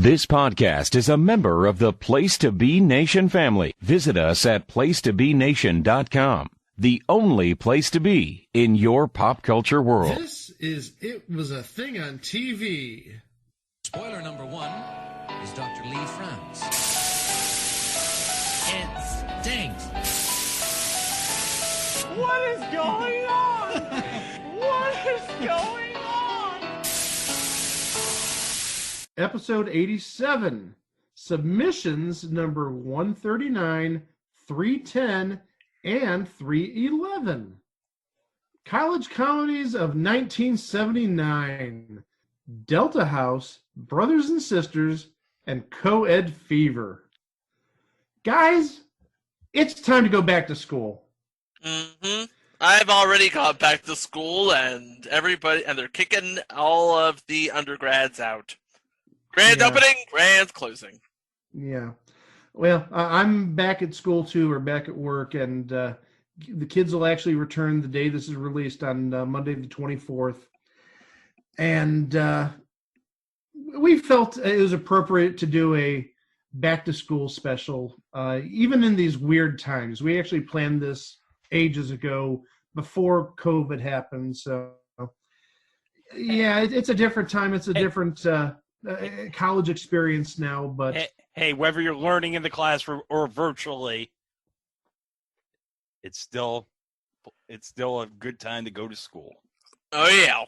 This podcast is a member of the Place to Be Nation family. Visit us at placetobenation.com, the only place to be in your pop culture world. This is It Was a Thing on TV. Spoiler number one is Dr. Lee frowns. It stinks. What is going on? What is going on? Episode 87, submissions number 139, 310, and 311. College comedies of 1979, Delta House, Brothers and Sisters, and Co-Ed Fever. Guys, it's time to go back to school. Mm-hmm. I've already gone back to school, and they're kicking all of the undergrads out. Grand opening, grand closing. Yeah. Well, I'm back at school too, or back at work, and the kids will actually return the day this is released on Monday the 24th. And we felt it was appropriate to do a back to school special, even in these weird times. We actually planned this ages ago before COVID happened. So, yeah, it's a different time. It's a different college experience now, but hey, whether you're learning in the classroom or virtually, it's still a good time to go to school. Oh yeah,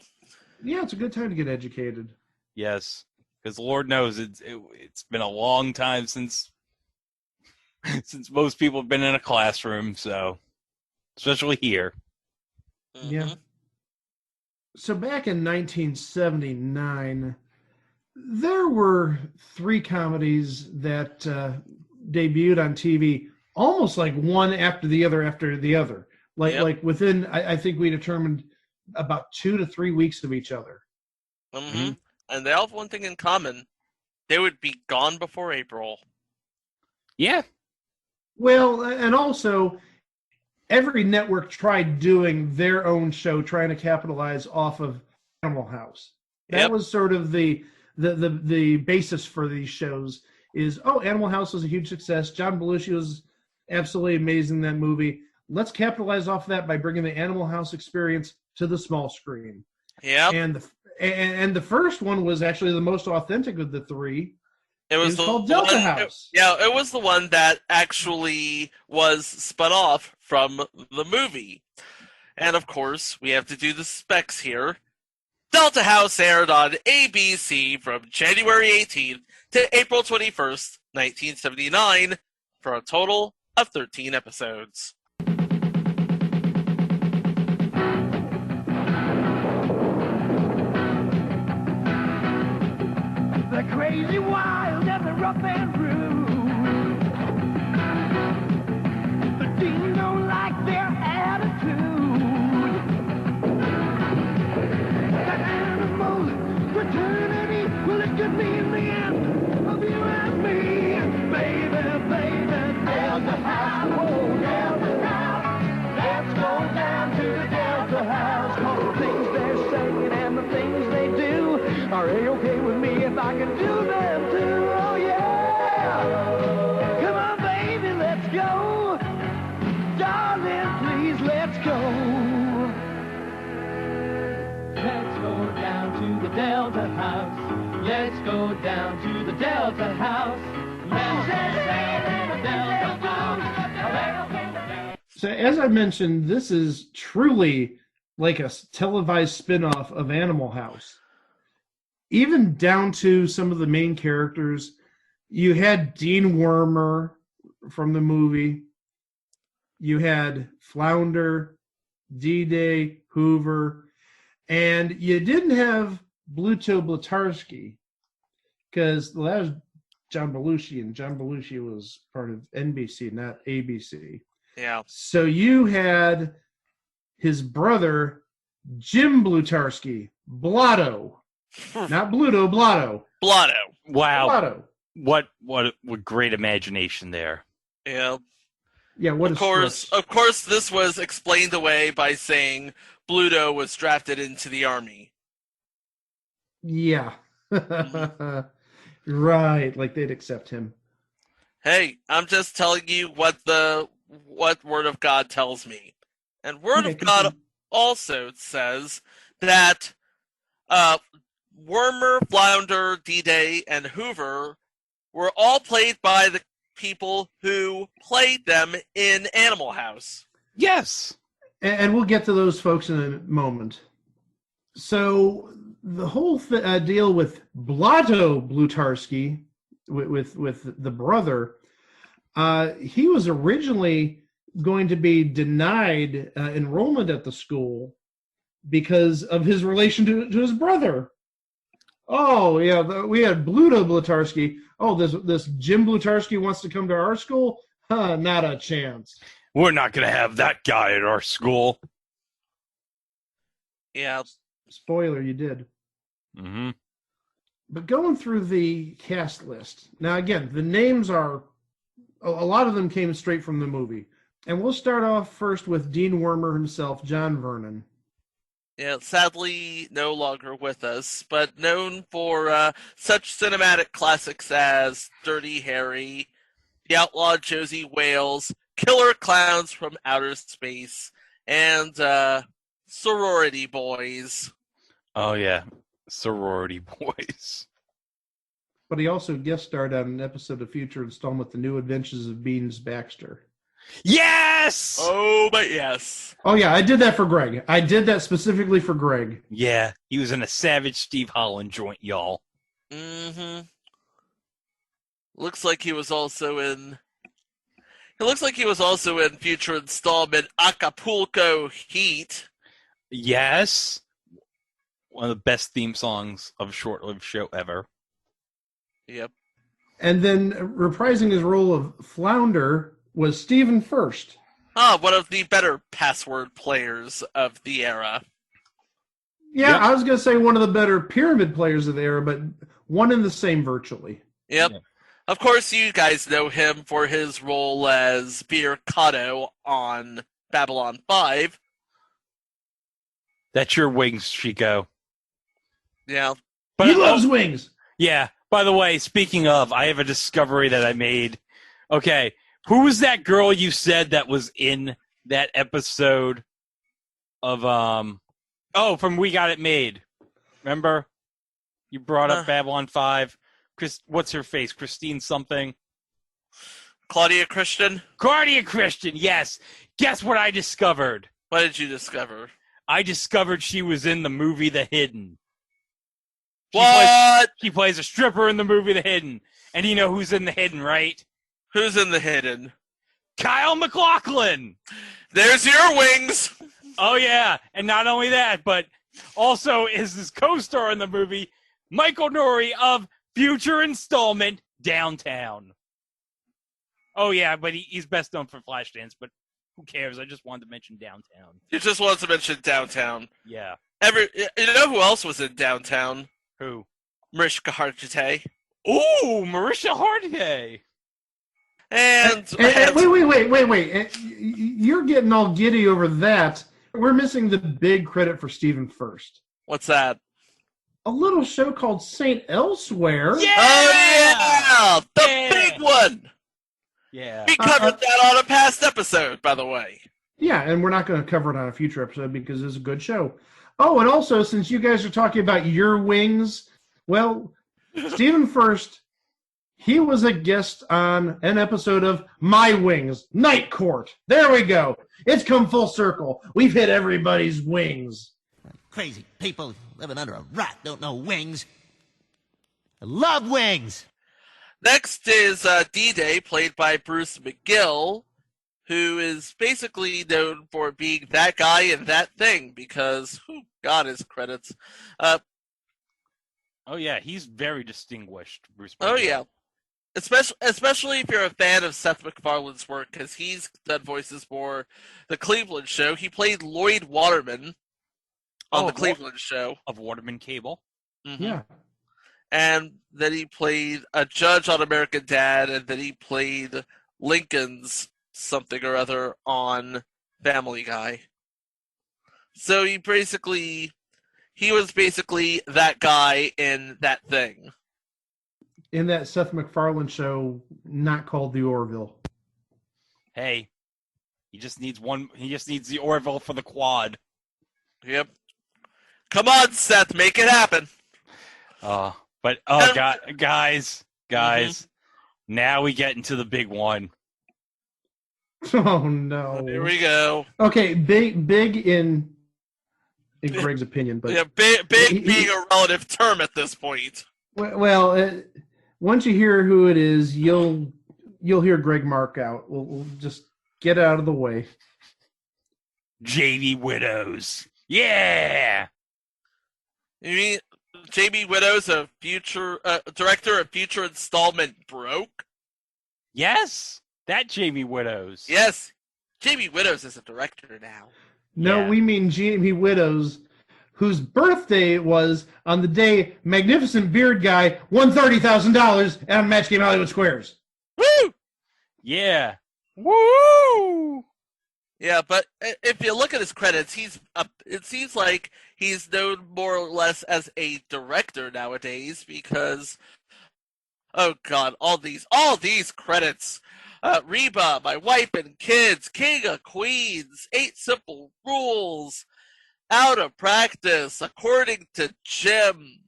it's a good time to get educated. Yes, because Lord knows it's been a long time since most people have been in a classroom. So, especially here. Mm-hmm. Yeah. So back in 1979. There were three comedies that debuted on TV almost like one after the other. Like within, I think we determined about 2 to 3 weeks of each other. Mm-hmm. And they all have one thing in common. They would be gone before April. Yeah. Well, and also, every network tried doing their own show, trying to capitalize off of Animal House. That was sort of the basis for these shows is, Animal House was a huge success. John Belushi was absolutely amazing in that movie. Let's capitalize off of that by bringing the Animal House experience to the small screen. Yeah. And the first one was actually the most authentic of the three. It was called Delta House. It was the one that actually was spun off from the movie. And of course, we have to do the specs here. Delta House aired on ABC from January 18th to April 21st, 1979, for a total of 13 episodes. They're crazy, wild, and they're rough and rude. The teens don't like their attitude. Fraternity, well, it could mean the end of you and me. Baby, Delta House, Delta House. Let's go down to the Delta House. 'Cause the things they're saying and the things they do are A-okay with me if I can do them too. Oh, yeah. Come on, baby, let's go. Darling, please, let's go. Let's go down to the Delta House. Let's go down to the Delta House. Let's go down to the Delta House. So as I mentioned, this is truly like a televised spinoff of Animal House. Even down to some of the main characters. You had Dean Wormer from the movie. You had Flounder, D-Day, Hoover. And you didn't have Bluto Blutarsky because that was John Belushi, and John Belushi was part of NBC, not ABC. Yeah. So you had his brother, Jim Blutarsky, Blotto. Not Bluto, Blotto. Blotto. Wow. Blotto. What great imagination there. Yeah. Yeah, what Of course, this was explained away by saying Bluto was drafted into the army. Yeah. Right, like they'd accept him. Hey, I'm just telling you what Word of God tells me. And Word Okay, of God continue. also says that Wormer, Flounder, D-Day, and Hoover were all played by the people who played them in Animal House. Yes. And we'll get to those folks in a moment. So the whole deal with Blato Blutarski, with the brother, he was originally going to be denied enrollment at the school because of his relation to his brother. Oh yeah, we had Bluto Blutarski. Oh, this Jim Blutarski wants to come to our school? Not a chance. We're not going to have that guy at our school. Yeah. Spoiler, you did. Mm-hmm. But going through the cast list, now again, the names are, a lot of them came straight from the movie. And we'll start off first with Dean Wormer himself, John Vernon. Yeah, sadly no longer with us, but known for such cinematic classics as Dirty Harry, The Outlaw Josie Wales, Killer Clowns from Outer Space, and Sorority Boys. Oh, yeah. Sorority Boys. But he also guest starred on an episode of future installment, The New Adventures of Beans Baxter. Yes! Oh, but yes. Oh yeah, I did that for Greg. I did that specifically for Greg. Yeah, he was in a Savage Steve Holland joint, y'all. Mm-hmm. Looks like he was also in... It looks like he was also in future installment Acapulco Heat. Yes. One of the best theme songs of a short-lived show ever. Yep. And then reprising his role of Flounder was Stephen First. One of the better password players of the era. Yeah, Yep. I was going to say one of the better pyramid players of the era, but one and the same virtually. Yep. Yeah. Of course, you guys know him for his role as Beer Kato on Babylon 5. That's your wings, Chico. Yeah. But He loves wings. Yeah. By the way, speaking of, I have a discovery that I made. Okay. Who was that girl you said that was in that episode of from We Got It Made? Remember? You brought up Babylon 5. What's her face? Christine something. Claudia Christian? Claudia Christian, yes. Guess what I discovered? What did you discover? I discovered she was in the movie The Hidden. She plays a stripper in the movie The Hidden. And you know who's in The Hidden, right? Who's in The Hidden? Kyle MacLachlan. There's your wings. Oh, yeah. And not only that, but also is his co-star in the movie, Michael Nouri of future installment Downtown. Oh, yeah, but he's best known for Flashdance, but who cares? I just wanted to mention Downtown. You just wanted to mention Downtown. Yeah. You know who else was in Downtown? Who? Mariska Hargitay. Ooh, Marisha Hargitay. And wait. You're getting all giddy over that. We're missing the big credit for Stephen First. What's that? A little show called Saint Elsewhere. Yeah! Oh, yeah! The big one! Yeah. We covered that on a past episode, by the way. Yeah, and we're not going to cover it on a future episode because it's a good show. Oh, and also, since you guys are talking about your wings, well, Stephen First, he was a guest on an episode of My Wings, Night Court. There we go. It's come full circle. We've hit everybody's wings. Crazy people living under a rock don't know wings. I love wings. Next is D-Day, played by Bruce McGill, who is basically known for being that guy in that thing because who got his credits? Oh, yeah, he's very distinguished, Bruce McGill. Oh, yeah. Especially if you're a fan of Seth MacFarlane's work, because he's done voices for The Cleveland Show. He played Lloyd Waterman on The Cleveland Show. Of Waterman Cable. Mm-hmm. Yeah. And then he played a judge on American Dad, and then he played Lincoln's something or other on Family Guy. So he was basically that guy in that thing. in that Seth MacFarlane show, not called the Orville. Hey, he just needs one. He just needs the Orville for the quad. Yep. Come on, Seth, make it happen. Guys, now we get into the big one. Oh no! Here we go. Okay, big in Greg's opinion, but Yeah, big being a relative term at this point. Well, once you hear who it is, you'll hear Greg mark out. We'll just get out of the way. J.B. Widows. Yeah. You mean J.B. Widows, a future director of future installment Broke? Yes, that J.B. Widows. Yes, J.B. Widows is a director now. No, Yeah. we mean Jamie Widows, whose birthday it was on the day Magnificent Beard Guy won $30,000 at Match Game Hollywood Squares. Woo! Yeah. Woo! Yeah, but if you look at his credits, it seems like he's known more or less as a director nowadays because, oh god, all these credits. Reba, My Wife and Kids, King of Queens, 8 Simple Rules, Out of Practice, According to Jim,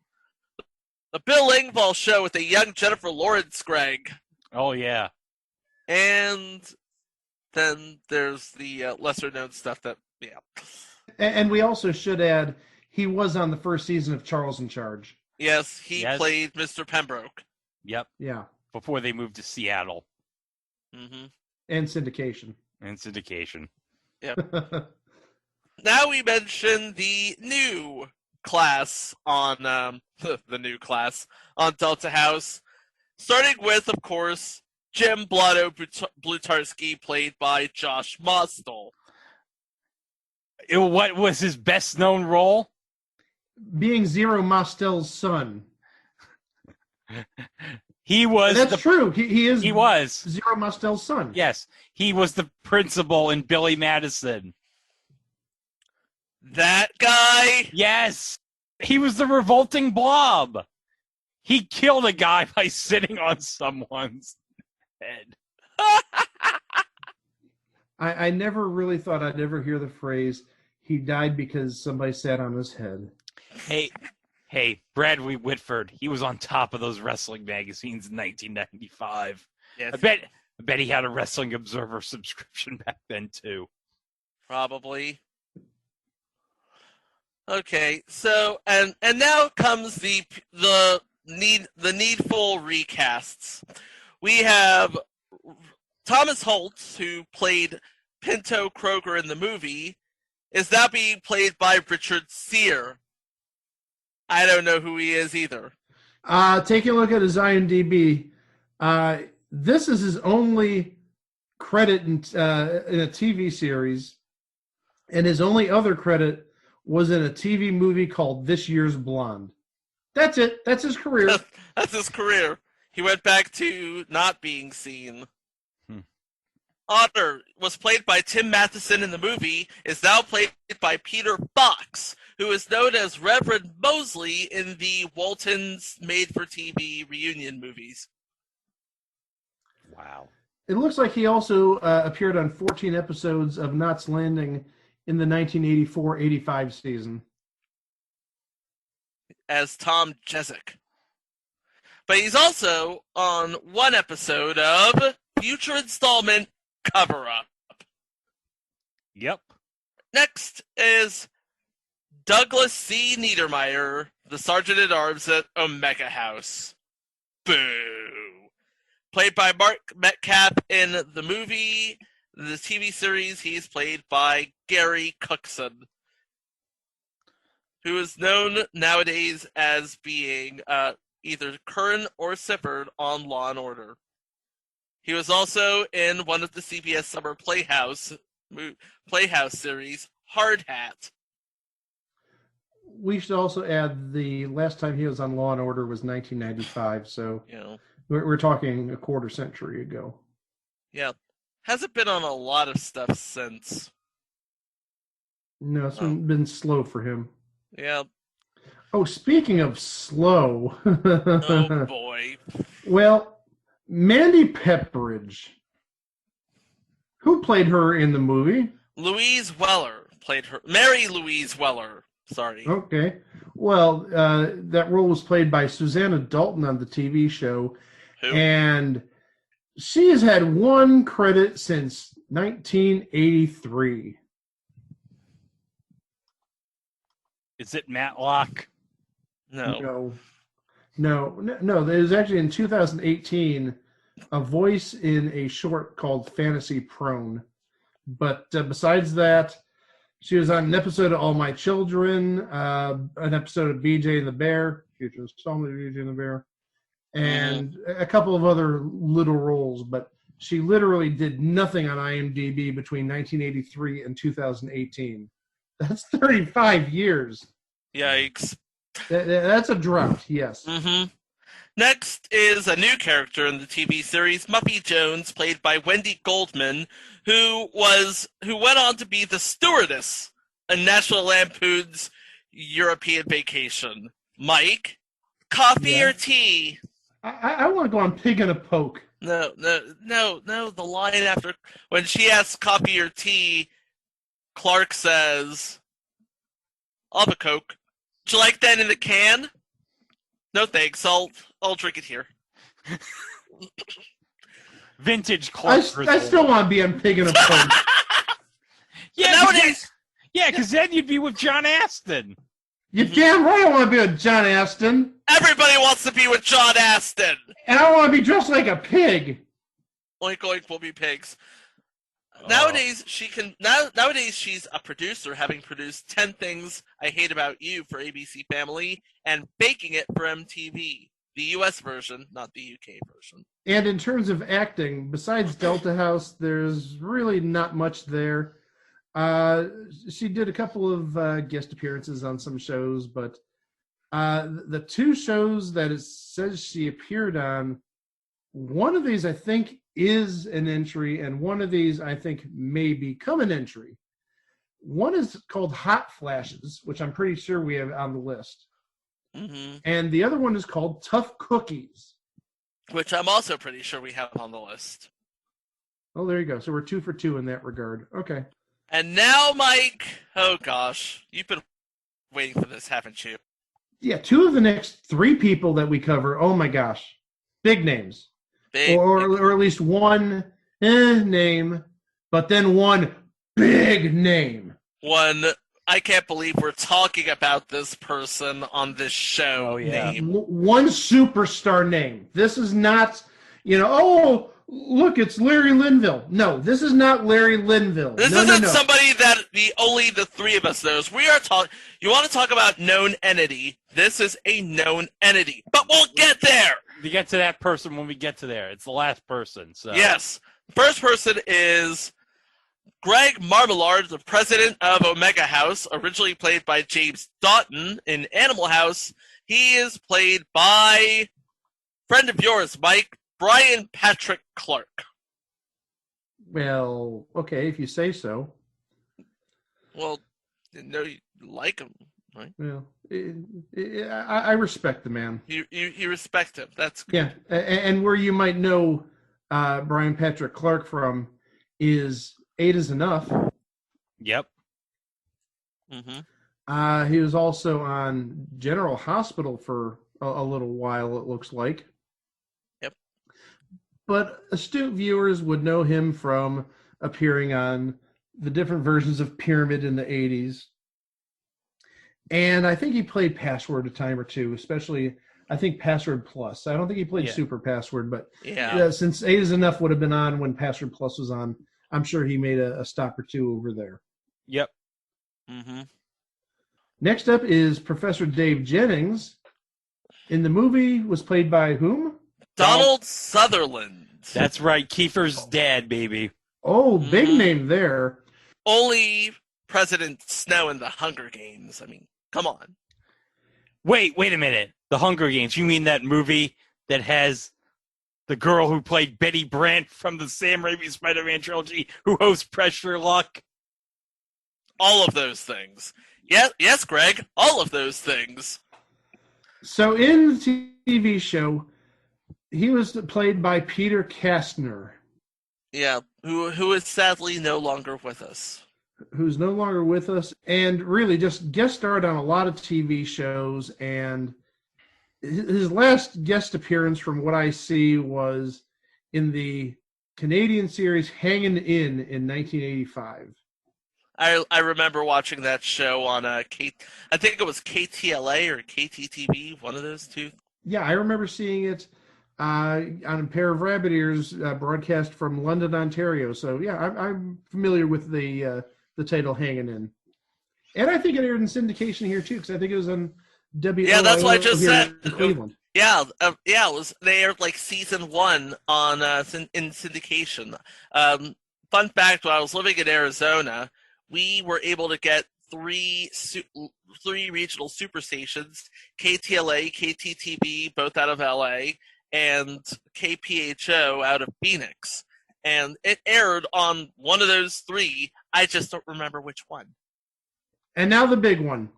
The Bill Engvall Show with a young Jennifer Lawrence, Greg. Oh yeah. And then there's the lesser known stuff that, yeah. And we also should add, he was on the first season of Charles in Charge. Yes, he Yes. played Mr. Pembroke. Yep. Yeah. Before they moved to Seattle Mm-hmm. And syndication. and syndication. Now we mention the new class on the new class on Delta House, starting with, of course, Jim Blotto Blutarsky, played by Josh Mostel. What was his best known role? Being Zero Mostel's son. He was. That's true. He was. Zero Mostel's son. Yes, he was the principal in Billy Madison. That guy? Yes, he was the revolting blob. He killed a guy by sitting on someone's head. I never really thought I'd ever hear the phrase, he died because somebody sat on his head. Hey, Bradley Whitford. He was on top of those wrestling magazines in 1995. Yes, I bet he had a Wrestling Observer subscription back then too. probably. Okay, so and now comes the needful recasts. We have Thomas Holtz, who played Pinto Kroger in the movie, is now being played by Richard Sear. I don't know who he is either. Taking a look at his IMDb, this is his only credit in a TV series, and his only other credit was in a TV movie called This Year's Blonde. That's it. That's his career. That's his career. He went back to not being seen. Otter was played by Tim Matheson in the movie, is now played by Peter Fox, who is known as Reverend Mosley in the Waltons made-for-TV reunion movies. Wow. It looks like he also appeared on 14 episodes of Knots Landing in the 1984-85 season. As Tom Jezik. But he's also on one episode of future installment Cover Up. Yep. Next is Douglas C. Niedermeyer, the Sergeant at Arms at Omega House. Boo! Played by Mark Metcalf in the movie. The TV series, he's played by Gary Cookson, who is known nowadays as being either Curran or Sifford on Law and Order. He was also in one of the CBS Summer Playhouse series, Hard Hat. We should also add the last time he was on Law and Order was 1995, so we're talking a quarter century ago. Yeah. Hasn't been on a lot of stuff since. No, it's been slow for him. Yeah. Oh, speaking of slow. Oh boy. Well, Mandy Pepperidge. Who played her in the movie? Louise Weller played her. Mary Louise Weller. Sorry. Okay. Well, that role was played by Susanna Dalton on the TV show. Who? And she has had one credit since 1983. Is it Matlock? No. No. It was actually in 2018, a voice in a short called Fantasy Prone. But besides that, she was on an episode of All My Children, an episode of BJ and the Bear, future installment of BJ and the Bear, and a couple of other little roles. But she literally did nothing on IMDb between 1983 and 2018. That's 35 years. Yikes. That's a drought, yes. Mm-hmm. Next is a new character in the TV series, Muffy Jones, played by Wendy Goldman, who went on to be the stewardess in National Lampoon's European Vacation. Mike, coffee or tea? I want to go on Pig and a Poke. No. The line after when she asks coffee or tea, Clark says, "I'll have a Coke. Would you like that in the can?" "No thanks. I'll drink it here." Vintage Clark. I still want to be on Pig and a Poke. Yeah, Nowadays, because then you'd be with John Aston. You're damn right I want to be with John Aston. everybody wants to be with John Aston. And I want to be dressed like a pig. Oink oink will be pigs. Nowadays she's a producer, having produced 10 Things I Hate About You for ABC Family and Baking It for MTV. The US version, not the UK version. And in terms of acting, besides Delta House, there's really not much there. She did a couple of guest appearances on some shows, but the two shows that it says she appeared on, one of these I think is an entry, and one of these I think may become an entry. One is called Hot Flashes, which I'm pretty sure we have on the list. Mm-hmm. And the other one is called Tough Cookies, which I'm also pretty sure we have on the list. Oh, there you go. So we're 2 for 2 in that regard. Okay. And now, Mike, oh gosh, you've been waiting for this, haven't you? Yeah, 2 of the next 3 people that we cover, oh my gosh, big names. Or at least one name, but then one big name. One, I can't believe we're talking about this person on this show. Oh, yeah. Name. One superstar name. This is not, oh, look, it's Larry Linville. No, this is not Larry Linville. This isn't somebody that only the 3 of us knows. We are talking. You want to talk about known entity? This is a known entity, but we'll get there. We get to that person when we get to there. It's the last person. So yes, the first person is Greg Marmalard, the president of Omega House, originally played by James Doughton in Animal House. He is played by friend of yours, Mike, Brian Patrick Clark. Well, okay, if you say so. Well, no, you like him, right? Well, I respect the man. You respect him. That's good. Yeah, and where you might know Brian Patrick Clark from is 8 is Enough. Yep. Mm-hmm. He was also on General Hospital for a little while, it looks like. Yep. But astute viewers would know him from appearing on the different versions of Pyramid in the 80s. And I think he played Password a time or two, especially, I think, Password Plus. I don't think he played Super Password, but since 8 is Enough would have been on when Password Plus was on, I'm sure he made a stop or two over there. Yep. Mm-hmm. Next up is Professor Dave Jennings. In the movie, was played by whom? Donald Sutherland. That's right. Kiefer's dad, baby. Oh, big name there. Only President Snow in the Hunger Games. I mean, come on. Wait a minute. The Hunger Games. You mean that movie that has the girl who played Betty Brant from the Sam Raimi Spider-Man trilogy who hosts Pressure Luck? All of those things. Yes, Greg. All of those things. So in the TV show, he was played by Peter Kastner, Yeah, who is sadly no longer with us. who's no longer with us, and really just guest starred on a lot of TV shows. And his last guest appearance, from what I see, was in the Canadian series Hanging in 1985. I remember watching that show on I think it was KTLA or KTTV, one of those two. Yeah, I remember seeing it on a pair of rabbit ears broadcast from London, Ontario. So yeah, I'm familiar with the title Hanging In. And I think it aired in syndication here too, because I think it was on WOIO. Yeah, that's what I just said. In Cleveland. Yeah, it was. They aired like season 1 on in syndication. Fun fact: when I was living in Arizona, we were able to get three regional super stations: KTLA, KTTV, both out of LA, and KPHO out of Phoenix. And it aired on one of those three. I just don't remember which one. And now the big one.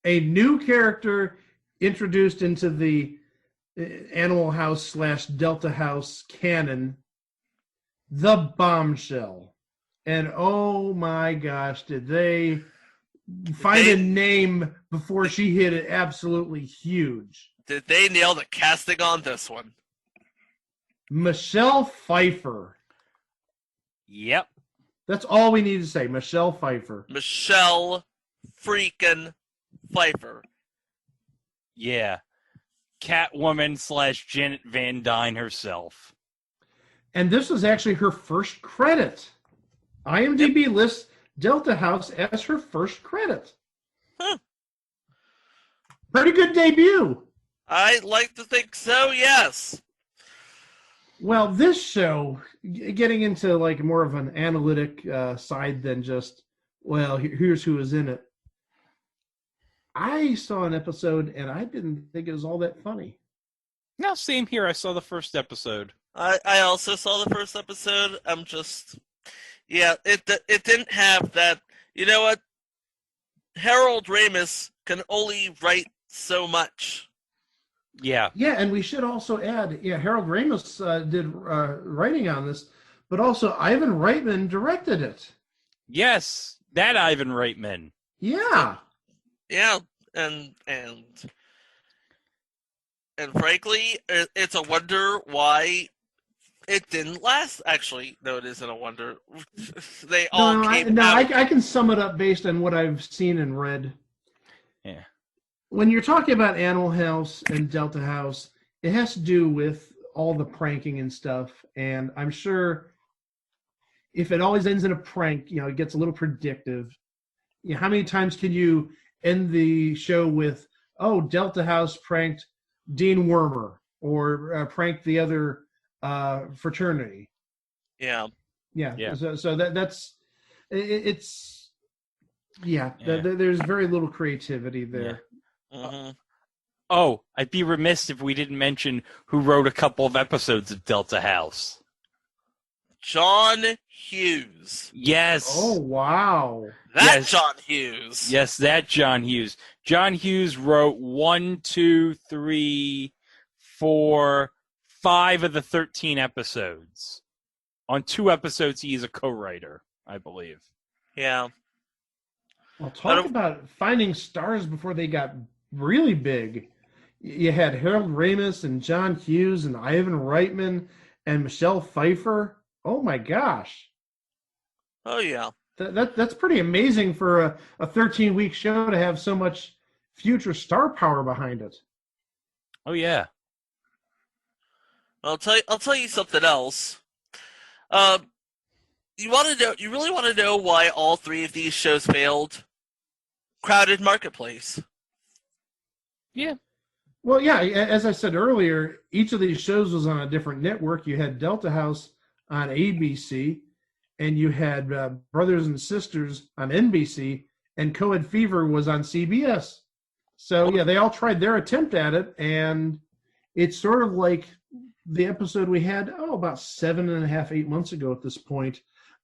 A new character introduced into the Animal House / Delta House canon, the Bombshell. And oh my gosh, did they find a name before she hit it absolutely huge. Did they nail the casting on this one? Michelle Pfeiffer. Yep. That's all we need to say. Michelle Pfeiffer. Michelle freaking Pfeiffer. Yeah. Catwoman / Janet Van Dyne herself. And this was actually her first credit. IMDb lists Delta House as her first credit. Huh. Pretty good debut. I'd like to think so, yes. Well, this show, getting into like more of an analytic side than just, well, here's who is in it. I saw an episode and I didn't think it was all that funny. No, same here. I saw the first episode. I also saw the first episode. I'm just, yeah, it didn't have that. You know what? Harold Ramis can only write so much. Yeah. Yeah, and we should also add, Harold Ramis did writing on this, but also Ivan Reitman directed it. Yes, that Ivan Reitman. Yeah. Yeah, and frankly, it's a wonder why it didn't last. Actually, no, it isn't a wonder. They all came out. I can sum it up based on what I've seen and read. Yeah. When you're talking about Animal House and Delta House, it has to do with all the pranking and stuff. And I'm sure if it always ends in a prank, it gets a little predictive. How many times can you end the show with, oh, Delta House pranked Dean Wormer or pranked the other fraternity? Yeah. Yeah. So that's it's there's very little creativity there. Yeah. Mm-hmm. Oh, I'd be remiss if we didn't mention who wrote a couple of episodes of Delta House. John Hughes. Yes. Oh, wow. That John Hughes. Yes, that John Hughes. John Hughes wrote 1, 2, 3, 4, 5 of the 13 episodes. On 2 episodes, he is a co-writer, I believe. Yeah. Well, talk about finding stars before they got really big. You had Harold Ramis and John Hughes and Ivan Reitman and Michelle Pfeiffer. Oh my gosh. Oh yeah. That's pretty amazing for a 13-week show to have so much future star power behind it. Oh yeah. I'll tell you something else. You really want to know why all 3 of these shows failed? Crowded marketplace. Yeah. Well, yeah, as I said earlier, each of these shows was on a different network. You had Delta House on ABC, and you had Brothers and Sisters on NBC, and Co-Ed Fever was on CBS. So, yeah, they all tried their attempt at it, and it's sort of like the episode we had, about 7.5, 8 months ago at this point,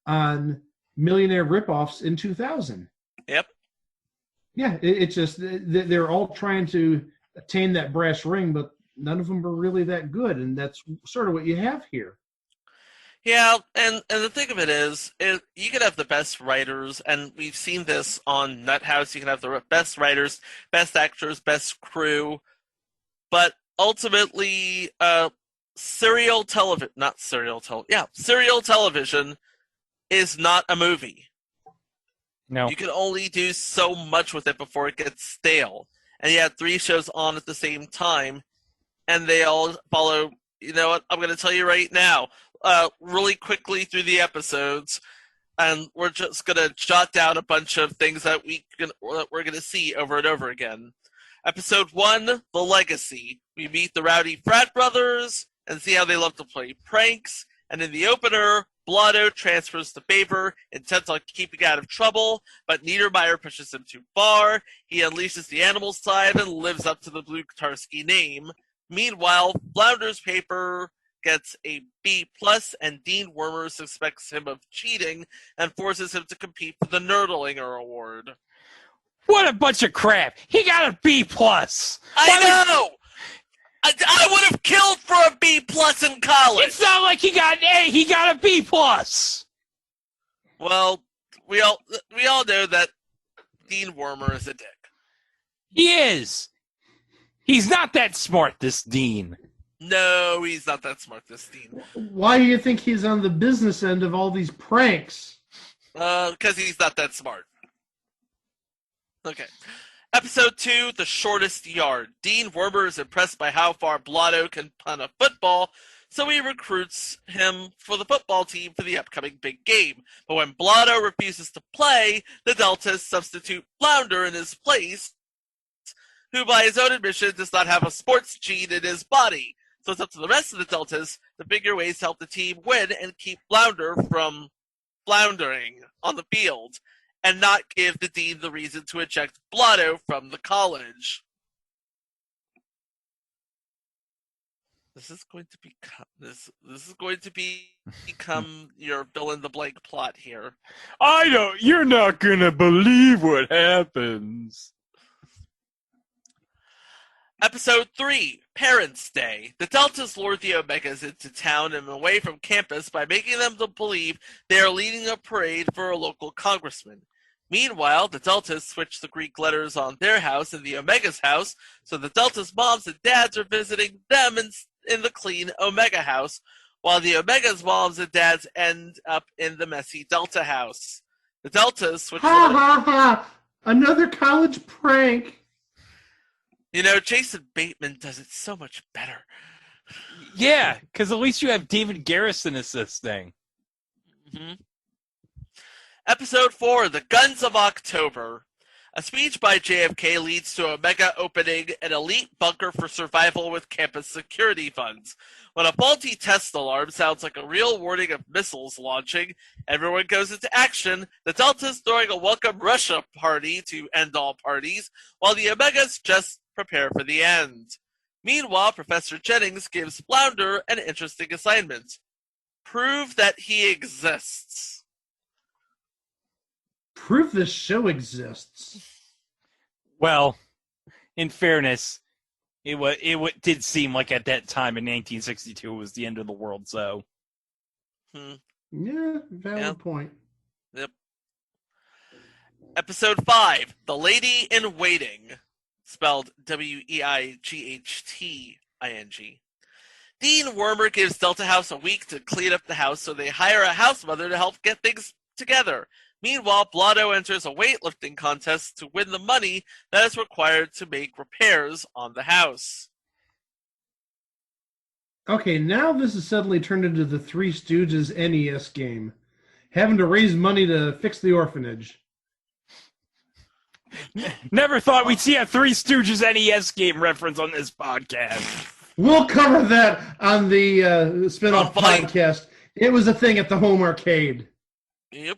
on Millionaire Ripoffs in 2000. Yep. Yeah, it's just they're all trying to attain that brass ring, but none of them are really that good, and that's sort of what you have here. Yeah, and the thing of it is, you can have the best writers, and we've seen this on Nut House. You can have the best writers, best actors, best crew, but ultimately, serial television is not a movie. No. You can only do so much with it before it gets stale. And you had 3 shows on at the same time, and they all follow. You know what? I'm going to tell you right now, really quickly through the episodes, and we're just going to jot down a bunch of things that we're going to see over and over again. Episode 1, The Legacy. We meet the rowdy frat brothers and see how they love to play pranks. And in the opener, Blotto transfers to Favor, intent on keeping out of trouble, but Niedermeyer pushes him too far. He unleashes the animal side and lives up to the Blue Katarsky name. Meanwhile, Flounder's paper gets a B+, and Dean Wormer suspects him of cheating and forces him to compete for the Nerdlinger Award. What a bunch of crap! He got a B+. I know! I would have killed for a B+ in college! It's not like he got an A, he got a B+. Well, we all know that Dean Wormer is a dick. He is. He's not that smart, this Dean. No, he's not that smart, this Dean. Why do you think he's on the business end of all these pranks? Because he's not that smart. Okay. Episode 2, The Shortest Yard. Dean Wormer is impressed by how far Blotto can punt a football, so he recruits him for the football team for the upcoming big game. But when Blotto refuses to play, the Deltas substitute Flounder in his place, who by his own admission does not have a sports gene in his body. So it's up to the rest of the Deltas to figure ways to help the team win and keep Flounder from floundering on the field, and not give the Dean the reason to eject Blotto from the college. This is going to become your fill in the blank plot here. You're not gonna believe what happens. Episode 3, Parents' Day. The Deltas lure the Omegas into town and away from campus by making them believe they are leading a parade for a local congressman. Meanwhile, the Deltas switch the Greek letters on their house and the Omega's house, so the Deltas' moms and dads are visiting them in the clean Omega house, while the Omega's moms and dads end up in the messy Delta house. The Deltas switch... Ha ha ha! Another college prank! You know, Jason Bateman does it so much better. Yeah, because at least you have David Garrison assisting. Mm-hmm. Episode 4, The Guns of October. A speech by JFK leads to Omega opening an elite bunker for survival with campus security funds. When a faulty test alarm sounds like a real warning of missiles launching, everyone goes into action, the Deltas throwing a welcome Russia party to end all parties, while the Omegas just prepare for the end. Meanwhile, Professor Jennings gives Flounder an interesting assignment. Prove that he exists. Prove this show exists. Well, in fairness, it did seem like at that time in 1962 it was the end of the world, so... Yeah, valid point. Yep. Episode 5, The Lady in Waiting. Spelled Weighting. Dean Wormer gives Delta House a week to clean up the house, so they hire a house mother to help get things together. Meanwhile, Blotto enters a weightlifting contest to win the money that is required to make repairs on the house. Okay, now this has suddenly turned into the Three Stooges NES game. Having to raise money to fix the orphanage. Never thought we'd see a Three Stooges NES game reference on this podcast. We'll cover that on the spinoff podcast. It was a thing at the home arcade. Yep.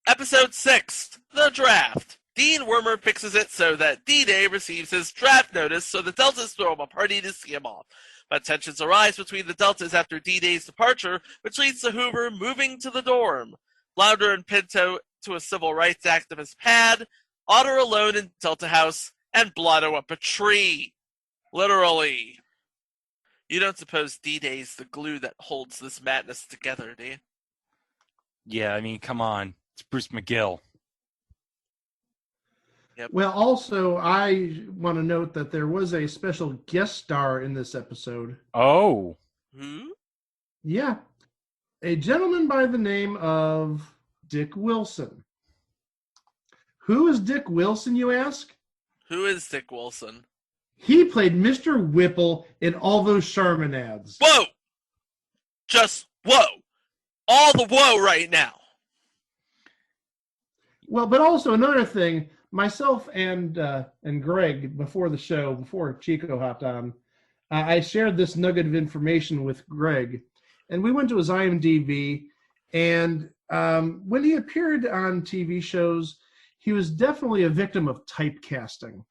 Episode 6, The Draft. Dean Wormer fixes it so that D-Day receives his draft notice, so the Deltas throw him a party to see him off. But tensions arise between the Deltas after D-Day's departure, which leads to Hoover moving to the dorm. Flounder and Pinto to a civil rights activist pad, Otter alone in Delta House, and blow up a tree. Literally. You don't suppose D-Day's the glue that holds this madness together, do you? Yeah, I mean, come on. It's Bruce McGill. Yep. Well, also, I want to note that there was a special guest star in this episode. Oh. Who? Yeah. A gentleman by the name of Dick Wilson. Who is Dick Wilson, you ask? Who is Dick Wilson? He played Mr. Whipple in all those Charmin ads. Whoa! Just whoa! All the whoa right now. Well, but also another thing, myself and Greg, before the show, before Chico hopped on, I shared this nugget of information with Greg, and we went to his IMDb, and when he appeared on TV shows, he was definitely a victim of typecasting.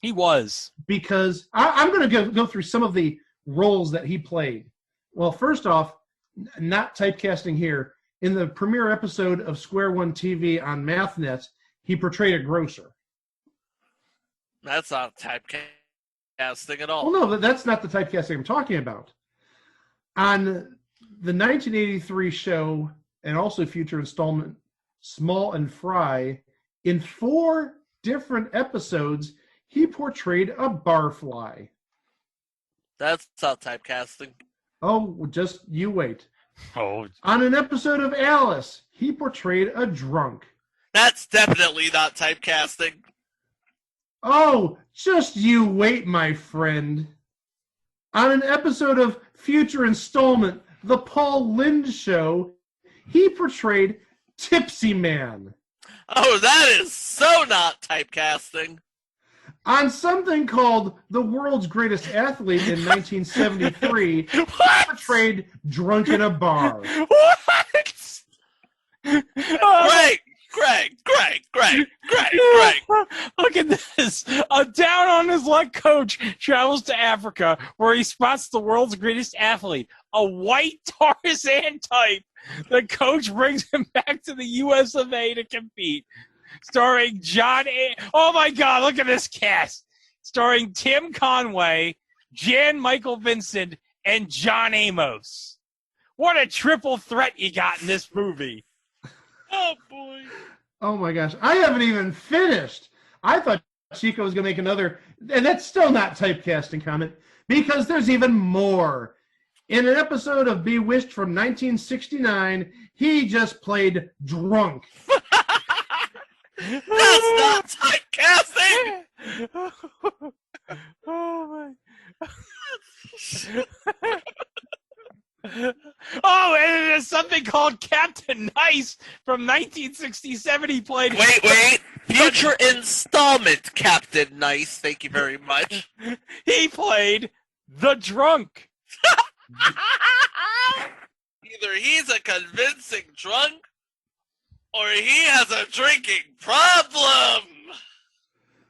He was. Because I'm going to go through some of the roles that he played. Well, first off, not typecasting here. In the premiere episode of Square One TV on MathNet, he portrayed a grocer. That's not typecasting at all. Well, no, that's not the typecasting I'm talking about. On the 1983 show, and also future installment, Small and Fry, in 4 different episodes, he portrayed a barfly. That's not typecasting. Oh, just you wait. Oh. On an episode of Alice, he portrayed a drunk. That's definitely not typecasting. Oh, just you wait, my friend. On an episode of future installment, The Paul Lynde Show, he portrayed Tipsy Man. Oh, that is so not typecasting. On something called The World's Greatest Athlete in 1973, he portrayed drunk in a bar. What? Greg. Look at this. A down on his luck coach travels to Africa where he spots the world's greatest athlete, a white Tarzan type. The coach brings him back to the US of A to compete. Starring John A. Oh my God, look at this cast. Starring Tim Conway, Jan Michael Vincent, and John Amos. What a triple threat you got in this movie. Oh, boy. Oh my gosh, I haven't even finished. I thought Chico was going to make another, and that's still not typecasting comment, because there's even more. In an episode of Bewitched from 1969, he just played drunk. That's not typecasting! Oh my. Oh, and there's something called Captain Nice from 1967. He played. Wait. Future installment, Captain Nice. Thank you very much. He played the drunk. Either he's a convincing drunk, or he has a drinking problem.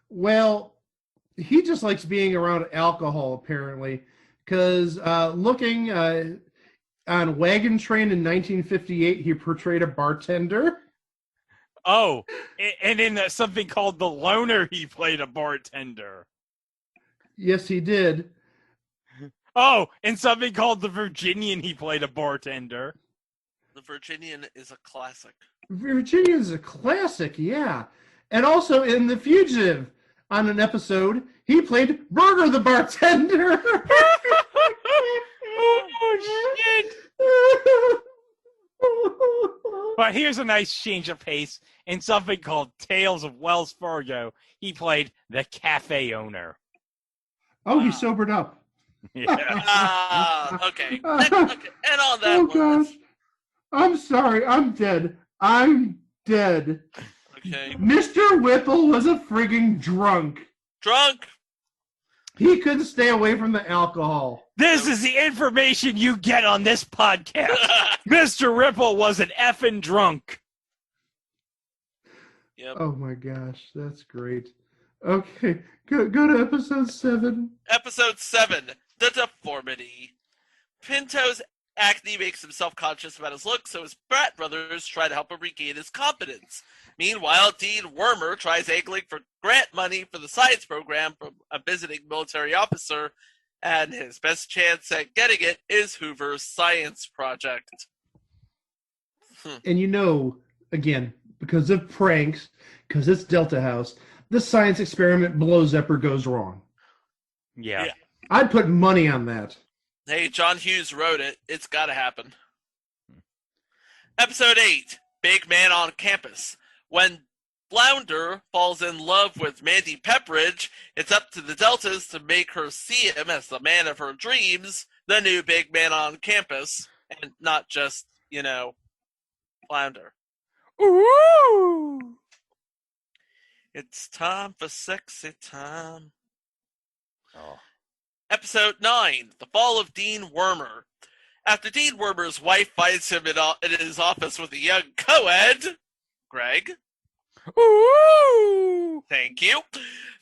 Well, he just likes being around alcohol, apparently, because looking on Wagon Train in 1958, he portrayed a bartender. Oh, and in something called The Loner, he played a bartender. Yes, he did. Oh, in something called The Virginian, he played a bartender. The Virginian is a classic. Virginia is a classic, yeah. And also in The Fugitive, on an episode, he played Burger the bartender. Oh, shit. But here's a nice change of pace. In something called Tales of Wells Fargo, he played the cafe owner. Oh, he sobered up. Yeah. Okay. And on that Oh, one, gosh. I'm sorry. I'm dead. okay. Mr. Whipple was a frigging drunk. Drunk. He couldn't stay away from the alcohol. This is the information you get on this podcast. Mr. Ripple was an effing drunk. Yep. Oh my gosh, that's great. Okay, go to episode 7. Episode 7, The Deformity. Pinto's Acne makes him self-conscious about his looks, so his frat brothers try to help him regain his confidence. Meanwhile, Dean Wormer tries angling for grant money for the science program from a visiting military officer, and his best chance at getting it is Hoover's science project. And you know, again, because of pranks, because it's Delta House, this science experiment blows up or goes wrong. Yeah. I'd put money on that. Hey, John Hughes wrote it. It's got to happen. Episode 8, Big Man on Campus. When Flounder falls in love with Mandy Pepperidge, it's up to the Deltas to make her see him as the man of her dreams, the new big man on campus, and not just, Flounder. Ooh! It's time for sexy time. Oh. Episode 9, The Fall of Dean Wormer. After Dean Wormer's wife finds him in his office with a young co-ed, Greg. Ooh! Thank you.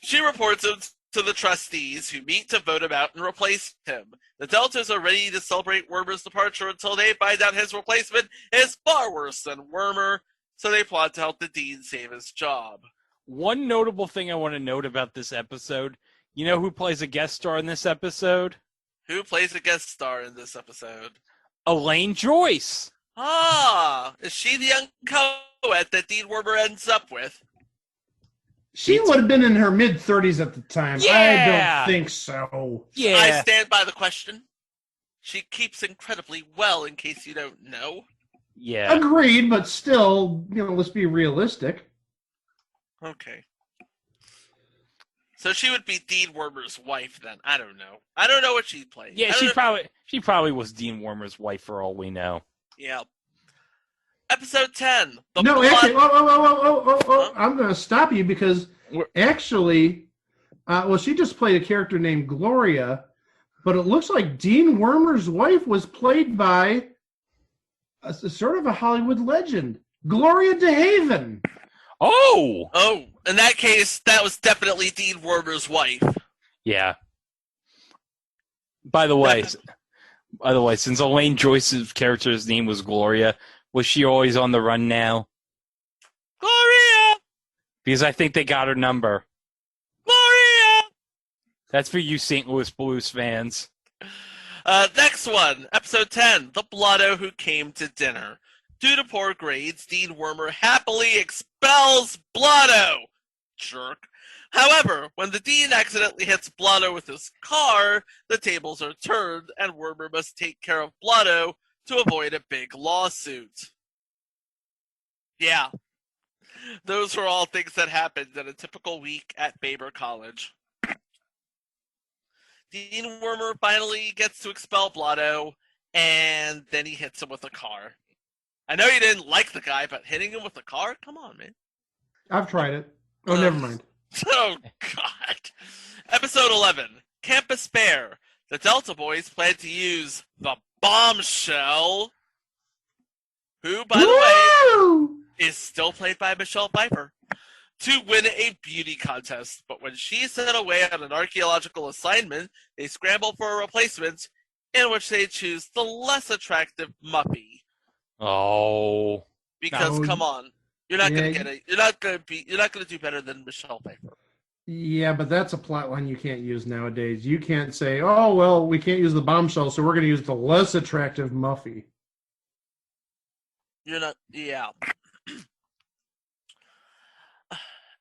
She reports him to the trustees, who meet to vote him out and replace him. The Deltas are ready to celebrate Wormer's departure until they find out his replacement is far worse than Wormer, so they plot to help the dean save his job. One notable thing I want to note about this episode, you know who plays a guest star in this episode? Who plays a guest star in this episode? Elaine Joyce. Ah, is she the young co-ed that Dean Wormer ends up with? She would have been in her mid-30s at the time. Yeah. I don't think so. Yeah. I stand by the question. She keeps incredibly well, in case you don't know. Yeah. Agreed, but still, let's be realistic. Okay. So she would be Dean Wormer's wife then. I don't know. I don't know what she played. Yeah, she probably was Dean Wormer's wife for all we know. Yeah. Episode 10. Actually, I'm going to stop you because actually, she just played a character named Gloria, but it looks like Dean Wormer's wife was played by a sort of a Hollywood legend, Gloria DeHaven. Oh! Oh, in that case, that was definitely Dean Wormer's wife. Yeah. By the way, since Elaine Joyce's character's name was Gloria, was she always on the run now? Gloria! Because I think they got her number. Gloria! That's for you St. Louis Blues fans. Next one, episode 10, The Blotto Who Came to Dinner. Due to poor grades, Dean Wormer happily expels Blotto. Jerk. However, when the dean accidentally hits Blotto with his car, the tables are turned, and Wormer must take care of Blotto to avoid a big lawsuit. Yeah. Those were all things that happened in a typical week at Baber College. Dean Wormer finally gets to expel Blotto, and then he hits him with a car. I know you didn't like the guy, but hitting him with a car? Come on, man. I've tried it. Oh, never mind. Oh, God. Episode 11, Campus Fair. The Delta Boys plan to use the bombshell, who, by the way, is still played by Michelle Pfeiffer, to win a beauty contest. But when she's sent away on an archaeological assignment, they scramble for a replacement, in which they choose the less attractive Muppy. Oh. Because No. come on, you're not gonna get it. You're not gonna do better than Michelle Pfeiffer. Yeah, but that's a plot line you can't use nowadays. You can't say, "Oh, well, we can't use the bombshell, so we're going to use the less attractive Muffy." You're not. Yeah.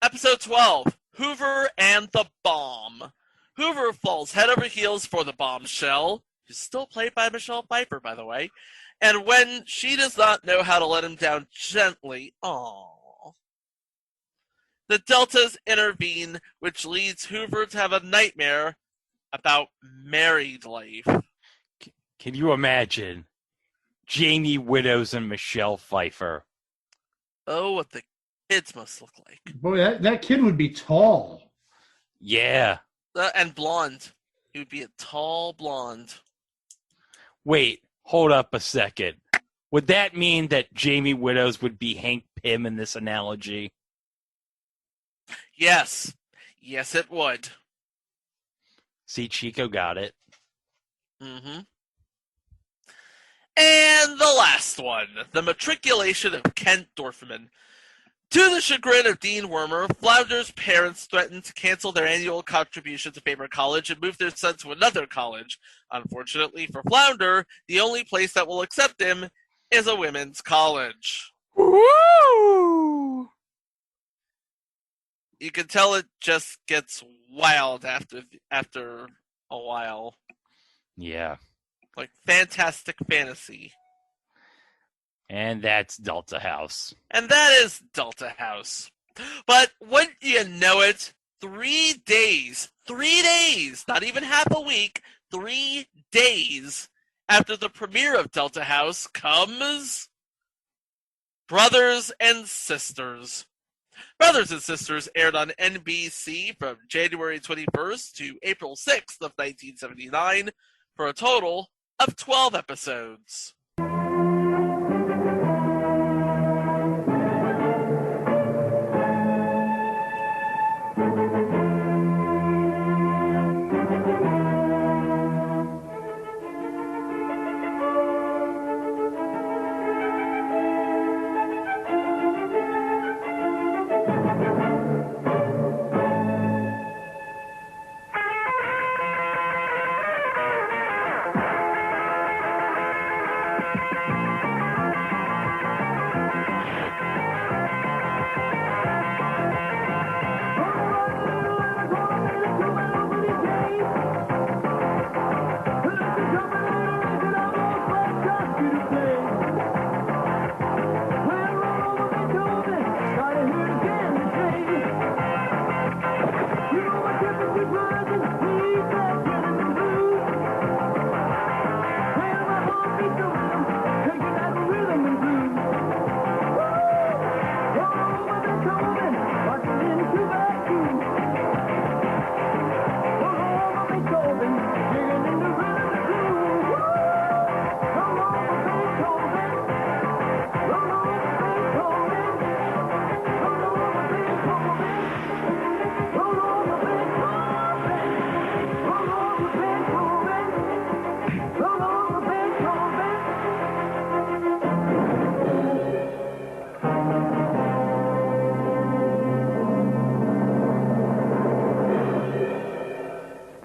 Episode 12, Hoover and the Bomb. Hoover falls head over heels for the bombshell, who's still played by Michelle Pfeiffer, by the way. And when she does not know how to let him down gently, the Deltas intervene, which leads Hoover to have a nightmare about married life. Can you imagine? Jamie Widows and Michelle Pfeiffer. Oh, what the kids must look like. Boy, that kid would be tall. Yeah. And blonde. He would be a tall blonde. Wait, hold up a second. Would that mean that Jamie Widows would be Hank Pym in this analogy? Yes. Yes, it would. See, Chico got it. Mm-hmm. the last one, the matriculation of Kent Dorfman. To the chagrin of Dean Wormer, Flounder's parents threatened to cancel their annual contribution to Faber College and move their son to another college. Unfortunately for Flounder, the only place that will accept him is a women's college. Woo! You can tell it just gets wild after a while. Yeah. Like fantastic fantasy. And that's Delta House. And that is Delta House. But wouldn't you know it, 3 days, not even half a week, 3 days after the premiere of Delta House comes Brothers and Sisters. Brothers and Sisters aired on NBC from January 21st to April 6th of 1979 for a total of 12 episodes.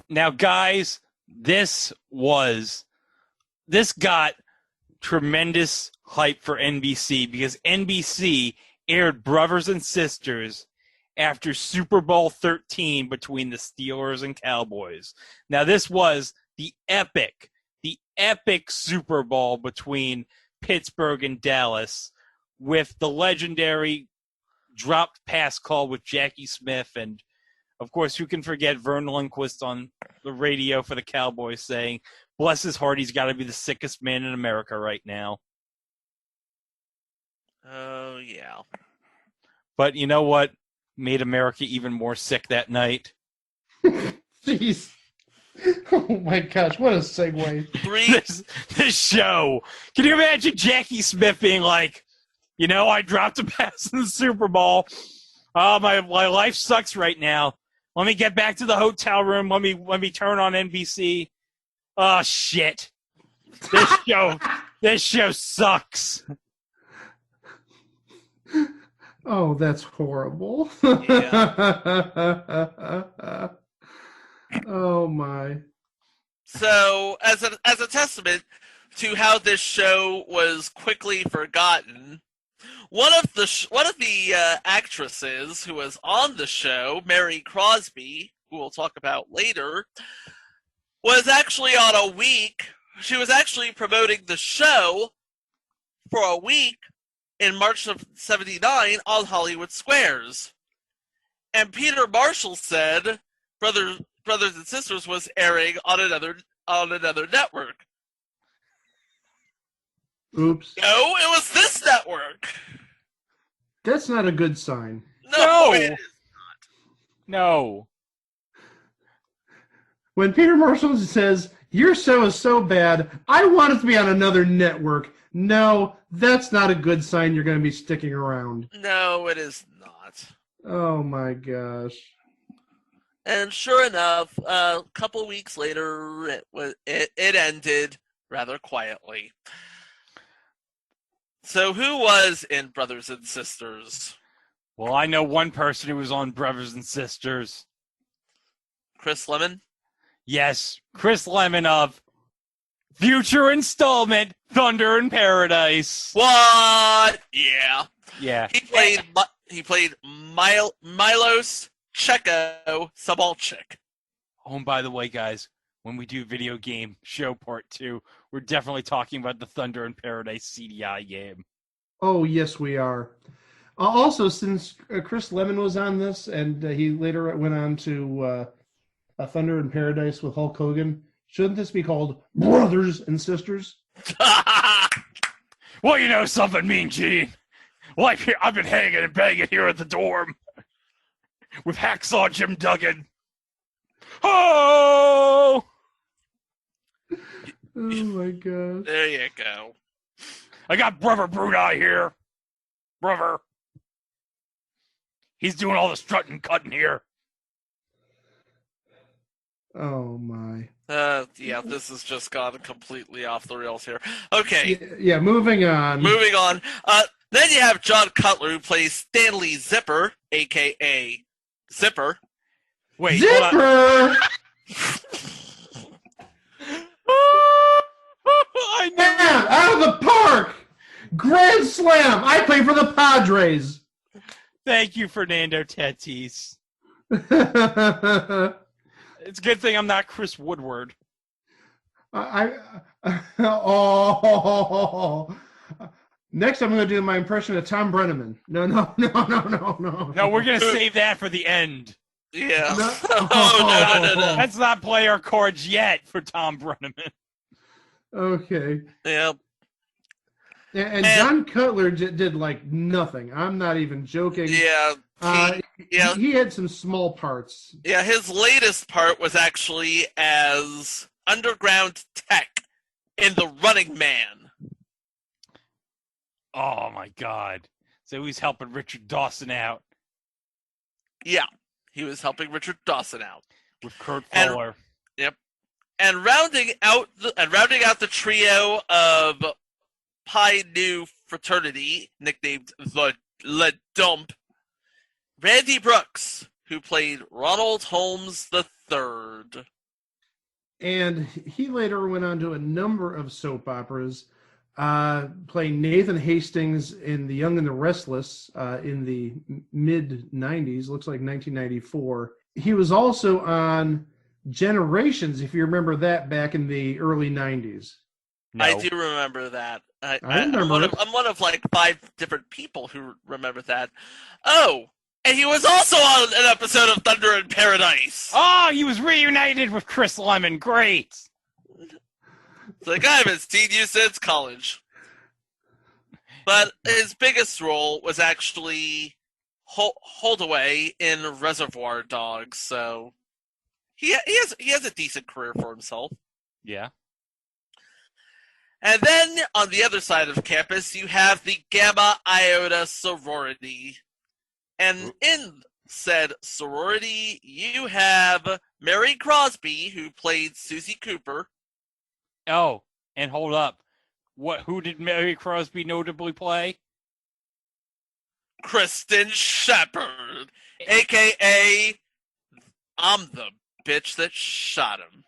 Now, guys, this got tremendous hype for NBC because NBC aired Brothers and Sisters after Super Bowl 13 between the Steelers and Cowboys. Now, this was the epic Super Bowl between Pittsburgh and Dallas with the legendary dropped pass call with Jackie Smith. And, of course, who can forget Vern Lundquist on the radio for the Cowboys saying, bless his heart, he's got to be the sickest man in America right now. Oh, yeah. But you know what made America even more sick that night? Jeez. Oh, my gosh. What a segue. This show. Can you imagine Jackie Smith being like, you know, I dropped a pass in the Super Bowl. Oh, my life sucks right now. Let me get back to the hotel room. Let me turn on NBC. Oh, shit. This show sucks. Oh, that's horrible. Yeah. Oh, my. So, as a testament to how this show was quickly forgotten, one of the actresses who was on the show, Mary Crosby, who we'll talk about later, was actually on a week. She was actually promoting the show for a week in March of '79 on Hollywood Squares. And Peter Marshall said Brothers and Sisters was airing on another network. Oops. No, it was this network. That's not a good sign. No, it is No. When Peter Marshall says, your show is so bad, I want it to be on another network. No, that's not a good sign you're going to be sticking around. No, it is not. Oh, my gosh. And sure enough, a couple weeks later, it ended rather quietly. So who was in Brothers and Sisters? Well, I know one person who was on Brothers and Sisters. Chris Lemon? Yes, Chris Lemon of future installment Thunder in Paradise. What? Yeah. Yeah. He played Milos Checo Sabalchik. Oh, and by the way, guys, when we do video game show part 2, we're definitely talking about the Thunder in Paradise CDI game. Oh, yes, we are. Also, since Chris Lemon was on this, and he later went on to Thunder in Paradise with Hulk Hogan, shouldn't this be called Brothers and Sisters? Well, you know something, Mean Gene. Life here, I've been hanging and banging here at the dorm with Hacksaw Jim Duggan. Oh! Oh, my God. There you go. I got Brother Brunei here. Brother. He's doing all the strutting cutting here. Oh, my. Yeah, this has just gone completely off the rails here. Okay. Yeah, moving on. Moving on. Then you have John Cutler, who plays Stanley Zipper, a.k.a. Zipper. Wait, Zipper! I knew Man, out of the park! Grand slam! I play for the Padres. Thank you, Fernando Tatis. I It's a good thing I'm not Chris Woodward. oh. Next, I'm going to do my impression of Tom Brenneman. No. No, we're going to save that for the end. Yeah. No. Oh, no. Let's not play our cards yet for Tom Brenneman. Okay. Yeah. And John Cutler did like nothing. I'm not even joking. Yeah. He had some small parts. Yeah, his latest part was actually as underground tech in The Running Man. Oh, my God. So he's helping Richard Dawson out Yeah, he was helping Richard Dawson out. with Kurt And- Fuller. Yep. And rounding out the trio of Pi Nu fraternity, nicknamed the Le Dump, Randy Brooks, who played Ronald Holmes III. And he later went on to a number of soap operas, playing Nathan Hastings in The Young and the Restless in the mid-90s, looks like 1994. He was also on Generations, if you remember that, back in the early 90s. No. I do remember that. I remember it. I'm one of like 5 different people who remember that. Oh, and he was also on an episode of Thunder in Paradise. Oh, he was reunited with Chris Lemon. Great. It's like, I haven't seen you since college. But his biggest role was actually Holdaway in Reservoir Dogs, so he has a decent career for himself. Yeah. And then on the other side of campus, you have the Gamma Iota sorority. And in said sorority, you have Mary Crosby, who played Susie Cooper. Oh, and hold up. Who did Mary Crosby notably play? Kristen Shepard, a.k.a. I'm the bitch that shot him.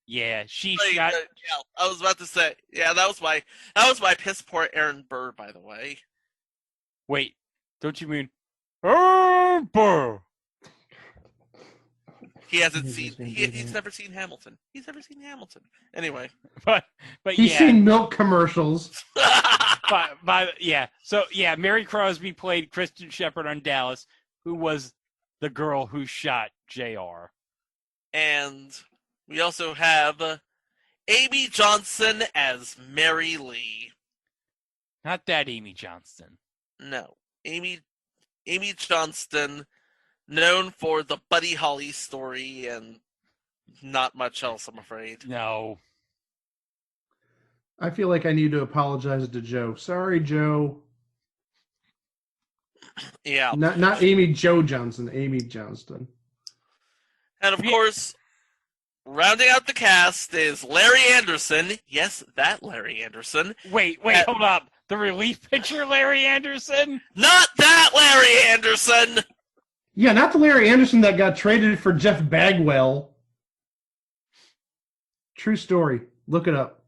Yeah, she Like, shot. yeah, I was about to say, yeah, that was my piss poor Aaron Burr, by the way. Wait, don't you mean? Oh, Burr. He hasn't seen. He's never seen Hamilton. He's never seen Hamilton. Anyway, But He's yeah, seen milk commercials. yeah. So yeah, Mary Crosby played Kristen Shepard on Dallas, who was the girl who shot Jr. and we also have Amy Johnson as Mary Lee. Not that Amy Johnston. No, Amy Johnston, known for the Buddy Holly story and not much else, I'm afraid. No. I feel like I need to apologize to Joe. Sorry, Joe. Yeah. Not Amy Jo Johnson, Amy Johnston. And of Yeah. course, rounding out the cast is Larry Anderson. Yes, that Larry Anderson. Wait, hold up. The relief pitcher, Larry Anderson? Not that Larry Anderson! Yeah, not the Larry Anderson that got traded for Jeff Bagwell. True story. Look it up.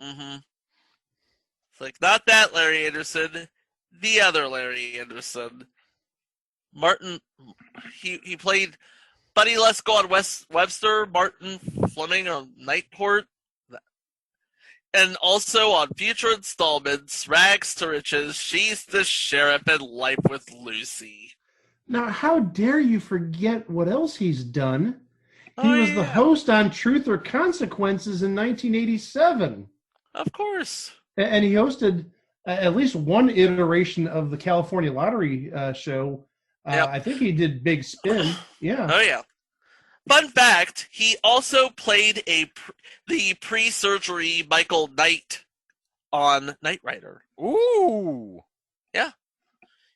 Mm-hmm. It's like, not that Larry Anderson, the other Larry Anderson. Martin, he played Buddy Lesko on Webster, Martin Fleming on Nightport, and also on future installments, Rags to Riches, She's the Sheriff, and Life with Lucy. Now, how dare you forget what else he's done? He Oh, was the yeah. host on Truth or Consequences in 1987. Of course. And he hosted at least one iteration of the California Lottery show. Yep. I think he did Big Spin. Yeah. Oh, yeah. Fun fact, he also played the pre-surgery Michael Knight on Knight Rider. Ooh. Yeah.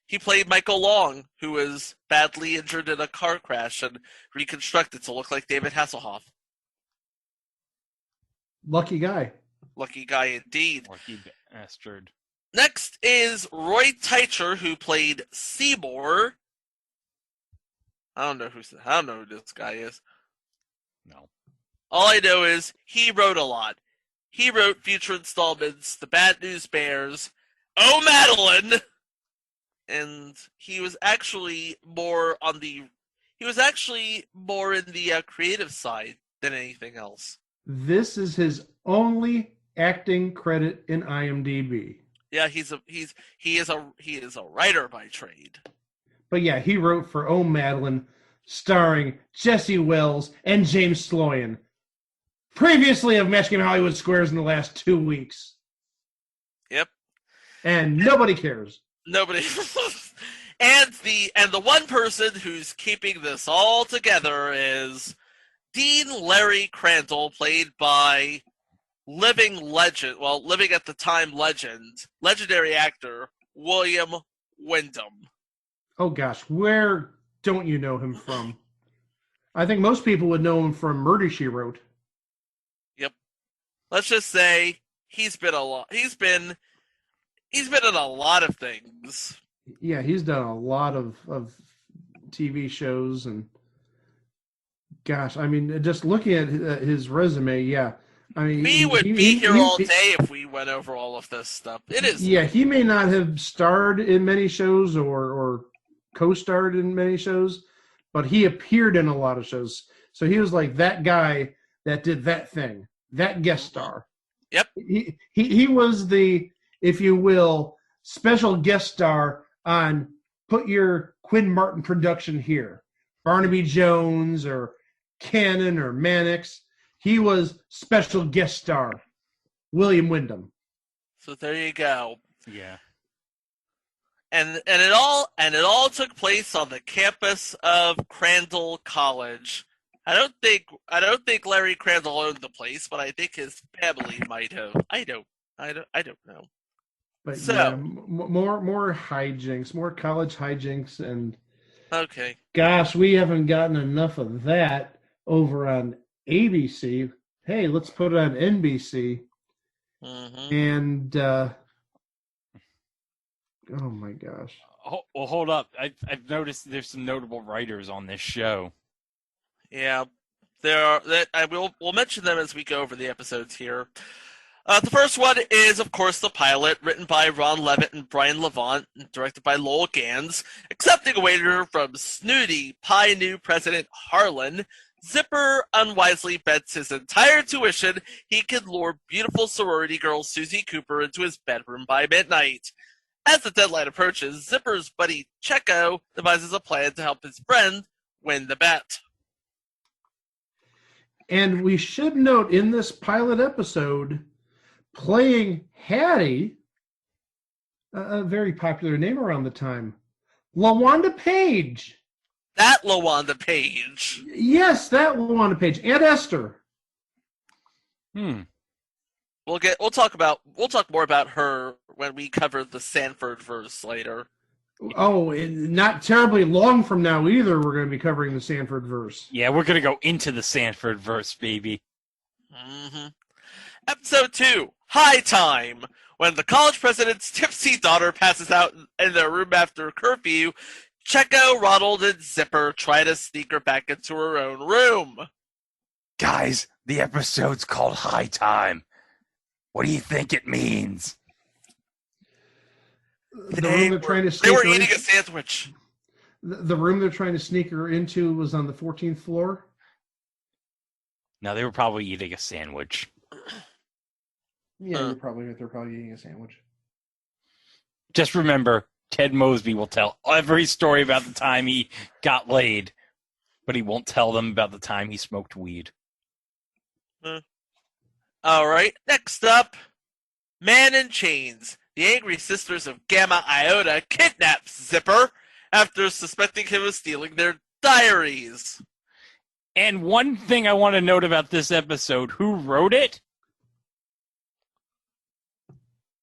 He played Michael Long, who was badly injured in a car crash and reconstructed to look like David Hasselhoff. Lucky guy. Lucky guy indeed. Lucky bastard. Next is Roy Teicher, who played Seymour. I don't know who this guy is. No. All I know is he wrote a lot. He wrote future installments, The Bad News Bears, Oh Madeline, and he was actually more in the creative side than anything else. This is his only acting credit in IMDb. Yeah, he is a writer by trade. But yeah, he wrote for Oh Madeline, starring Jesse Wells and James Sloyan. Previously of Match Game Hollywood Squares in the last 2 weeks. Yep. And nobody cares. Nobody. and the one person who's keeping this all together is Dean Larry Crandall, played by living at the time legendary actor William Wyndham. Oh gosh, where don't you know him from? I think most people would know him from Murder, She Wrote. Yep. Let's just say he's been in a lot of things. Yeah, he's done a lot of TV shows, and gosh, I mean, just looking at his resume, yeah. I mean, We would be here all day if we went over all of this stuff. It is. Yeah, he may not have starred in many shows or co-starred in many shows, but he appeared in a lot of shows. So he was like that guy that did that thing, that guest star. Yep. He was the, if you will, special guest star on Put Your Quinn Martin production here. Barnaby Jones or Cannon or Mannix. He was special guest star. William Wyndham. So there you go. Yeah. And it all took place on the campus of Crandall College. I don't think Larry Crandall owned the place, but I think his family might have. I don't know. But so, yeah, more hijinks, more college hijinks, and okay. Gosh, we haven't gotten enough of that over on ABC. Hey, let's put it on NBC. Mm-hmm. And oh my gosh. Well, hold up. I've noticed there's some notable writers on this show. Yeah, there are. We'll mention them as we go over the episodes here. The first one is, of course, the pilot, written by Ron Levitt and Brian Levant, and directed by Lowell Gans. Accepting a wager from snooty pie new President Harlan, Zipper unwisely bets his entire tuition he can lure beautiful sorority girl Susie Cooper into his bedroom by midnight. As the deadline approaches, Zipper's buddy Checo devises a plan to help his friend win the bet. And we should note in this pilot episode, playing Hattie, a very popular name around the time, LaWanda Page. That LaWanda Page. Yes, that LaWanda Page. And Esther. We'll talk more about her when we cover the Sanford verse later. Oh, and not terribly long from now either, we're going to be covering the Sanford verse. Yeah, we're gonna go into the Sanford verse, baby. Mm-hmm. Episode 2, High Time. When the college president's tipsy daughter passes out in their room after curfew, Checo, Ronald, and Zipper try to sneak her back into her own room. Guys, the episode's called High Time. What do you think it means? The room they're trying to They sneak were her eating into, a sandwich. the room they're trying to sneak her into was on the 14th floor. No, they were probably eating a sandwich. Yeah, you're probably right. They're probably eating a sandwich. Just remember, Ted Mosby will tell every story about the time he got laid, but he won't tell them about the time he smoked weed. All right, next up, Man in Chains. The angry sisters of Gamma Iota kidnap Zipper after suspecting him of stealing their diaries. And one thing I want to note about this episode, who wrote it?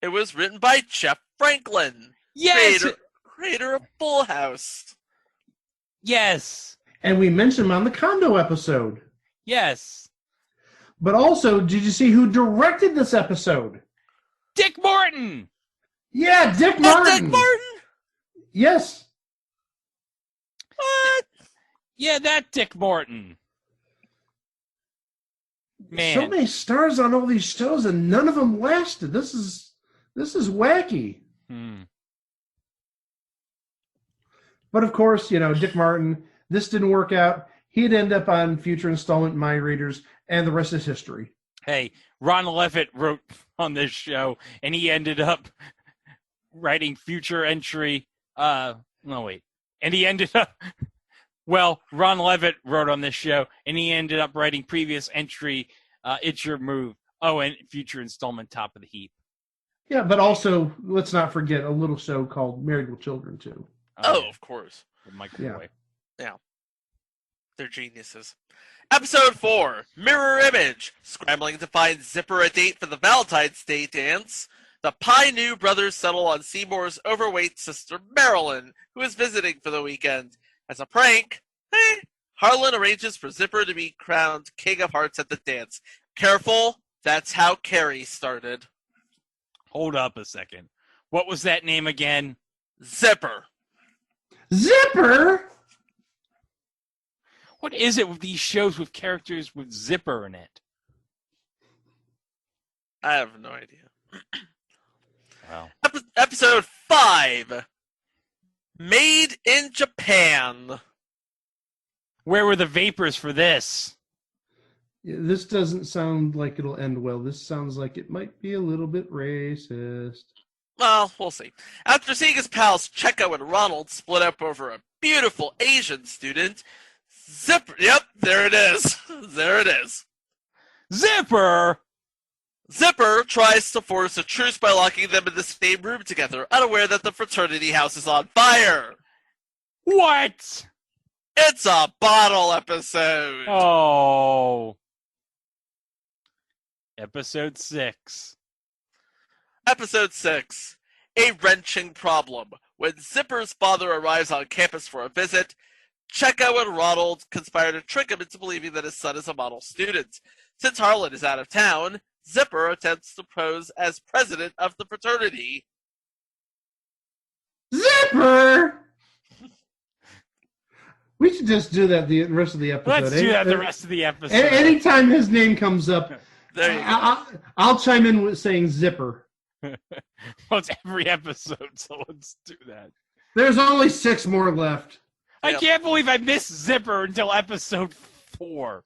It was written by Jeff Franklin, Yes! creator of Full House. Yes! And we mentioned him on the Condo episode. Yes! But also, did you see who directed this episode? Dick Morton! Yeah, Dick Martin. Dick Martin? Yes. What? Yeah, that Dick Morton. Man. So many stars on all these shows, and none of them lasted. This is wacky. But of course, Dick Martin, this didn't work out. He'd end up on future installment Mind Readers, and the rest is history. Hey, Ron Levitt wrote on this show, and he ended up writing future entry. And he ended up. Well, Ron Levitt wrote on this show, and he ended up writing previous entry. It's Your Move. Oh, and future installment Top of the Heap. Yeah, but also let's not forget a little show called Married with Children too. Oh, Yeah. of course. With Michael Roy. Yeah. They're geniuses. Episode 4, Mirror Image. Scrambling to find Zipper a date for the Valentine's Day dance, the Pie New brothers settle on Seymour's overweight sister Marilyn, who is visiting for the weekend. As a prank, Harlan arranges for Zipper to be crowned King of Hearts at the dance. Careful, that's how Carrie started. Hold up a second. What was that name again? Zipper. Zipper? What is it with these shows with characters with Zipper in it? I have no idea. Wow. Episode 5, Made in Japan. Where were the vapors for this? Yeah, this doesn't sound like it'll end well. This sounds like it might be a little bit racist. Well, we'll see. After seeing his pals Checo and Ronald split up over a beautiful Asian student, Zipper, yep, there it is. There it is. Zipper! Zipper tries to force a truce by locking them in the same room together, unaware that the fraternity house is on fire. What? It's a bottle episode. Oh. Episode 6. Episode 6, A Wrenching Problem. When Zipper's father arrives on campus for a visit, Checo and Ronald conspire to trick him into believing that his son is a model student. Since Harlan is out of town, Zipper attempts to pose as president of the fraternity. Zipper! We should just do that the rest of the episode. Let's do that the rest of the episode. Anytime his name comes up, There you go. I'll chime in with saying Zipper. Well, it's every episode, so let's do that. There's only 6 more left. I Yep. can't believe I missed Zipper until episode 4.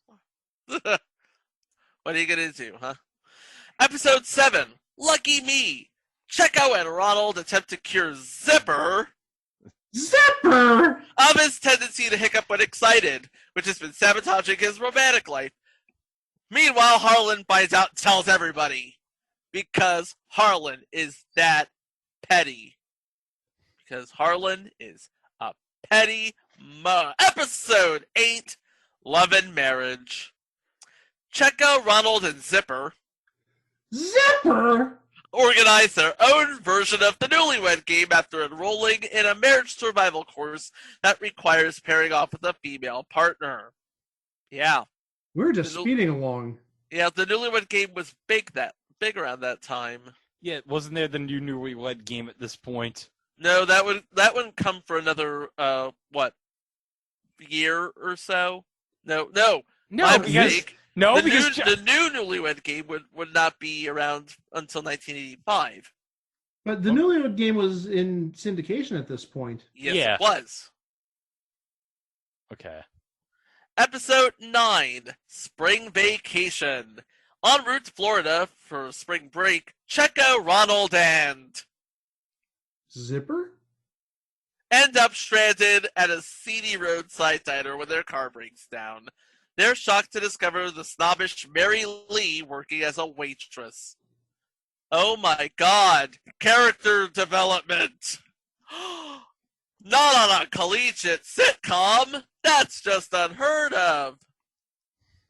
What are you going to do, huh? Episode 7, Lucky Me. Checo and Ronald attempt to cure Zipper Zipper! of his tendency to hiccup when excited, which has been sabotaging his romantic life. Meanwhile, Harlan finds out and tells everybody. Because Harlan is that petty. Because Harlan is a petty Episode 8, Love and Marriage. Checo, Ronald, and Zipper Zipper! organize their own version of the Newlywed Game after enrolling in a marriage survival course that requires pairing off with a female partner. Yeah. We're just speeding along. Yeah, the Newlywed Game was big around that time. Yeah, wasn't there the new Newlywed Game at this point? No, that wouldn't come for another year or so. No, my mistake. The new Newlywed Game would not be around until 1985. But the Newlywed Game was in syndication at this point. Yes, it was. Okay. Episode 9, Spring Vacation. En route to Florida for spring break, Checo, Ronald, and Zipper end up stranded at a seedy roadside diner when their car breaks down. They're shocked to discover the snobbish Mary Lee working as a waitress. Oh my god, character development! Not on a collegiate sitcom! That's just unheard of!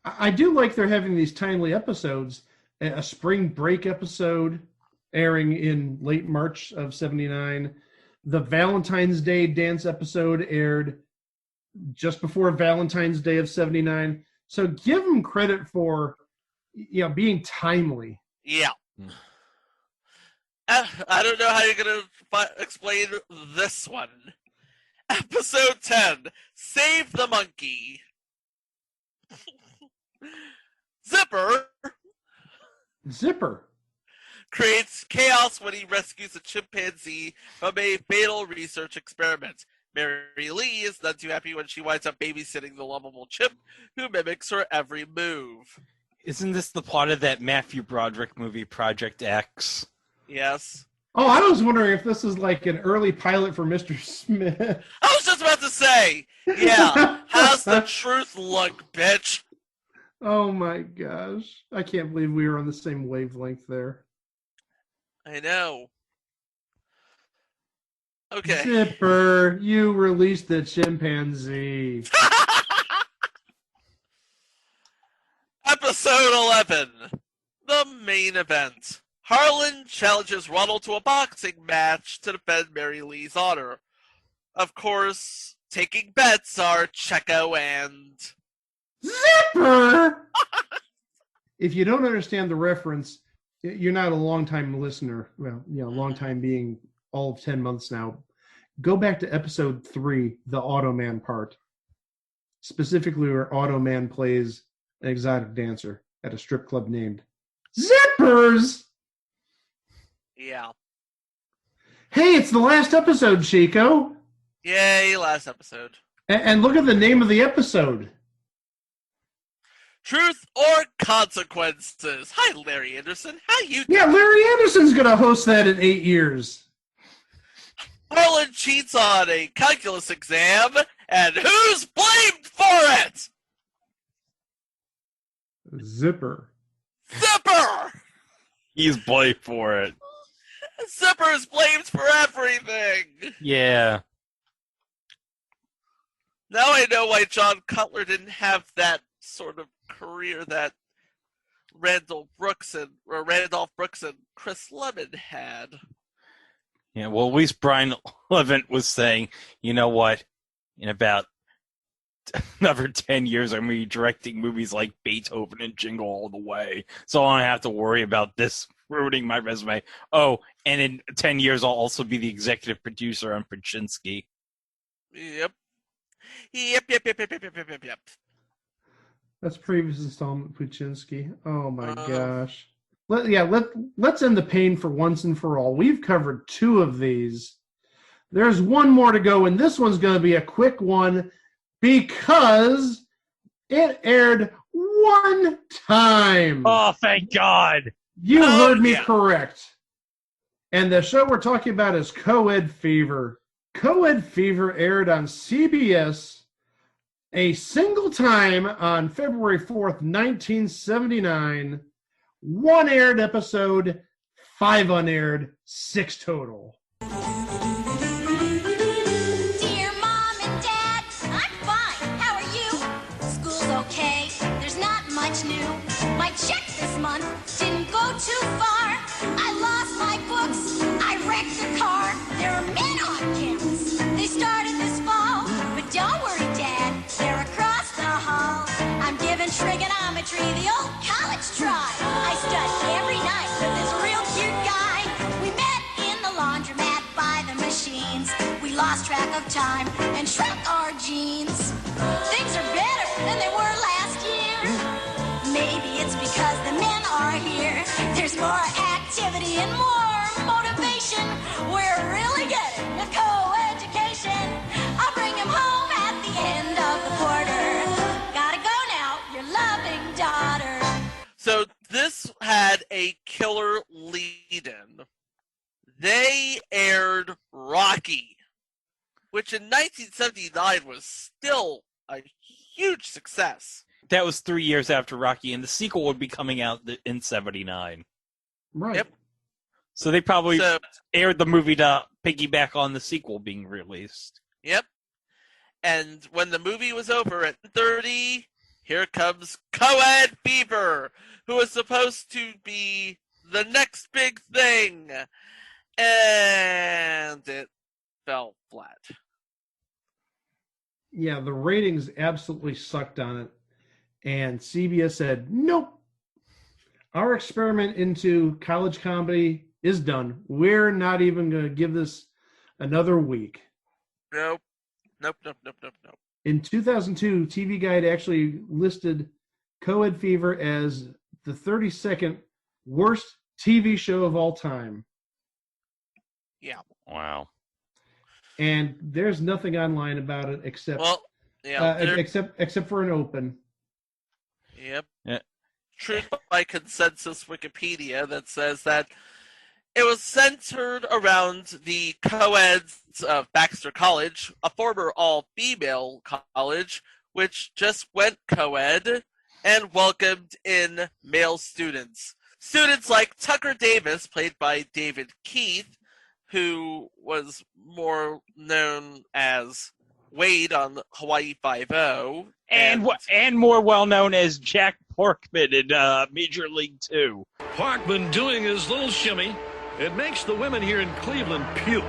I do like they're having these timely episodes. A spring break episode airing in late March of 79. The Valentine's Day dance episode aired just before Valentine's Day of 79. So give them credit for being timely. Yeah. I don't know how you're going to explain this one. Episode 10, Save the Monkey. Zipper creates chaos when he rescues a chimpanzee from a fatal research experiment. Mary Lee is not too happy when she winds up babysitting the lovable chimp who mimics her every move. Isn't this the plot of that Matthew Broderick movie, Project X? Yes. Oh, I was wondering if this is like an early pilot for Mr. Smith. I was just about to say, yeah, how's the truth look, bitch? Oh my gosh. I can't believe we were on the same wavelength there. I know. Okay. Zipper, you released the chimpanzee. Episode 11, the main event. Harlan challenges Ronald to a boxing match to defend Mary Lee's honor. Of course, taking bets are Checo and Zipper! If you don't understand the reference, you're not a long-time listener. Well, long-time being all of 10 months now. Go back to episode 3, the Automan part. Specifically where Automan plays an exotic dancer at a strip club named Zippers! Yeah. Hey, it's the last episode, Chico. Yay, last episode. And look at the name of the episode. Truth or Consequences. Hi, Larry Anderson. How you doing? Yeah, Larry Anderson's going to host that in 8 years. Harlan cheats on a calculus exam, and who's blamed for it? Zipper. He's blamed for it. Zipper is blamed for everything. Yeah. Now I know why John Cutler didn't have that sort of career that Randolph Brooks and Chris Lemon had. Yeah, well, at least Brian Levant was saying, you know what, in about another 10 years, I'm going to be directing movies like Beethoven and Jingle All the Way, so I don't have to worry about this ruining my resume. Oh, and in 10 years, I'll also be the executive producer on Pachinski. Yep. That's previous installment, Puchinsky. Oh my gosh. Let's end the pain for once and for all. We've covered 2 of these. There's one more to go, and this one's going to be a quick one because it aired one time. Oh, thank God. You heard me correct. And the show we're talking about is Co-Ed Fever. Co-Ed Fever aired on CBS a single time on February 4th, 1979. 1 aired episode, 5 unaired, 6 total. Dear Mom and Dad, I'm fine. How are you? School's okay. There's not much new. My check this month didn't go too far. I lost lost track of time and shrunk our jeans. Things are better than they were last year. Maybe it's because the men are here. There's more activity and more motivation. We're really getting a co-education. I'll bring him home at the end of the quarter. Gotta go now, your loving daughter. So this had a killer lead-in. They aired Rocky, which in 1979 was still a huge success. That was 3 years after Rocky, and the sequel would be coming out in 79. Right. Yep. So they probably So, aired the movie to piggyback on the sequel being released. yep. And when the movie was over at 30, here comes Co-Ed Fever, who was supposed to be the next big thing. And it fell flat. Yeah, the ratings absolutely sucked on it. And CBS said, nope. Our experiment into college comedy is done. We're not even going to give this another week. Nope. In 2002, TV Guide actually listed Co-Ed Fever as the 32nd worst TV show of all time. Yeah. Wow. And there's nothing online about it except Well, yeah. except for an open. Yep. Yeah. Truth by consensus Wikipedia that says that it was centered around the co-eds of Baxter College, a former all-female college, which just went co-ed and welcomed in male students. Students like Tucker Davis, played by David Keith, who was more known as Wade on Hawaii Five-0. And more well known as Jack Porkman in Major League 2. Parkman doing his little shimmy. It makes the women here in Cleveland puke.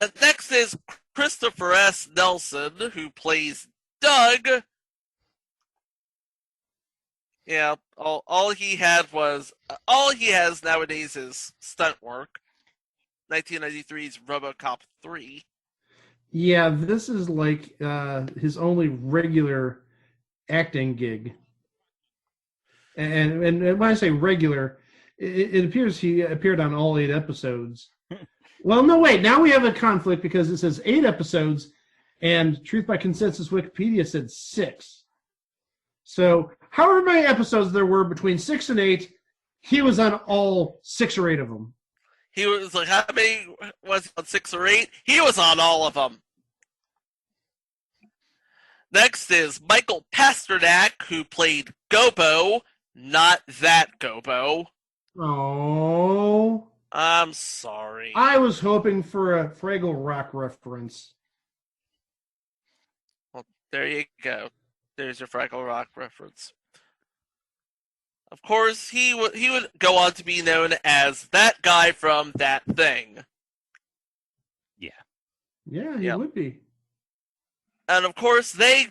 And next is Christopher S. Nelson, who plays Doug. Yeah, all he has nowadays is stunt work. 1993's RoboCop 3. Yeah, this is like his only regular acting gig. And when I say regular, it appears he appeared on all 8 episodes. Well, no, wait. Now we have a conflict because it says 8 episodes, and Truth by Consensus Wikipedia said 6. So however many episodes there were between 6 and 8, he was on all 6 or 8 of them. He was like, how many was he on, 6 or 8? He was on all of them. Next is Michael Pasternak, who played Gobo, not that Gobo. Oh. I'm sorry. I was hoping for a Fraggle Rock reference. Well, there you go. There's your Fraggle Rock reference. Of course, he would go on to be known as that guy from That Thing. Yeah, he would be. And of course, they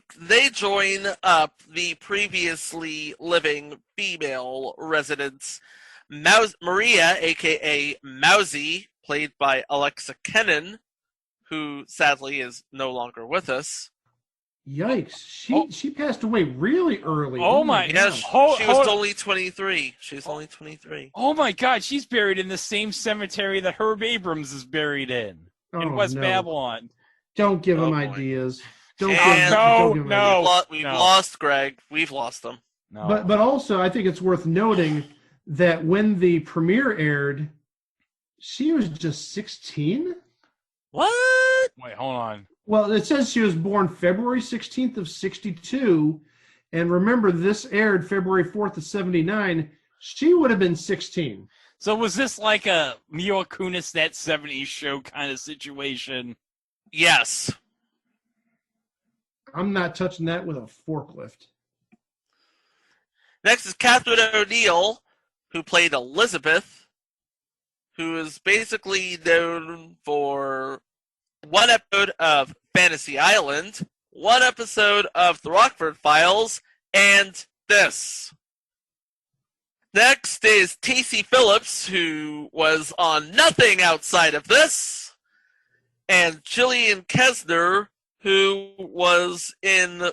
join up the previously living female residents, Maria, a.k.a. Mousy, played by Alexa Kennan, who sadly is no longer with us. Yikes! She passed away really early. Oh my Yes, gosh! she was only 23. She's only 23. Oh my God! She's buried in the same cemetery that Herb Abrams is buried in West Babylon. Don't give him boy. ideas. Don't No, give him no. ideas. We've lost Greg. We've lost him. No. But also, I think it's worth noting that when the premiere aired, she was just 16. What? Wait, hold on. Well, it says she was born February 16th of 62. And remember, this aired February 4th of 79. She would have been 16. So was this like a Mila Kunis That 70s Show kind of situation? Yes. I'm not touching that with a forklift. Next is Catherine O'Neill, who played Elizabeth, who is basically known for one episode of Fantasy Island, one episode of The Rockford Files, and this. Next is Tacey Phillips, who was on nothing outside of this. And Jillian Kesner, who was in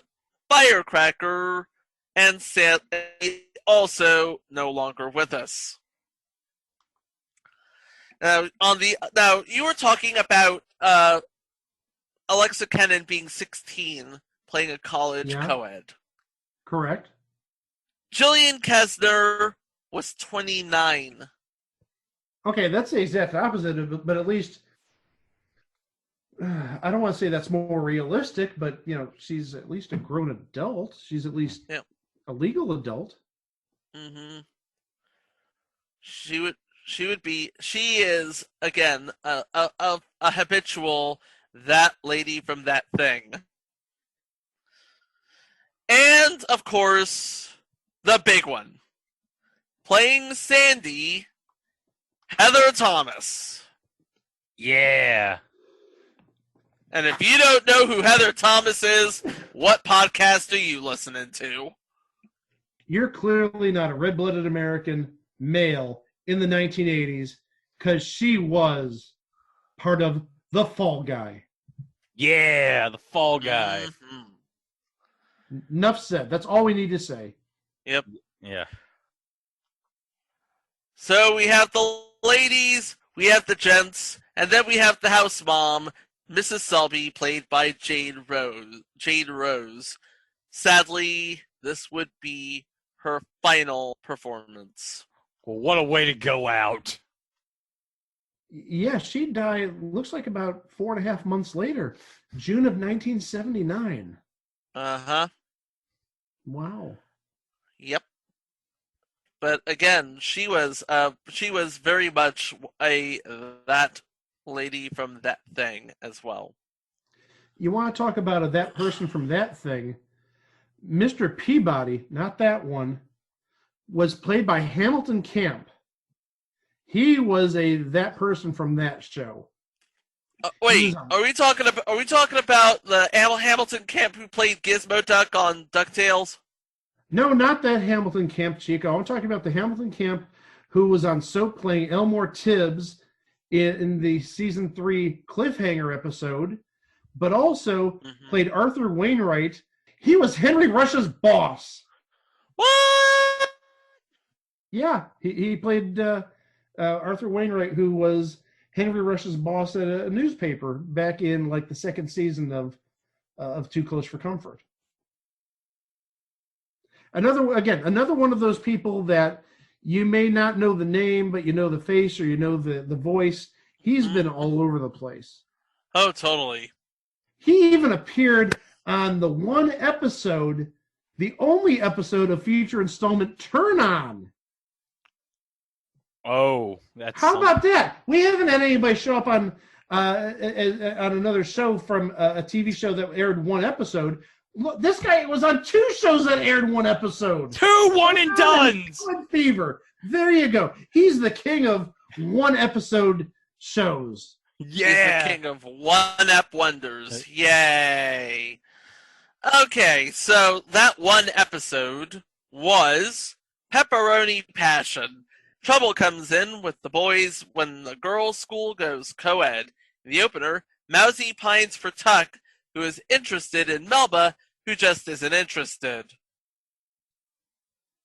Firecracker, and sadly also no longer with us. Now, you were talking about Alexa Kennan being 16, playing a college co-ed. Correct. Jillian Kesner was 29. Okay, that's the exact opposite of it, but at least I don't want to say that's more realistic, but she's at least a grown adult. She's at least a legal adult. Mm-hmm. She is again a habitual that lady from that thing. And of course, the big one. Playing Sandy, Heather Thomas. Yeah. And if you don't know who Heather Thomas is, what podcast are you listening to? You're clearly not a red-blooded American male in the 1980s, because she was part of The Fall Guy. Yeah, The Fall Guy. Mm-hmm. Enough said. That's all we need to say. Yep. Yeah. So we have the ladies, we have the gents, and then we have the house mom, Mrs. Selby, played by Jade Rose. Sadly, this would be her final performance. Well, what a way to go out. Yeah, she died, looks like about 4.5 months later, June of 1979. Uh-huh. Wow. Yep. But again, she was very much that lady from that thing as well. You want to talk about that person from that thing? Mr. Peabody, not that one, was played by Hamilton Camp. He was that person from that show. Wait, are we talking about the Hamilton Camp who played Gizmo Duck on DuckTales? No, not that Hamilton Camp, Chico. I'm talking about the Hamilton Camp who was on Soap playing Elmore Tibbs in the season 3 cliffhanger episode, but also played Arthur Wainwright. He was Henry Rush's boss. What? Yeah, he played Arthur Wainwright, who was Henry Rush's boss at a newspaper back in like the second season of Too Close for Comfort. Another one of those people that you may not know the name, but you know the face or you know the voice. He's been all over the place. Oh, totally. He even appeared on the only episode of future installment Turn On. Oh, that's how about that? We haven't had anybody show up on another show from a TV show that aired one episode. Look, this guy was on 2 shows that aired one episode. 2 one-and-dones. Good fever. There you go. He's the king of one-episode shows. Yeah. He's the king of one-ep wonders. Yay. Okay, so that one episode was Pepperoni Passion. Trouble comes in with the boys when the girls' school goes co-ed. In the opener, Mousy pines for Tuck, who is interested in Melba, who just isn't interested.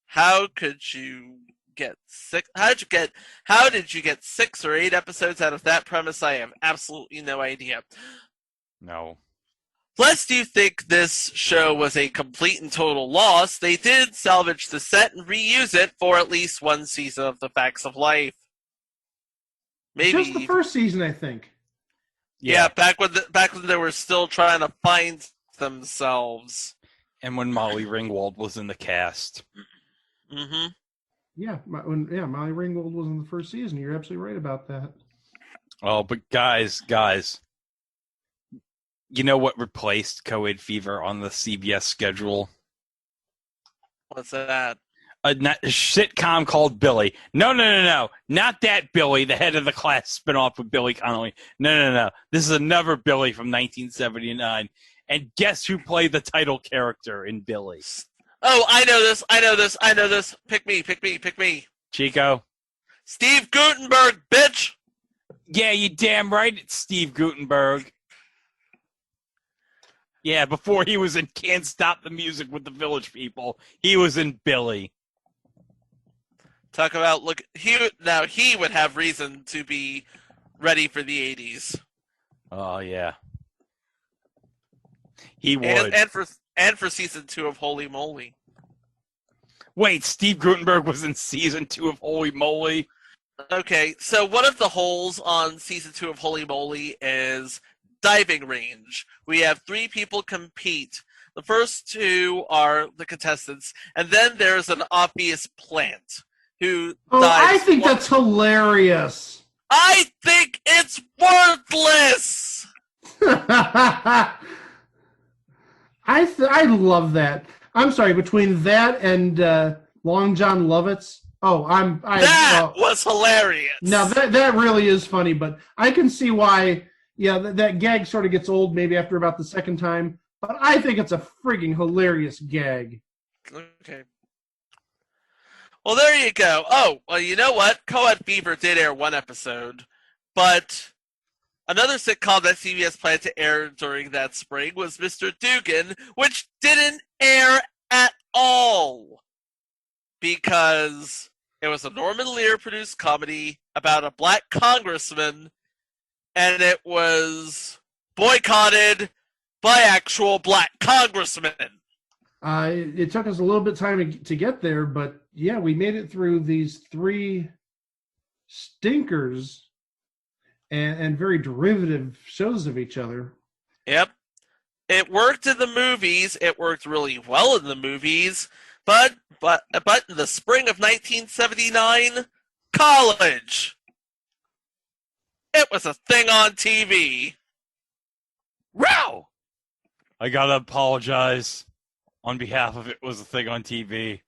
How could you get 6? How did you get 6 or 8 episodes out of that premise? I have absolutely no idea. No. Lest you think this show was a complete and total loss, they did salvage the set and reuse it for at least one season of The Facts of Life. Maybe just the first season, I think. Yeah, back when they were still trying to find themselves, and when Molly Ringwald was in the cast. Mm-hmm. Yeah, Molly Ringwald was in the first season. You're absolutely right about that. Oh, but guys, you know what replaced Co-Ed Fever on the CBS schedule? What's that? A sitcom called Billy. No. Not that Billy, the head of the class spinoff with Billy Connolly. No. This is another Billy from 1979. And guess who played the title character in Billy? Oh, I know this. Pick me. Chico? Steve Guttenberg, bitch! Yeah, you damn right it's Steve Guttenberg. Yeah, before he was in Can't Stop the Music with the Village People, he was in Billy. Talk about he would have reason to be ready for the 80s. Oh yeah, he would. And for season 2 of Holy Moly. Wait, Steve Guttenberg was in season 2 of Holy Moly? Okay, so one of the holes on season 2 of Holy Moly is diving range. We have 3 people compete. The first 2 are the contestants, and then there's an obvious plant who dives. I think that's hilarious. I think it's worthless. I love that. I'm sorry, between that and Long John Lovitz. That was hilarious. Now that really is funny, but I can see why. Yeah, that gag sort of gets old maybe after about the second time, but I think it's a frigging hilarious gag. Okay. Well, there you go. Oh, well, you know what? Co-ed Fever did air 1 episode, but another sitcom that CBS planned to air during that spring was Mr. Dugan, which didn't air at all because it was a Norman Lear-produced comedy about a black congressman, and it was boycotted by actual black congressmen. It took us a little bit of time to get there, but yeah, we made it through these 3 stinkers and very derivative shows of each other. Yep. It worked in the movies. It worked really well in the movies. But in the spring of 1979, college. It was a thing on TV. Row! I gotta apologize on behalf of It Was a Thing on TV.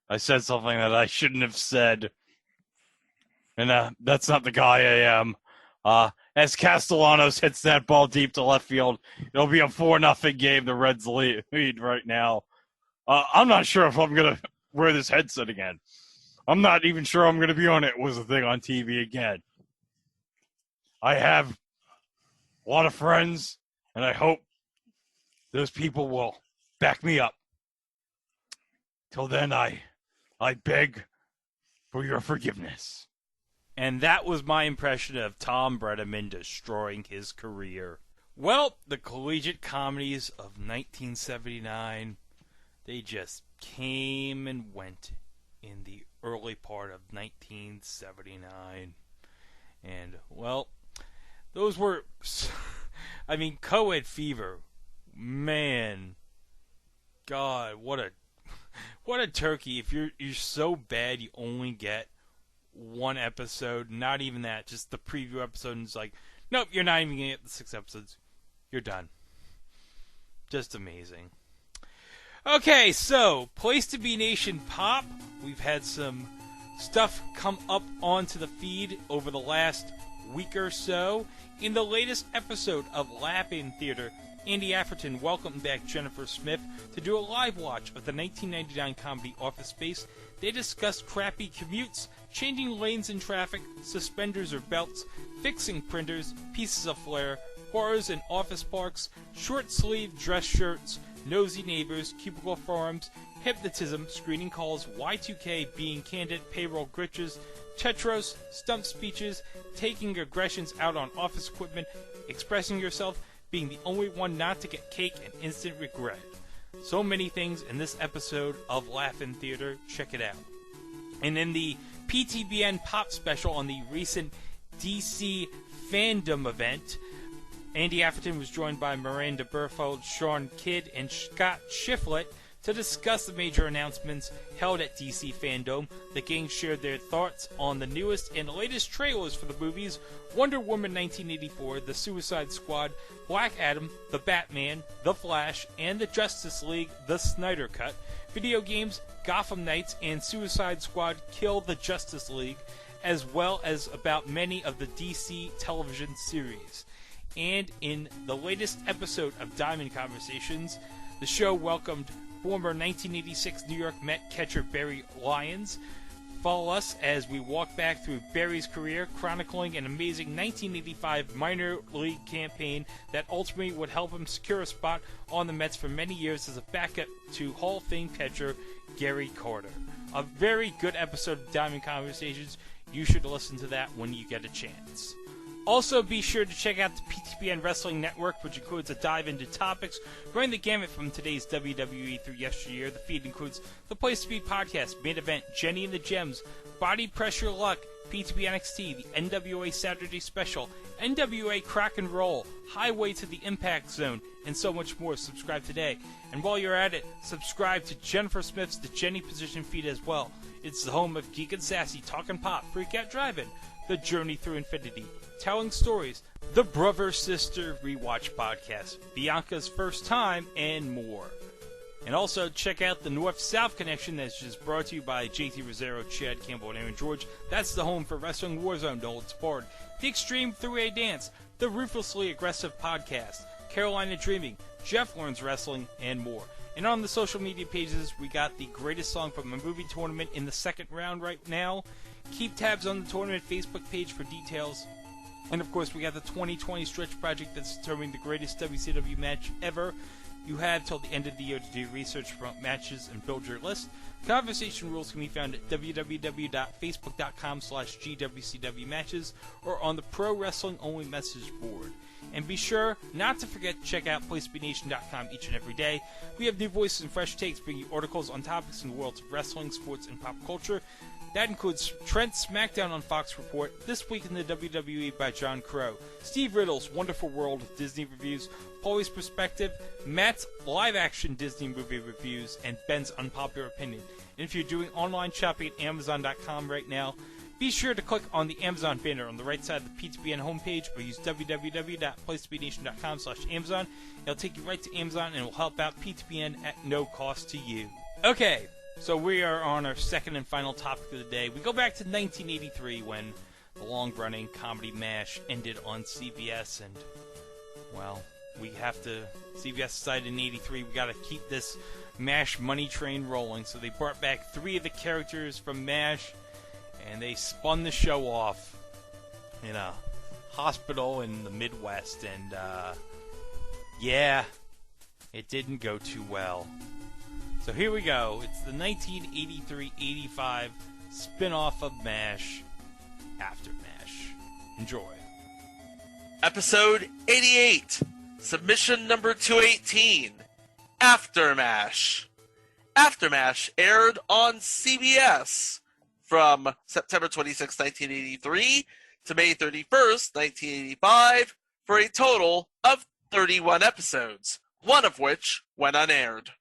I said something that I shouldn't have said. And that's not the guy I am. As Castellanos hits that ball deep to left field, it'll be a 4-0 game. The Reds lead right now. I'm not sure if I'm going to wear this headset again. I'm not even sure I'm going to be on It Was a Thing on TV again. I have a lot of friends, and I hope those people will back me up. Till then, I beg for your forgiveness. And that was my impression of Tom Bredeman destroying his career. Well, the collegiate comedies of 1979, they just came and went in the early part of 1979. And, well, those were, I mean, Co-ed Fever, man, God, what a turkey. If you're so bad you only get 1 episode, not even that, just the preview episode, and it's like, nope, you're not even gonna get the 6 episodes. You're done. Just amazing. Okay, so Place to Be Nation Pop. We've had some stuff come up onto the feed over the last week or so. In the latest episode of Laugh-In Theater, Andy Afferton welcomed back Jennifer Smith to do a live watch of the 1999 comedy Office Space. They discussed crappy commutes, changing lanes in traffic, suspenders or belts, fixing printers, pieces of flair, horrors in office parks, short-sleeved dress shirts, nosy neighbors, cubicle forums, hypnotism, screening calls, Y2K, being candid, payroll glitches, tetros, stump speeches, taking aggressions out on office equipment, expressing yourself, being the only one not to get cake, and instant regret. So many things in this episode of Laugh-In Theater. Check it out. And in the PTBN Pop special on the recent DC fandom event, Andy Afferton was joined by Miranda Burfold, Sean Kidd, and Scott Shiflett to discuss the major announcements held at DC Fandom. The gang shared their thoughts on the newest and latest trailers for the movies Wonder Woman 1984, The Suicide Squad, Black Adam, The Batman, The Flash, and The Justice League, The Snyder Cut, video games Gotham Knights and Suicide Squad Kill the Justice League, as well as about many of the DC television series. And in the latest episode of Diamond Conversations, the show welcomed former 1986 New York Met catcher Barry Lyons, Follow us as we walk back through Barry's career, chronicling an amazing 1985 minor league campaign that ultimately would help him secure a spot on the Mets for many years as a backup to Hall of Fame catcher Gary Carter. A very good episode of Diamond Conversations. You should listen to that when you get a chance. Also, be sure to check out the PTPN Wrestling Network, which includes a dive into topics running the gamut from today's WWE through yesteryear. The feed includes the Place to Be podcast, Main Event, Jenny and the Gems, Body Pressure Luck, PTP NXT, the NWA Saturday Special, NWA Crack and Roll, Highway to the Impact Zone, and so much more. Subscribe today. And while you're at it, subscribe to Jennifer Smith's The Jenny Position feed as well. It's the home of Geek and Sassy, Talkin' Pop, Freak Out Driving, The Journey Through Infinity, Telling Stories, the Brother Sister Rewatch Podcast, Bianca's First Time, and more. And also check out the North-South Connection that's just brought to you by JT Rosero, Chad Campbell, and Aaron George. That's the home for Wrestling Warzone, Don't Hold Sport, The Extreme 3A Dance, the Ruthlessly Aggressive Podcast, Carolina Dreaming, Jeff Learns Wrestling, and more. And on the social media pages, we got the greatest song from a movie tournament in the second round right now. Keep tabs on the tournament Facebook page for details. And of course, we got the 2020 Stretch Project that's determining the greatest WCW match ever. You have till the end of the year to do research, promote matches, and build your list. Conversation rules can be found at www.facebook.com/GWCW matches or on the Pro Wrestling Only message board. And be sure not to forget to check out PlaceBeNation.com each and every day. We have new voices and fresh takes bringing you articles on topics in the worlds of wrestling, sports, and pop culture. That includes Trent's SmackDown on Fox Report, This Week in the WWE by John Crow, Steve Riddle's Wonderful World of Disney Reviews, Paulie's Perspective, Matt's live-action Disney movie reviews, and Ben's Unpopular Opinion. And if you're doing online shopping at Amazon.com right now, be sure to click on the Amazon banner on the right side of the PTBN homepage or use www.placetobenation.com/Amazon. It'll take you right to Amazon and will help out PTBN at no cost to you. Okay. So we are on our second and final topic of the day. We go back to 1983 when the long-running comedy MASH ended on CBS, and, well, CBS decided in 83 we got to keep this MASH money train rolling, so they brought back 3 of the characters from MASH, and they spun the show off in a hospital in the Midwest, and, yeah, it didn't go too well. So here we go. It's the 1983-85 spin-off of MASH, AfterMASH. Enjoy. Episode 88, submission number 218, AfterMASH. AfterMASH aired on CBS from September 26, 1983 to May 31st, 1985 for a total of 31 episodes, one of which went unaired.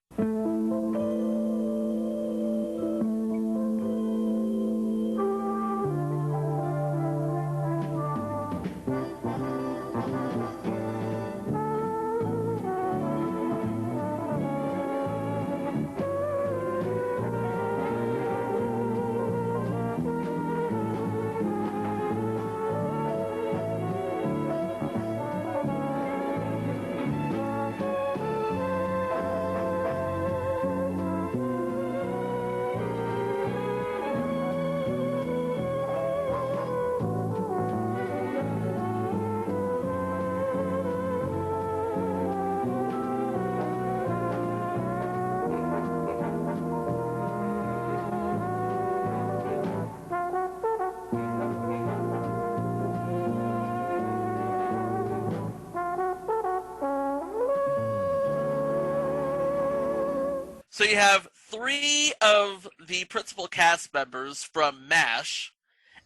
So you have 3 of the principal cast members from MASH,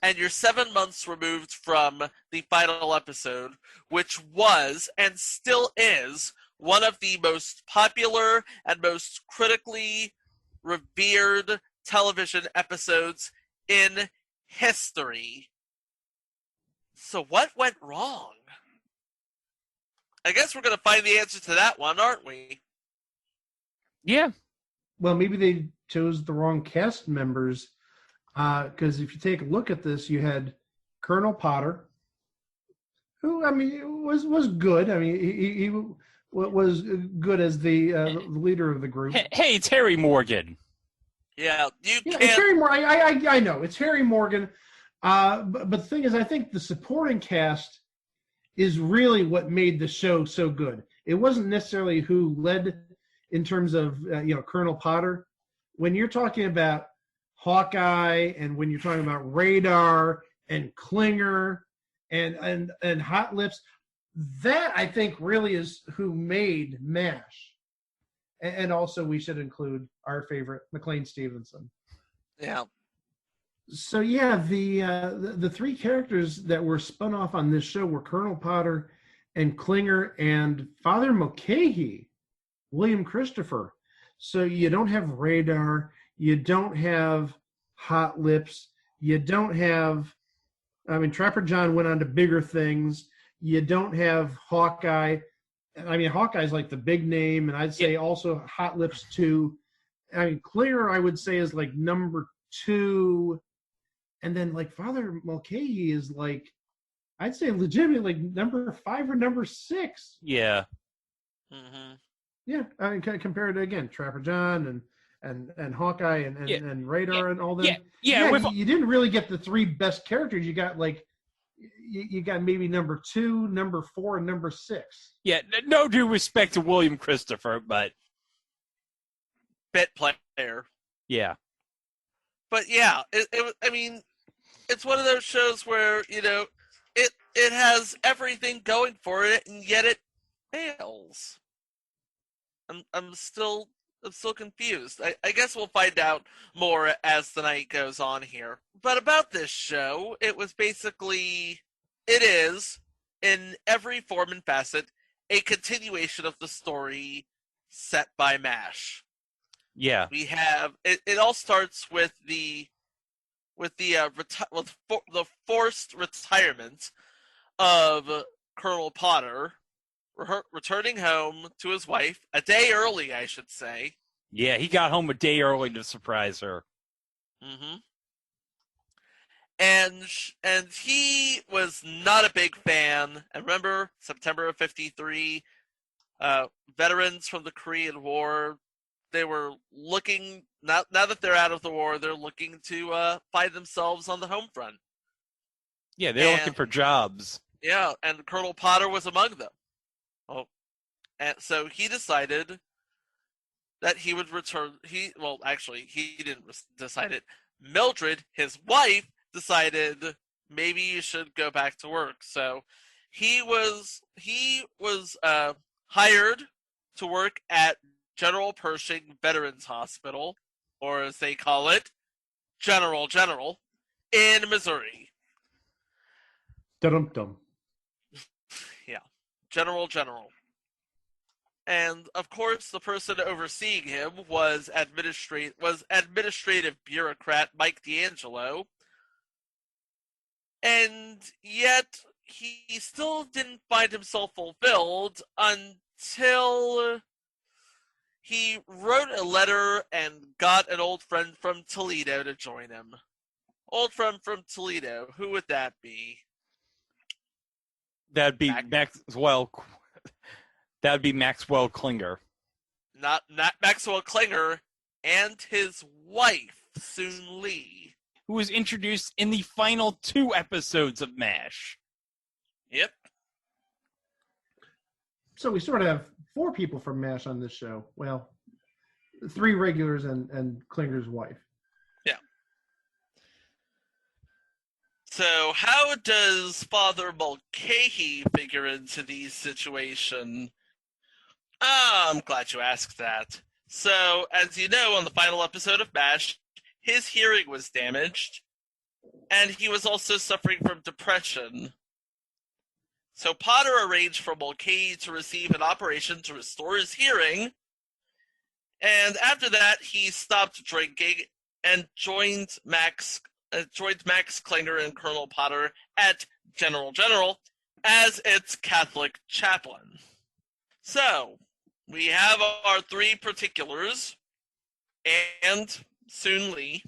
and you're 7 months removed from the final episode, which was, and still is, one of the most popular and most critically revered television episodes in history. So what went wrong? I guess we're going to find the answer to that one, aren't we? Yeah. Well, maybe they chose the wrong cast members, because if you take a look at this, you had Colonel Potter, who, I mean, was good. I mean, he was good as the leader of the group. Hey, Terry Morgan. Yeah, you Yeah, it's can't. Harry Morgan. I know it's Harry Morgan. But the thing is, I think the supporting cast is really what made the show so good. It wasn't necessarily who led in terms of Colonel Potter. When you're talking about Hawkeye and when you're talking about Radar and Klinger and Hot Lips, that I think really is who made MASH. And also we should include our favorite McLean Stevenson. Yeah. So yeah, the three characters that were spun off on this show were Colonel Potter and Klinger and Father Mulcahy, William Christopher. So you don't have Radar, you don't have Hot Lips, you don't have, I mean, Trapper John went on to bigger things. You don't have Hawkeye. I mean, Hawkeye's like the big name, and I'd say also Hot Lips 2. I mean, Klinger, I would say, is like number 2. And then like Father Mulcahy is like, I'd say legitimately like number 5 or number 6. Yeah. Mm-hmm. Yeah, I mean, compared to again Trapper John and Hawkeye and Radar and all them. Yeah. You didn't really get the 3 best characters. You got like you got maybe number 2, number 4, and number 6. Yeah. No due respect to William Christopher, but Bit player. Yeah. But yeah, I mean, it's one of those shows where it has everything going for it, and yet it fails. I'm still confused. I guess we'll find out more as the night goes on here. But about this show, it is, in every form and facet, a continuation of the story set by MASH. Yeah. We have it all starts with the forced retirement of Colonel Potter, returning home to his wife a day early, I should say. Yeah, he got home a day early to surprise her. Mm-hmm. And he was not a big fan. And remember, September of '53, veterans from the Korean War, they were looking, now that they're out of the war, they're looking to find themselves on the home front. Yeah, they're looking for jobs. Yeah, and Colonel Potter was among them. Oh, and so he decided that he would return. He didn't decide it. Mildred, his wife, decided maybe you should go back to work. So he was hired to work at General Pershing Veterans Hospital, or as they call it, General, in Missouri. Dum-dum. Yeah, General. And of course, the person overseeing him was administrative bureaucrat Mike D'Angelo. And yet, he still didn't find himself fulfilled until he wrote a letter and got an old friend from Toledo to join him. Old friend from Toledo, who would that be? That'd be Maxwell. That'd be Maxwell Klinger. Not Maxwell Klinger, and his wife, Soon Lee. Who was introduced in the final 2 episodes of MASH. Yep. So we sort of have 4 people from MASH on this show. Well, 3 regulars and Klinger's wife. Yeah. So how does Father Mulcahy figure into the situation? I'm glad you asked that. So, as you know, on the final episode of MASH, his hearing was damaged, and he was also suffering from depression. So Potter arranged for Mulcahy to receive an operation to restore his hearing, and after that, he stopped drinking and joined Max Klinger and Colonel Potter at General as its Catholic chaplain. So, we have our 3 particulars and Soon Lee,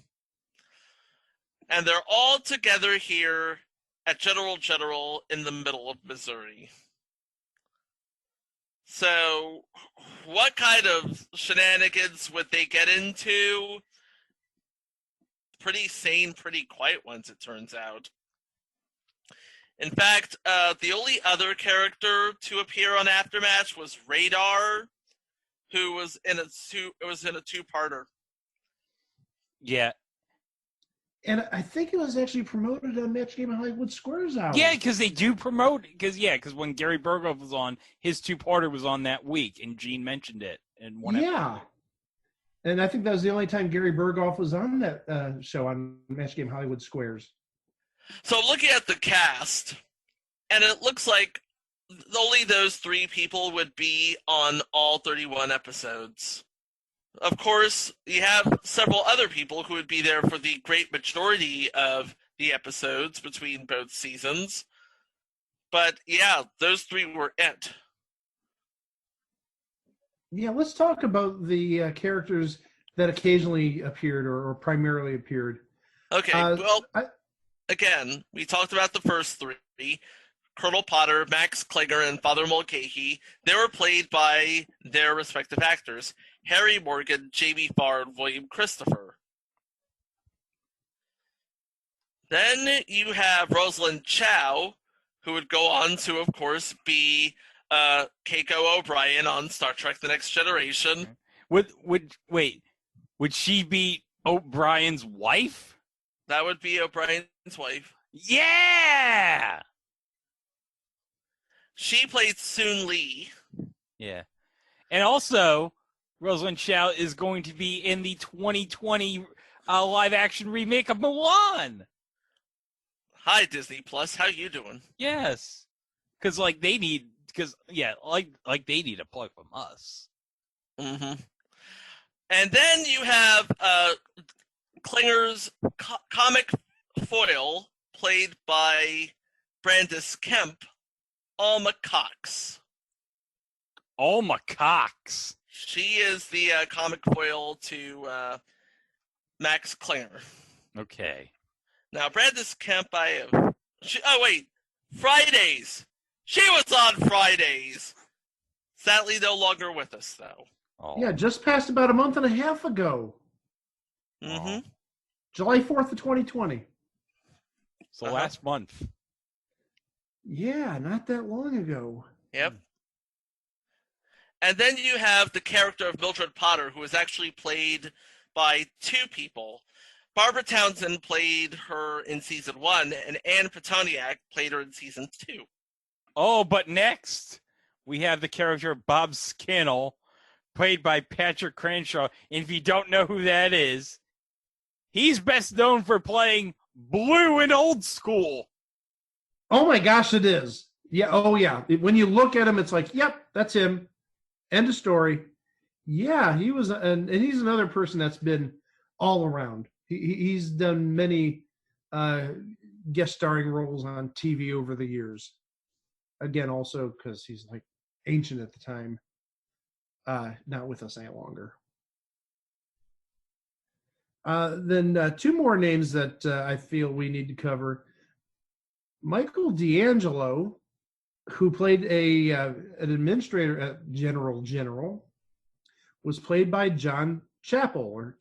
and they're all together here at General in the middle of Missouri. So, what kind of shenanigans would they get into? pretty sane, pretty quiet ones, it turns out. In fact, the only other character to appear on AfterMASH was Radar, who was in a two-parter. Yeah. And I think it was actually promoted on Match Game Hollywood Squares Hour. Yeah, because they do promote. Because when Gary Berghoff was on, his two-parter was on that week, and Gene mentioned it in one episode. And I think that was the only time Gary Berghoff was on that show on Match Game Hollywood Squares. So I'm looking at the cast, and it looks like only those 3 people would be on all 31 episodes. Of course, you have several other people who would be there for the great majority of the episodes between both seasons. But yeah, those 3 were it. Yeah, let's talk about the characters that occasionally appeared or primarily appeared. Okay, again, we talked about the first 3. Colonel Potter, Max Klinger, and Father Mulcahy. They were played by their respective actors. Harry Morgan, Jamie Farr, and William Christopher. Then you have Rosalind Chow, who would go on to, of course, be Keiko O'Brien on Star Trek The Next Generation. Would she be O'Brien's wife? That would be O'Brien's wife. Yeah! She played Soon Lee. Yeah. And also, Rosalind Chow is going to be in the 2020 live-action remake of Mulan. Hi, Disney Plus. How you doing? Yes. Because, they need a plug from us. Mm-hmm. And then you have Klinger's comic foil, played by Brandis Kemp, Alma Cox. Alma Cox. She is the comic foil to Max Klinger. Okay. Now, Brandis Kemp, Fridays. She was on Fridays. Sadly, no longer with us, though. Oh. Yeah, just passed about a month and a half ago. Mm-hmm. July 4th of 2020. So last month. Yeah, not that long ago. Yep. And then you have the character of Mildred Potter, who was actually played by 2 people. Barbara Townsend played her in season 1, and Anne Petoniak played her in season 2. Oh, but next we have the character Bob Scannell, played by Patrick Cranshaw. And if you don't know who that is, he's best known for playing Blue in Old School. Oh my gosh, it is. Yeah. Oh yeah. When you look at him, it's like, yep, that's him. End of story. Yeah, he was, and he's another person that's been all around. He's done many guest starring roles on TV over the years. Again, also because he's ancient at the time. Not with us any longer. Then 2 more names that I feel we need to cover. Michael D'Angelo, who played an administrator at General, was played by John Chappell.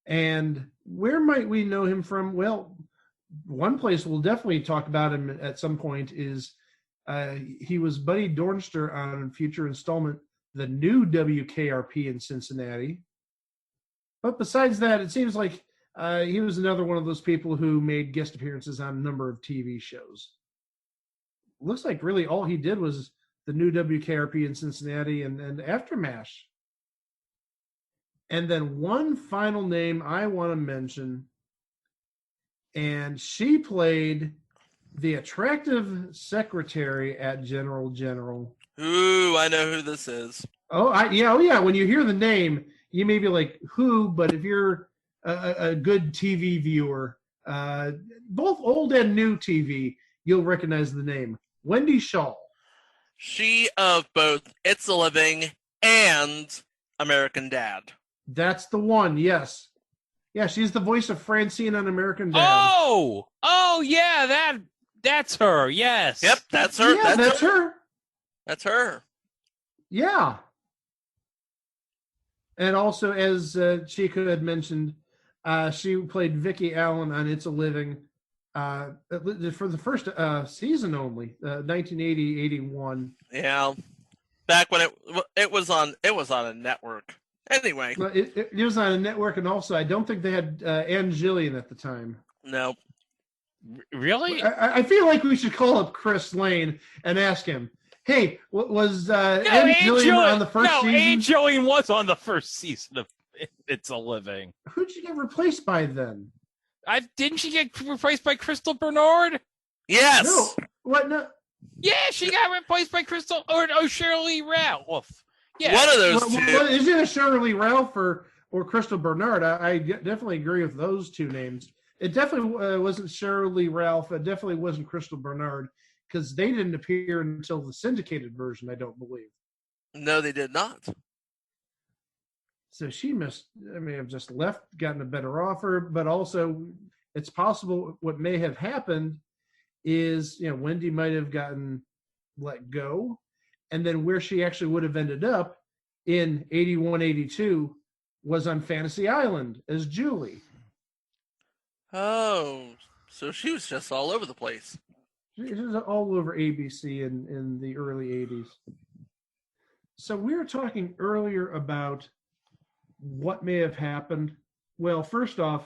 And where might we know him from? Well, one place we'll definitely talk about him at some point is he was Buddy Dornster on future installment, The New WKRP in Cincinnati. But besides that, it seems like he was another one of those people who made guest appearances on a number of TV shows. Looks like really all he did was The New WKRP in Cincinnati and AfterMASH. And then one final name I want to mention, and she played the attractive secretary at General. Ooh, I know who this is. Oh yeah. When you hear the name, you may be like, who? But if you're a good TV viewer, both old and new TV, you'll recognize the name. Wendy Shaw. She of both It's a Living and American Dad. That's the one, yes. Yeah, she's the voice of Francine on American Dad. Oh yeah, that's her, yes. Yep, that's her. Yeah, that's her. That's her. Yeah. And also, as Chica had mentioned, she played Vicki Allen on It's a Living for the first season only, 1980-81. Yeah, back when it was on a network. Anyway, Well, it was on a network, and also I don't think they had Ann Gillian at the time. no. Really? I feel like we should call up Chris Lane and ask him, hey, was Ann Gillian on the first season? No, Ann Gillian was on the first season of It's a Living. Who'd you get replaced by then? Didn't she get replaced by Crystal Bernard? Yes. No. What? No. Yeah, she got replaced by Crystal or Shirley Ralph. Yeah. One of those two. Is it a Shirley Ralph or Crystal Bernard? I definitely agree with those two names. It definitely wasn't Shirley Ralph. It definitely wasn't Crystal Bernard because they didn't appear until the syndicated version, I don't believe. No, they did not. So she may have just left, gotten a better offer, but also it's possible what may have happened is, Wendy might have gotten let go, and then where she actually would have ended up in 81-82 was on Fantasy Island as Julie. Oh, so she was just all over the place. She was all over ABC in the early 80s. So we were talking earlier about what may have happened. Well, first off,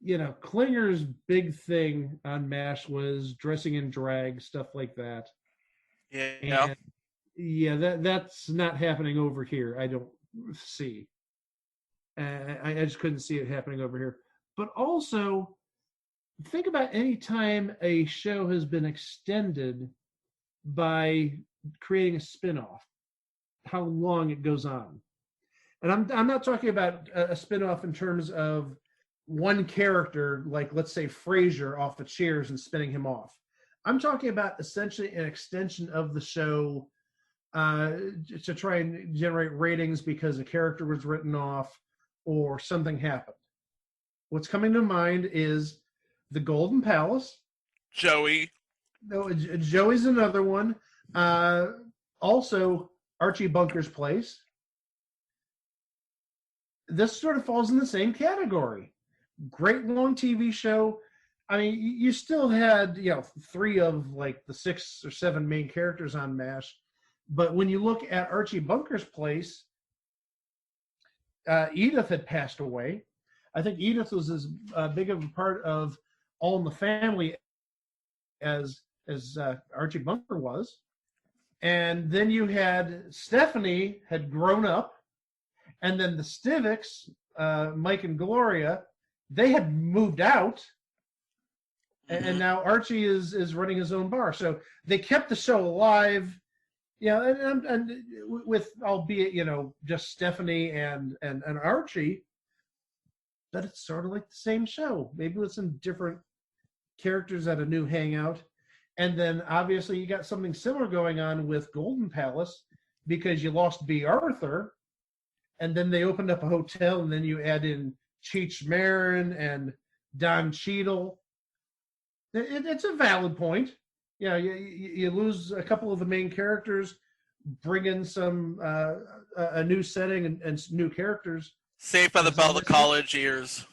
Klinger's big thing on MASH was dressing in drag, stuff like that. Yeah. And that's not happening over here. I don't see. I just couldn't see it happening over here. But also, think about any time a show has been extended by creating a spinoff, how long it goes on. And I'm not talking about a spinoff in terms of one character, like let's say Frasier off the Cheers and spinning him off. I'm talking about essentially an extension of the show to try and generate ratings because a character was written off or something happened. What's coming to mind is the Golden Palace. Joey. No, Joey's another one. Also, Archie Bunker's Place. This sort of falls in the same category. Great long TV show. I mean, you still had, 3 of like the 6 or 7 main characters on MASH. But when you look at Archie Bunker's Place, Edith had passed away. I think Edith was as big of a part of All in the Family as Archie Bunker was. And then you had Stephanie had grown up. And then the Stivicks, Mike and Gloria, they had moved out. And now Archie is running his own bar. So they kept the show alive, and with, albeit, just Stephanie and Archie, but it's sort of like the same show, maybe with some different characters at a new hangout. And then obviously you got something similar going on with Golden Palace because you lost B. Arthur. And then they opened up a hotel, and then you add in Cheech Marin and Don Cheadle. It's a valid point. Yeah, you lose a couple of the main characters, bring in some a new setting and new characters. Saved by the Bell, the college years.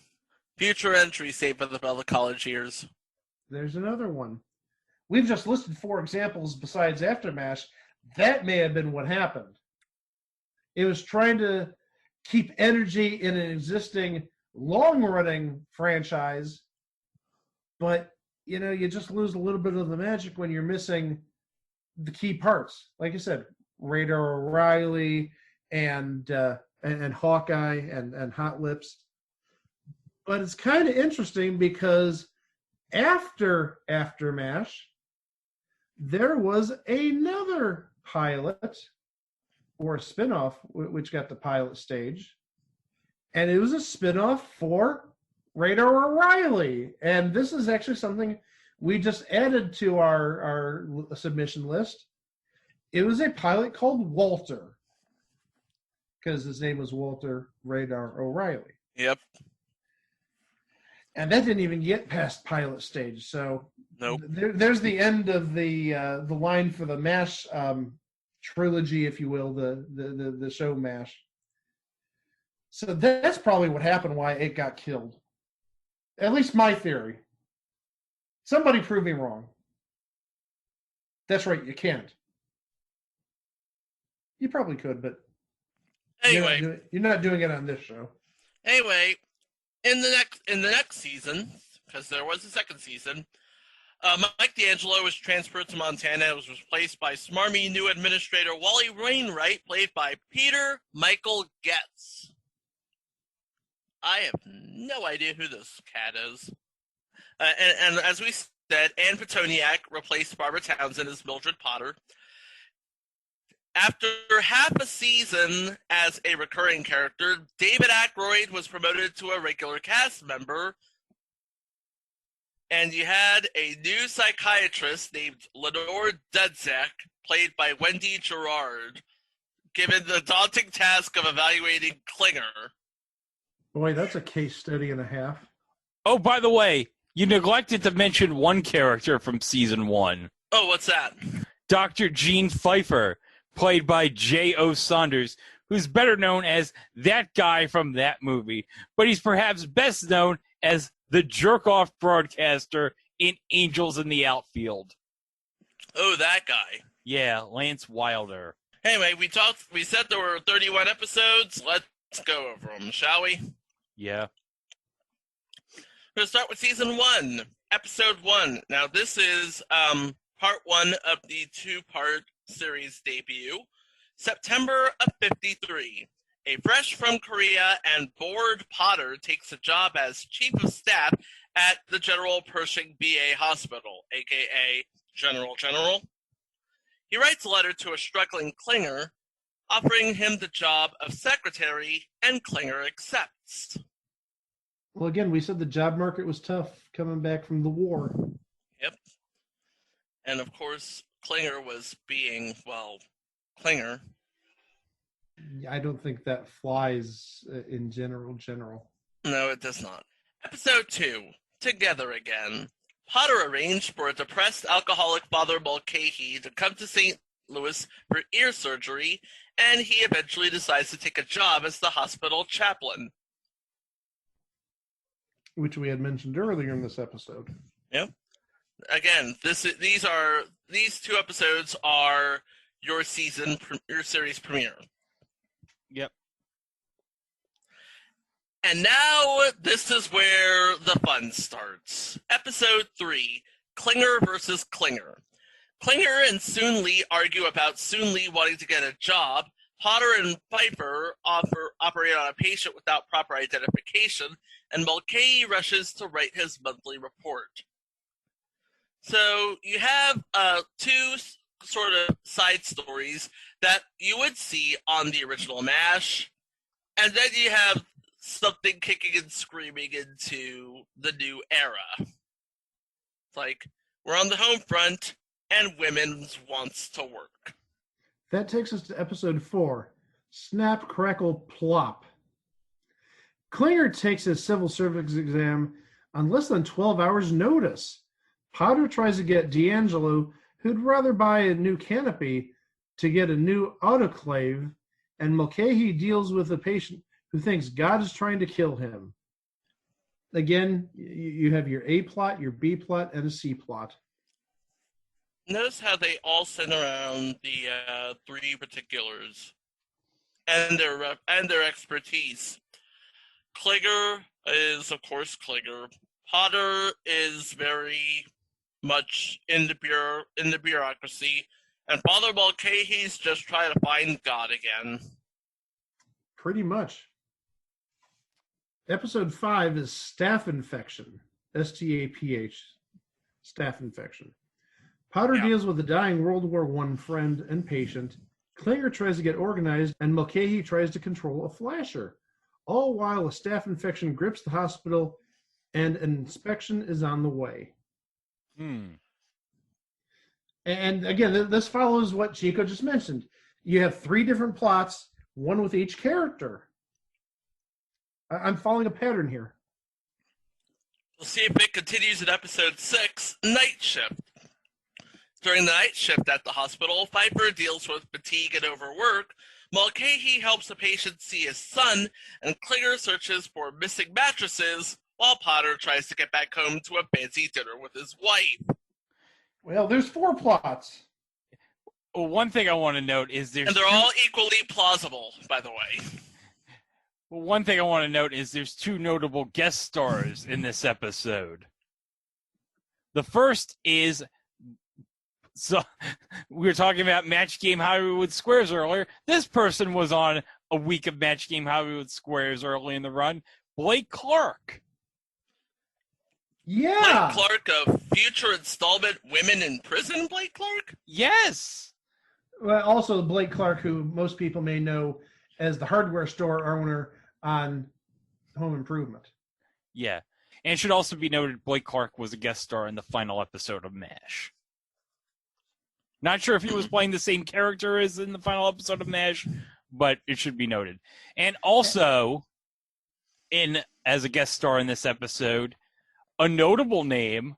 Future entry, Saved by the Bell, the college years. There's another one. We've just listed 4 examples besides AfterMASH. That may have been what happened. It was trying to keep energy in an existing long-running franchise, but you just lose a little bit of the magic when you're missing the key parts. Like I said, Radar O'Reilly and Hawkeye and Hot Lips. But it's kind of interesting because after MASH, there was another pilot or a spinoff, which got the pilot stage. And it was a spinoff for Radar O'Reilly. And this is actually something we just added to our submission list. It was a pilot called Walter, because his name was Walter Radar O'Reilly. Yep. And that didn't even get past pilot stage. So nope. There's the end of the line for the MASH trilogy, if you will, the show MASH. So that's probably what happened, why it got killed. At least my theory. Somebody prove me wrong. That's right, you can't. You probably could, but Anyway, you're not doing it on this show. Anyway, in the next season, because there was a second season, Mike D'Angelo was transferred to Montana and was replaced by smarmy new administrator Wally Wainwright, played by Peter Michael Getz. I have no idea who this cat is. And as we said, Ann Petoniak replaced Barbara Townsend as Mildred Potter. After half a season as a recurring character, David Aykroyd was promoted to a regular cast member, and you had a new psychiatrist named Lenore Dudzak, played by Wendy Gerard, given the daunting task of evaluating Klinger. Boy, that's a case study and a half. Oh, by the way, you neglected to mention one character from season 1. Oh, what's that? Dr. Gene Pfeiffer, played by J.O. Saunders, who's better known as that guy from that movie, but he's perhaps best known as the jerk-off broadcaster in Angels in the Outfield. Oh, that guy. Yeah, Lance Wilder. Anyway, we said there were 31 episodes. Let's go over them, shall we? Yeah. We're going to start with season 1, episode 1. Now, this is part 1 of the 2-part series debut. September of 1953. A fresh from Korea and bored Potter takes a job as chief of staff at the General Pershing BA Hospital, aka General. He writes a letter to a struggling Klinger, offering him the job of secretary, and Klinger accepts. Well, again, we said the job market was tough coming back from the war. Yep. And of course, Klinger was being, well, Klinger. I don't think that flies in general. No, it does not. Episode 2, Together Again. Potter arranged for a depressed alcoholic Father Mulcahy to come to St. Louis for ear surgery, and he eventually decides to take a job as the hospital chaplain. Which we had mentioned earlier in this episode. Yep. Again, these 2 episodes are your series premiere. Yep. And now this is where the fun starts. Episode 3, Klinger versus Klinger. Klinger and Soon Lee argue about Soon Lee wanting to get a job. Potter and Pfeiffer operate on a patient without proper identification, and Mulcahy rushes to write his monthly report. So you have 2 sort of side stories that you would see on the original MASH, and then you have something kicking and screaming into the new era. It's like, we're on the home front, and women's wants to work. That takes us to episode 4, Snap, Crackle, Plop. Klinger takes his civil service exam on less than 12 hours' notice. Potter tries to get D'Angelo, who'd rather buy a new canopy, to get a new autoclave, and Mulcahy deals with a patient who thinks God is trying to kill him. Again, you have your A plot, your B plot, and a C plot. Notice how they all center around the 3 particulars and their expertise. Klinger is, of course, Klinger. Potter is very much in the bureaucracy, and Father Mulcahy's just trying to find God again. Pretty much. Episode 5 is Staph Infection. STAPH. Staph Infection. Potter deals with a dying World War I friend and patient. Klinger tries to get organized, and Mulcahy tries to control a flasher. All while a staph infection grips the hospital, and an inspection is on the way. And again, this follows what Chico just mentioned. You have 3 different plots, one with each character. I'm following a pattern here. We'll see if it continues in episode 6, Night Shift. During the night shift at the hospital, Pfeiffer deals with fatigue and overwork. Mulcahy helps the patient see his son, and Klinger searches for missing mattresses, while Potter tries to get back home to a fancy dinner with his wife. Well, there's 4 plots. Well, one thing I want to note is And they're all equally plausible, by the way. Well, one thing I want to note is there's 2 notable guest stars in this episode. The first is, so we were talking about Match Game Hollywood Squares earlier. This person was on a week of Match Game Hollywood Squares early in the run. Blake Clark. Yeah. Blake Clark of future installment Women in Prison, Blake Clark? Yes. Well, also Blake Clark, who most people may know as the hardware store owner on Home Improvement. Yeah. And it should also be noted Blake Clark was a guest star in the final episode of MASH. Not sure if he was playing the same character as in the final episode of MASH, but it should be noted. And also, as a guest star in this episode, a notable name,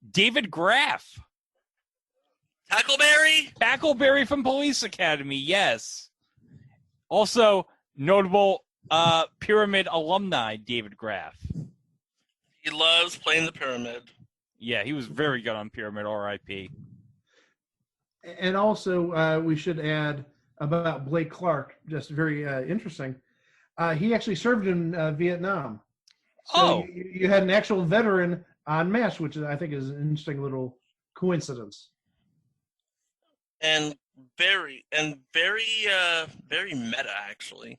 David Graff. Tackleberry? Tackleberry from Police Academy, yes. Also, notable Pyramid alumni, David Graff. He loves playing the Pyramid. Yeah, he was very good on Pyramid, R.I.P. And also, we should add about Blake Clark, just very interesting. He actually served in Vietnam. So you had an actual veteran on MASH, which I think is an interesting little coincidence. And very meta, actually.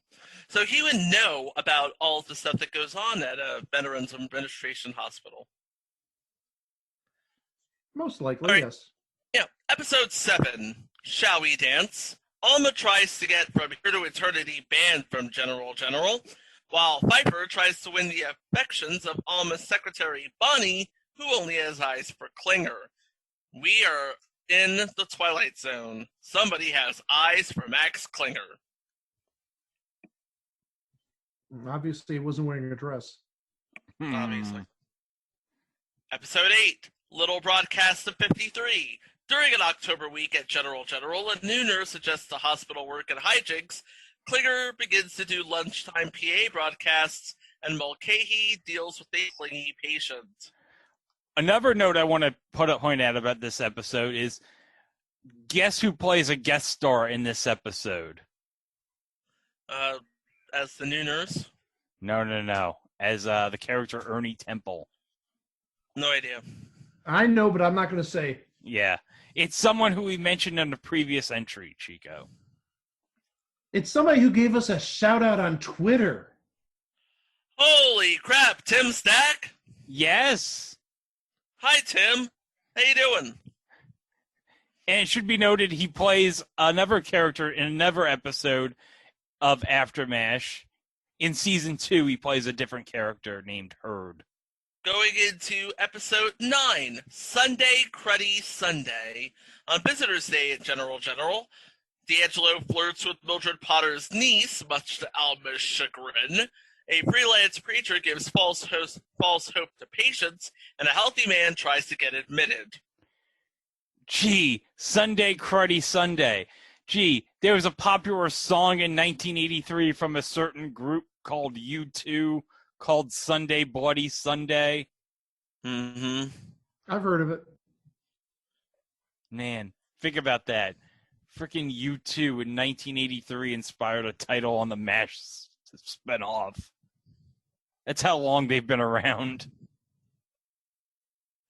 So he would know about all of the stuff that goes on at a Veterans Administration hospital. Most likely, right. Yes. Yeah, episode 7, Shall We Dance? Alma tries to get From Here to Eternity banned from General General, while Pfeiffer tries to win the affections of Alma's secretary, Bonnie, who only has eyes for Klinger. We are in the Twilight Zone. Somebody has eyes for Max Klinger. Obviously, he wasn't wearing a dress. Obviously. Episode 8, Little Broadcast of 53. During an October week at General General, a new nurse suggests to hospital work and hijinks. Klinger begins to do lunchtime PA broadcasts, and Mulcahy deals with a clingy patient. Another note I want to point out about this episode is, guess who plays a guest star in this episode? As the new nurse? No. As the character Ernie Temple. No idea. I know, but I'm not going to say. Yeah. It's someone who we mentioned in the previous entry, Chico. It's somebody who gave us a shout-out on Twitter. Holy crap, Tim Stack? Yes. Hi, Tim. How you doing? And it should be noted he plays another character in another episode of AfterMASH. In Season 2, he plays a different character named Hurd. Going into episode 9, Sunday Cruddy Sunday. On Visitor's Day at General General, D'Angelo flirts with Mildred Potter's niece, much to Alma's chagrin. A freelance preacher gives false hope to patients, and a healthy man tries to get admitted. Gee, Sunday Cruddy Sunday. Gee, there was a popular song in 1983 from a certain group called U2 called Sunday Bloody Sunday. Mm-hmm. I've heard of it. Man, think about that. Freaking U2 in 1983 inspired a title on the MASH spinoff. That's how long they've been around.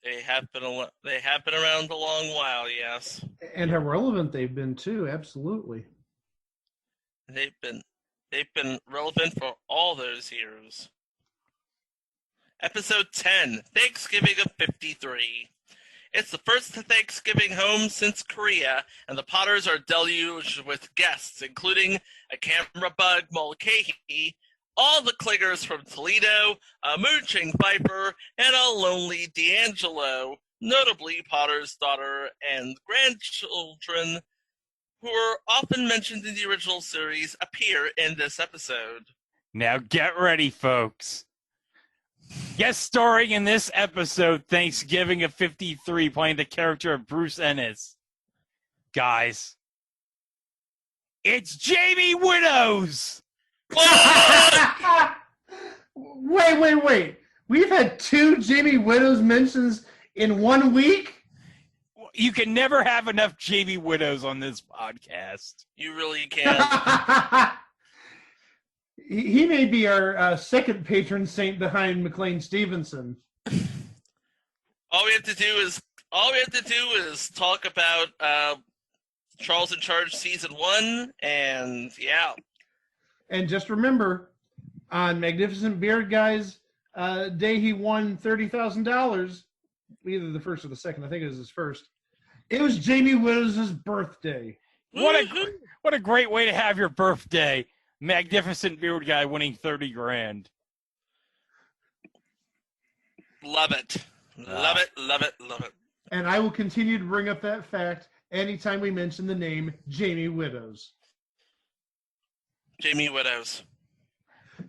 They have been around a long while, yes. And how relevant they've been too, absolutely. They've been relevant for all those years. Episode 10, Thanksgiving of 53. It's the first Thanksgiving home since Korea, and the Potters are deluged with guests, including a camera bug Mulcahy, all the Klingers from Toledo, a mooching Pfeiffer, and a lonely D'Angelo, notably Potter's daughter and grandchildren, who are often mentioned in the original series, appear in this episode. Now get ready, folks. Guest starring in this episode, Thanksgiving of 53, playing the character of Bruce Ennis. Guys, it's Jamie Widows! Wait. We've had 2 Jamie Widows mentions in 1 week? You can never have enough Jamie Widows on this podcast. You really can. He may be our second patron saint behind McLean Stevenson. All we have to do is talk about Charles in Charge season 1, and yeah. And just remember, on Magnificent Beard Guy's day he won $30,000, either the first or the second, I think it was his first. It was Jamie Widows' birthday. What a great way to have your birthday. Magnificent Beard Guy winning 30 grand. Love it. Love it. And I will continue to bring up that fact anytime we mention the name Jamie Widows. Jamie Widows.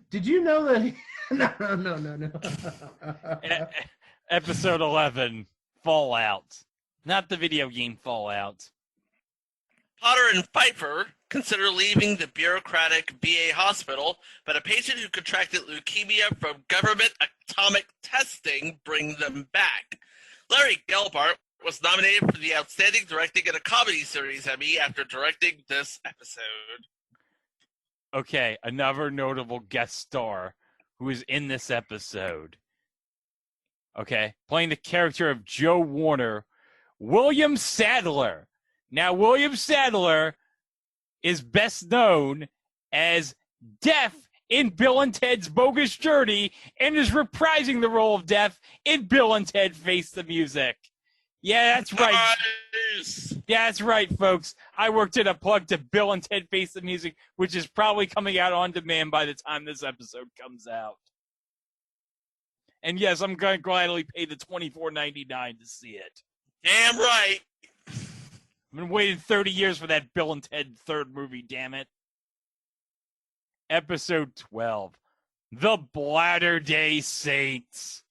Did you know that No. Episode 11, Fallout. Not the video game Fallout. Potter and Pfeiffer consider leaving the bureaucratic VA hospital, but a patient who contracted leukemia from government atomic testing brings them back. Larry Gelbart was nominated for the Outstanding Directing in a Comedy Series Emmy after directing this episode. Okay, another notable guest star who is in this episode. Okay, playing the character of Joe Warner, William Sadler. Now, William Sadler is best known as Death in Bill and Ted's Bogus Journey and is reprising the role of Death in Bill and Ted Face the Music. Yeah, that's right. Nice. Yeah, that's right, folks. I worked in a plug to Bill and Ted Face the Music, which is probably coming out on demand by the time this episode comes out. And yes, I'm going to gladly pay the $24.99 to see it. Damn right. I've been waiting 30 years for that Bill and Ted third movie, damn it. Episode 12, The Bladder Day Saints.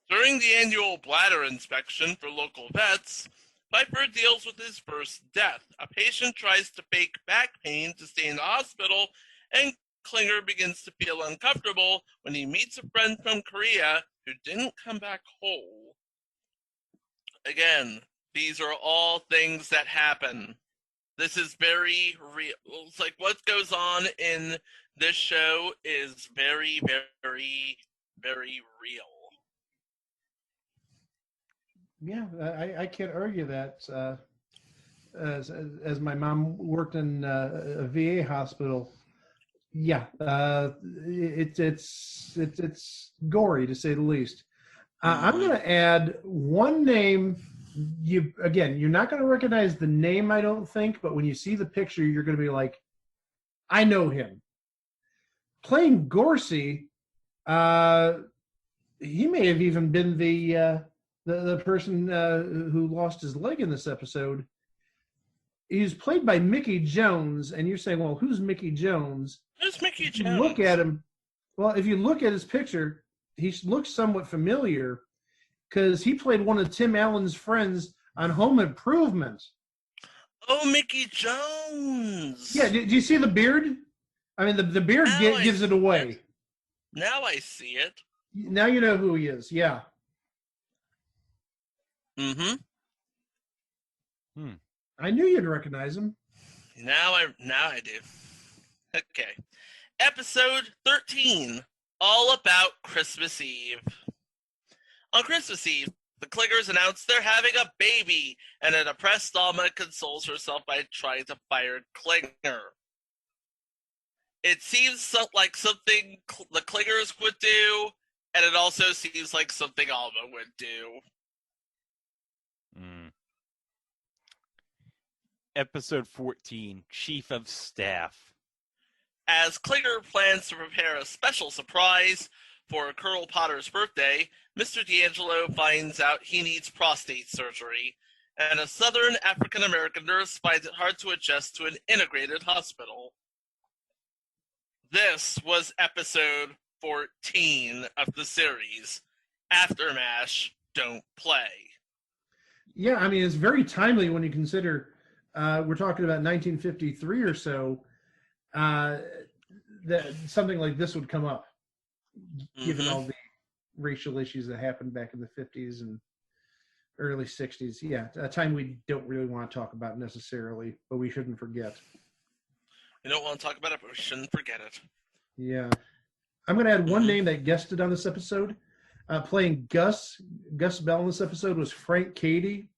During the annual bladder inspection for local vets, Piper deals with his first death. A patient tries to fake back pain to stay in the hospital, and Klinger begins to feel uncomfortable when he meets a friend from Korea who didn't come back whole. Again, these are all things that happen. This is very real. It's like what goes on in this show is very, very, very real. Yeah, I can't argue that. As my mom worked in a VA hospital, yeah, it's gory to say the least. I'm going to add one name. You're not going to recognize the name, I don't think, but when you see the picture, you're going to be like, I know him. Playing Gorsey, he may have even been the person who lost his leg in this episode. He's played by Mickey Jones, and you're saying, well, who's Mickey Jones? Who's Mickey Jones? Look at him. Well, if you look at his picture, he looks somewhat familiar because he played one of Tim Allen's friends on Home Improvement. Oh, Mickey Jones. Yeah, do you see the beard? I mean, the beard gives it away. Now I see it. Now you know who he is, yeah. Mm-hmm. I knew you'd recognize him. Now I do. Okay. Episode 13, all about Christmas Eve. On Christmas Eve, the Klingers announce they're having a baby, and a depressed Alma consoles herself by trying to fire Klinger. It seems like something the Klingers would do, and it also seems like something Alma would do. Episode 14, Chief of Staff. As Klinger plans to prepare a special surprise for Colonel Potter's birthday, Mr. D'Angelo finds out he needs prostate surgery, and a Southern African-American nurse finds it hard to adjust to an integrated hospital. This was episode 14 of the series, AfterMASH, Don't Play. Yeah, I mean, it's very timely when you consider we're talking about 1953 or so, that something like this would come up, given all the racial issues that happened back in the 50s and early 60s. Yeah, a time we don't really want to talk about necessarily, but we shouldn't forget. We don't want to talk about it, but we shouldn't forget it. Yeah. I'm going to add one name that guested on this episode. Playing Gus Bell in this episode was Frank Cady.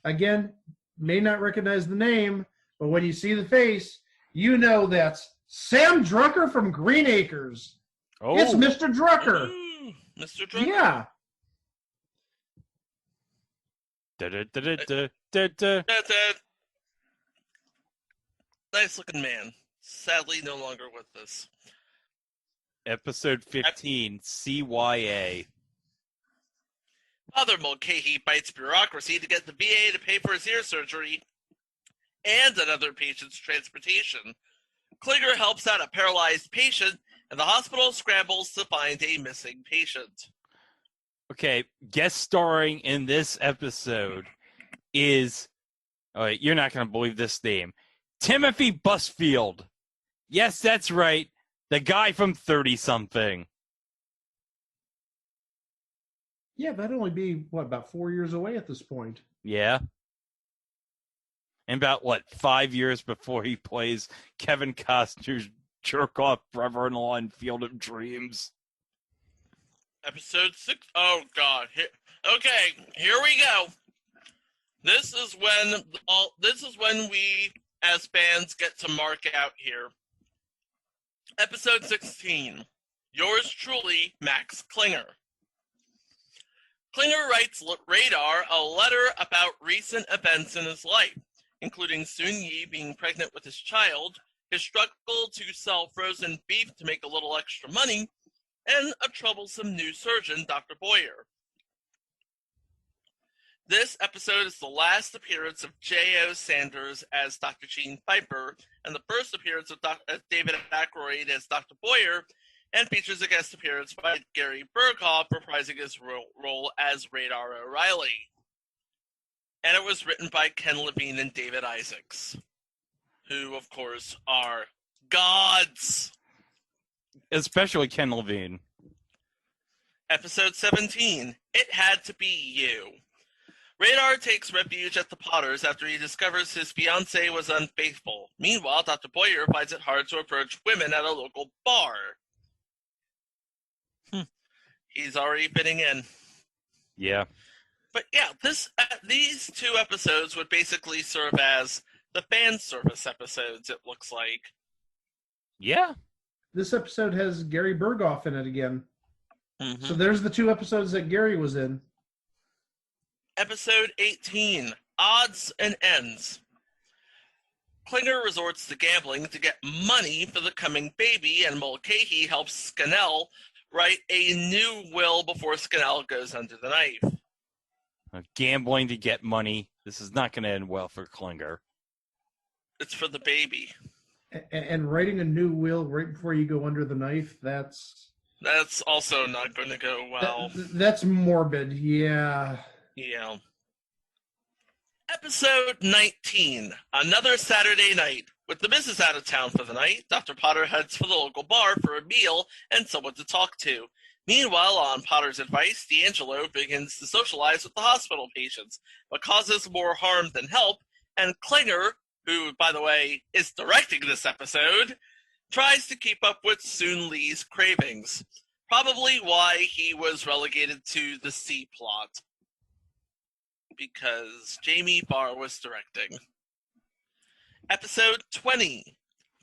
Again, may not recognize the name, but when you see the face, you know that's Sam Drucker from Green Acres. Oh. It's Mr. Drucker. Mr. Drucker? Yeah. Nice looking man. Sadly, no longer with us. Episode 15, CYA. Father Mulcahy bites bureaucracy to get the VA to pay for his ear surgery and another patient's transportation. Klinger helps out a paralyzed patient, and the hospital scrambles to find a missing patient. Okay, guest starring in this episode is, you're not going to believe this name, Timothy Busfield. Yes, that's right, the guy from 30-something. Yeah, that'd only be, about 4 years away at this point. Yeah. And about, 5 years before he plays Kevin Costner's jerk-off brother-in-law in Field of Dreams. Episode 6. Oh, God. Here we go. This is when we, as fans, get to mark out here. Episode 16. Yours truly, Max Klinger. Klinger writes Radar a letter about recent events in his life, including Soon Yi being pregnant with his child, his struggle to sell frozen beef to make a little extra money, and a troublesome new surgeon, Dr. Boyer. This episode is the last appearance of J.O. Sanders as Dr. Gene Piper, and the first appearance of David Aykroyd as Dr. Boyer, and features a guest appearance by Gary Berghoff reprising his role as Radar O'Reilly. And it was written by Ken Levine and David Isaacs, who, of course, are gods. Especially Ken Levine. Episode 17, It Had to Be You. Radar takes refuge at the Potters after he discovers his fiancée was unfaithful. Meanwhile, Dr. Boyer finds it hard to approach women at a local bar. He's already fitting in. Yeah. But yeah, these two episodes would basically serve as the fan service episodes, it looks like. Yeah. This episode has Gary Berghoff in it again. So there's the two episodes that Gary was in. Episode 18, Odds and Ends. Klinger resorts to gambling to get money for the coming baby, and Mulcahy helps Scannell write a new will before Scannell goes under the knife. Gambling to get money. This is not going to end well for Klinger. It's for the baby. And writing a new will right before you go under the knife, that's also not going to go well. That's morbid, yeah. Yeah. Episode 19, Another Saturday Night. With the missus out of town for the night, Dr. Potter heads for the local bar for a meal and someone to talk to. Meanwhile, on Potter's advice, D'Angelo begins to socialize with the hospital patients, but causes more harm than help, and Klinger, who, by the way, is directing this episode, tries to keep up with Soon Lee's cravings. Probably why he was relegated to the C plot. Because Jamie Farr was directing. Episode 20,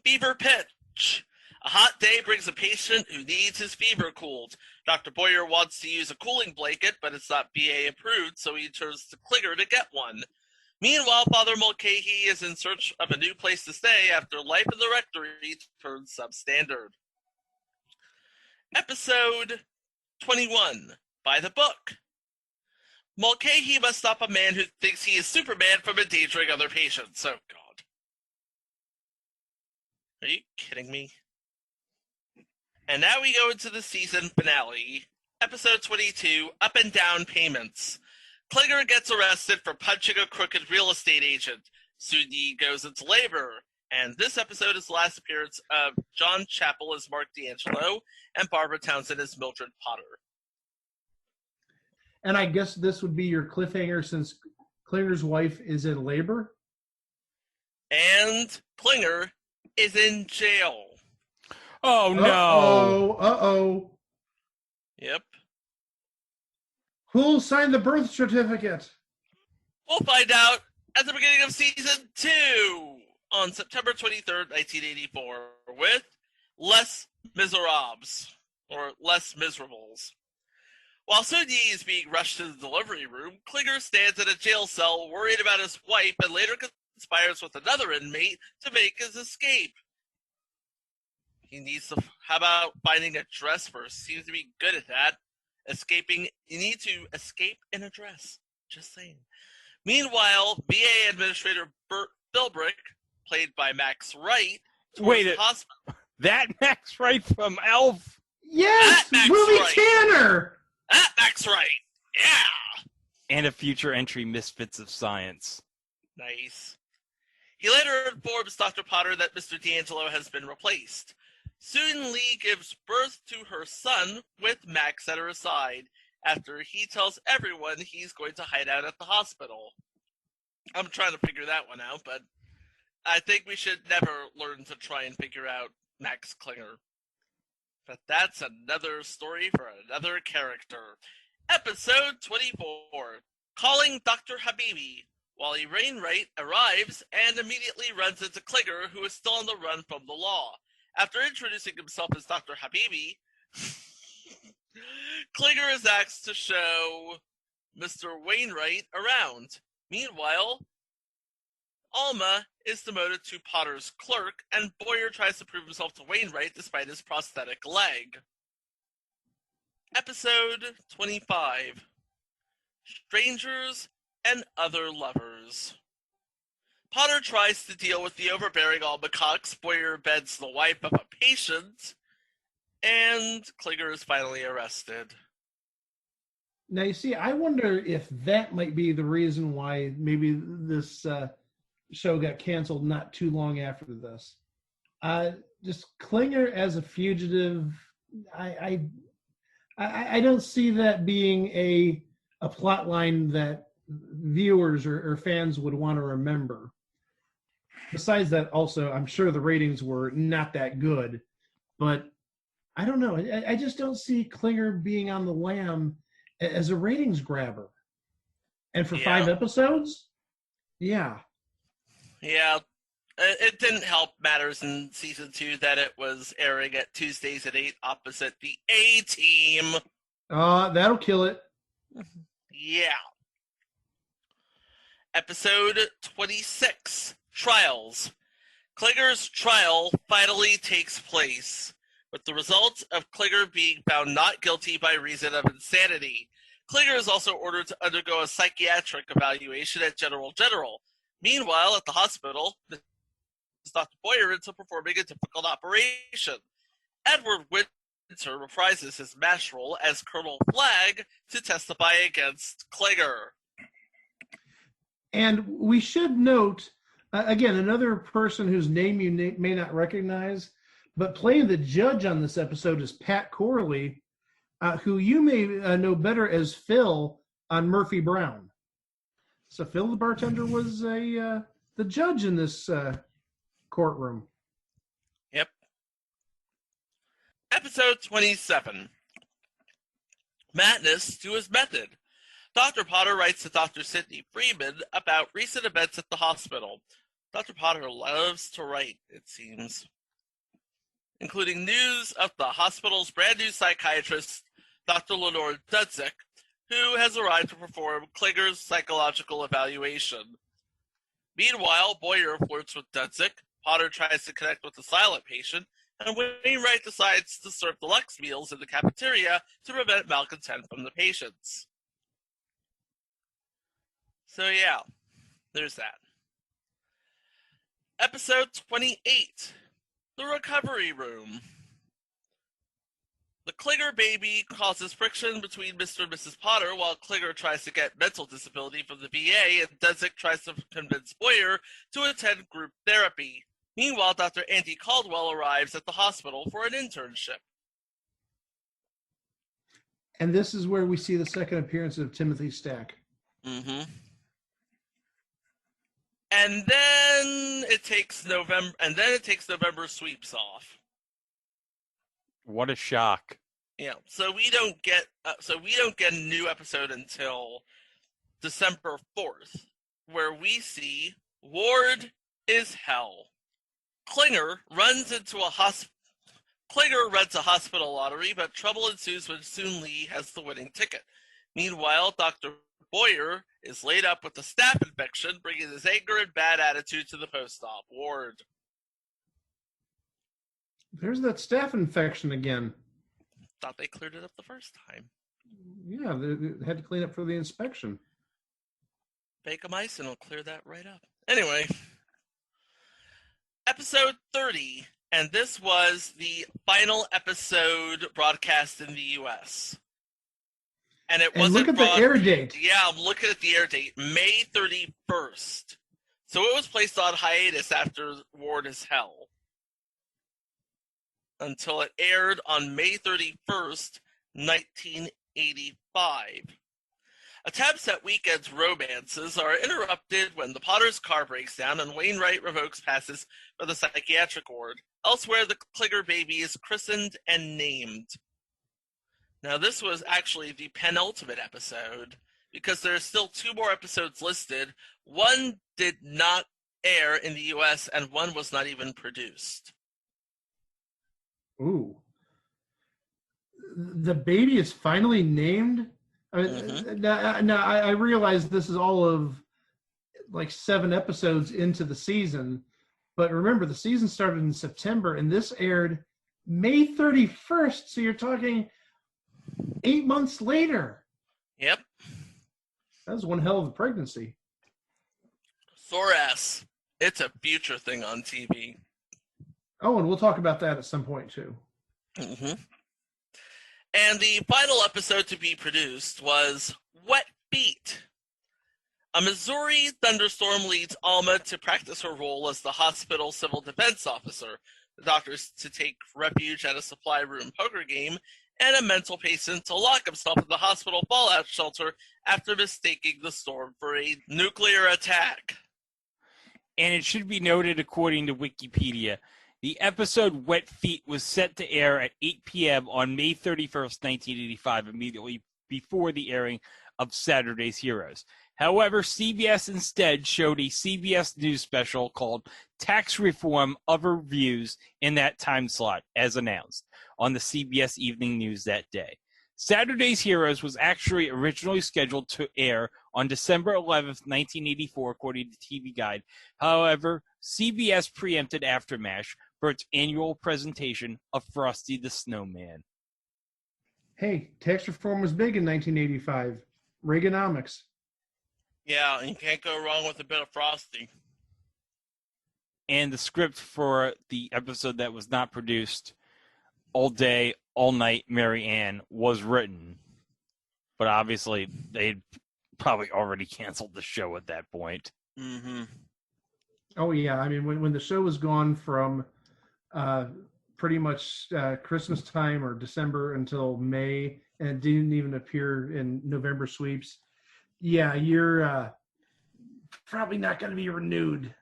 Fever Pitch. A hot day brings a patient who needs his fever cooled. Dr. Boyer wants to use a cooling blanket, but it's not VA approved, so he turns to Klinger to get one. Meanwhile, Father Mulcahy is in search of a new place to stay after life in the rectory turns substandard. Episode 21, By the Book. Mulcahy must stop a man who thinks he is Superman from endangering other patients. Oh, God. Are you kidding me? And now we go into the season finale. Episode 22, Up and Down Payments. Klinger gets arrested for punching a crooked real estate agent. Sudi goes into labor. And this episode is the last appearance of John Chappell as Mark D'Angelo and Barbara Townsend as Mildred Potter. And I guess this would be your cliffhanger since Klinger's wife is in labor. And Klinger is in jail. Oh, no. Uh-oh. Yep. Who'll sign the birth certificate? We'll find out at the beginning of season 2 on September 23rd, 1984 with Les Miserables, or Les Miserables. While Sudi is being rushed to the delivery room, Klinger stands in a jail cell worried about his wife and later conspires with another inmate to make his escape. He needs to, how about finding a dress first? Seems to be good at that. Escaping, you need to escape in a dress. Just saying. Meanwhile, VA Administrator Bert Philbrick, played by Max Wright, Wait, that Max Wright from Elf? Yes, Movie Wright. Tanner. That Max Wright, yeah. And a future entry, Misfits of Science. Nice. He later informs Dr. Potter that Mr. D'Angelo has been replaced. Soon Lee gives birth to her son with Max at her side after he tells everyone he's going to hide out at the hospital. I'm trying to figure that one out, but I think we should never learn to try and figure out Max Klinger. But that's another story for another character. Episode 24, Calling Dr. Habibi. Wally Wainwright arrives and immediately runs into Klinger, who is still on the run from the law. After introducing himself as Dr. Habibi, Klinger is asked to show Mr. Wainwright around. Meanwhile, Alma is demoted to Potter's clerk, and Boyer tries to prove himself to Wainwright despite his prosthetic leg. Episode 25, Strangers and Other Lovers. Potter tries to deal with the overbearing Alma Cox. Boyer beds the wife of a patient, and Klinger is finally arrested. Now, you see, I wonder if that might be the reason why maybe this show got canceled not too long after this. Just Klinger as a fugitive, I don't see that being a plot line that viewers or fans would want to remember. Besides that, also, I'm sure the ratings were not that good, but I don't know. I just don't see Klinger being on the lam as a ratings grabber. And for 5 episodes? Yeah. Yeah. It didn't help matters in season 2 that it was airing at Tuesdays at 8 opposite the A-Team. That'll kill it. Yeah. Episode 26, Trials. Klinger's trial finally takes place, with the result of Klinger being found not guilty by reason of insanity. Klinger is also ordered to undergo a psychiatric evaluation at General. Meanwhile, at the hospital, Dr. Boyer into performing a difficult operation. Edward Winter reprises his MASH role as Colonel Flagg to testify against Klinger. And we should note, again, another person whose name you may not recognize, but playing the judge on this episode is Pat Corley, who you may know better as Phil on Murphy Brown. So Phil, the bartender, was the judge in this courtroom. Yep. Episode 27, Madness to His Method. Dr. Potter writes to Dr. Sidney Freeman about recent events at the hospital. Dr. Potter loves to write, it seems, including news of the hospital's brand new psychiatrist, Dr. Lenore Dudzik, who has arrived to perform Klinger's psychological evaluation. Meanwhile, Boyer flirts with Dudzik, Potter tries to connect with the silent patient, and Wainwright decides to serve deluxe meals in the cafeteria to prevent malcontent from the patients. So yeah, there's that. Episode 28, The Recovery Room. The Klinger baby causes friction between Mr. and Mrs. Potter while Klinger tries to get mental disability from the VA and Desick tries to convince Boyer to attend group therapy. Meanwhile, Dr. Andy Caldwell arrives at the hospital for an internship. And this is where we see the second appearance of Timothy Stack. Mm-hmm. And then it takes November sweeps off. What a shock. Yeah, so we don't get a new episode until December 4th, where we see Ward is hell. Klinger runs a hospital lottery, but trouble ensues when Soon Lee has the winning ticket. Meanwhile, Dr. Boyer is laid up with a staph infection, bringing his anger and bad attitude to the post-op ward. There's that staph infection again. Thought they cleared it up the first time. Yeah, they had to clean up for the inspection. Vancomycin will clear that right up. Anyway, episode 30, and this was the final episode broadcast in the U.S. And it wasn't. Look at the air date. Yeah, I'm looking at the air date, May 31st. So it was placed on hiatus after Ward is Hell, until it aired on May 31st, 1985. Attempts at weekend's romances are interrupted when the Potter's car breaks down and Wainwright revokes passes for the psychiatric ward. Elsewhere, the Klinger baby is christened and named. Now, this was actually the penultimate episode, because there are still 2 more episodes listed. One did not air in the U.S., and one was not even produced. Ooh. The baby is finally named? I mean, now, I realize this is all of like 7 episodes into the season, but remember, the season started in September, and this aired May 31st, so you're talking 8 months later. Yep. That was one hell of a pregnancy. Thoras. It's a future thing on TV. Oh, and we'll talk about that at some point, too. Mm-hmm. And the final episode to be produced was Wet Feet. A Missouri thunderstorm leads Alma to practice her role as the hospital civil defense officer, the doctors to take refuge at a supply room poker game, and a mental patient to lock himself in the hospital fallout shelter after mistaking the storm for a nuclear attack. And it should be noted, according to Wikipedia, the episode Wet Feet was set to air at 8 p.m. on May 31st, 1985, immediately before the airing of Saturday's Heroes. However, CBS instead showed a CBS News special called Tax Reform Other Views in that time slot, as announced on the CBS Evening News that day. Saturday's Heroes was actually originally scheduled to air on December 11th, 1984, according to TV Guide. However, CBS preempted AfterMASH for its annual presentation of Frosty the Snowman. Hey, tax reform was big in 1985. Reaganomics. Yeah, and you can't go wrong with a bit of Frosty. And the script for the episode that was not produced, All Day, All Night, Mary Ann, was written. But obviously, they'd probably already canceled the show at that point. Mm-hmm. Oh, yeah. I mean, when the show was gone from pretty much Christmas time or December until May, and it didn't even appear in November sweeps, yeah, you're probably not going to be renewed.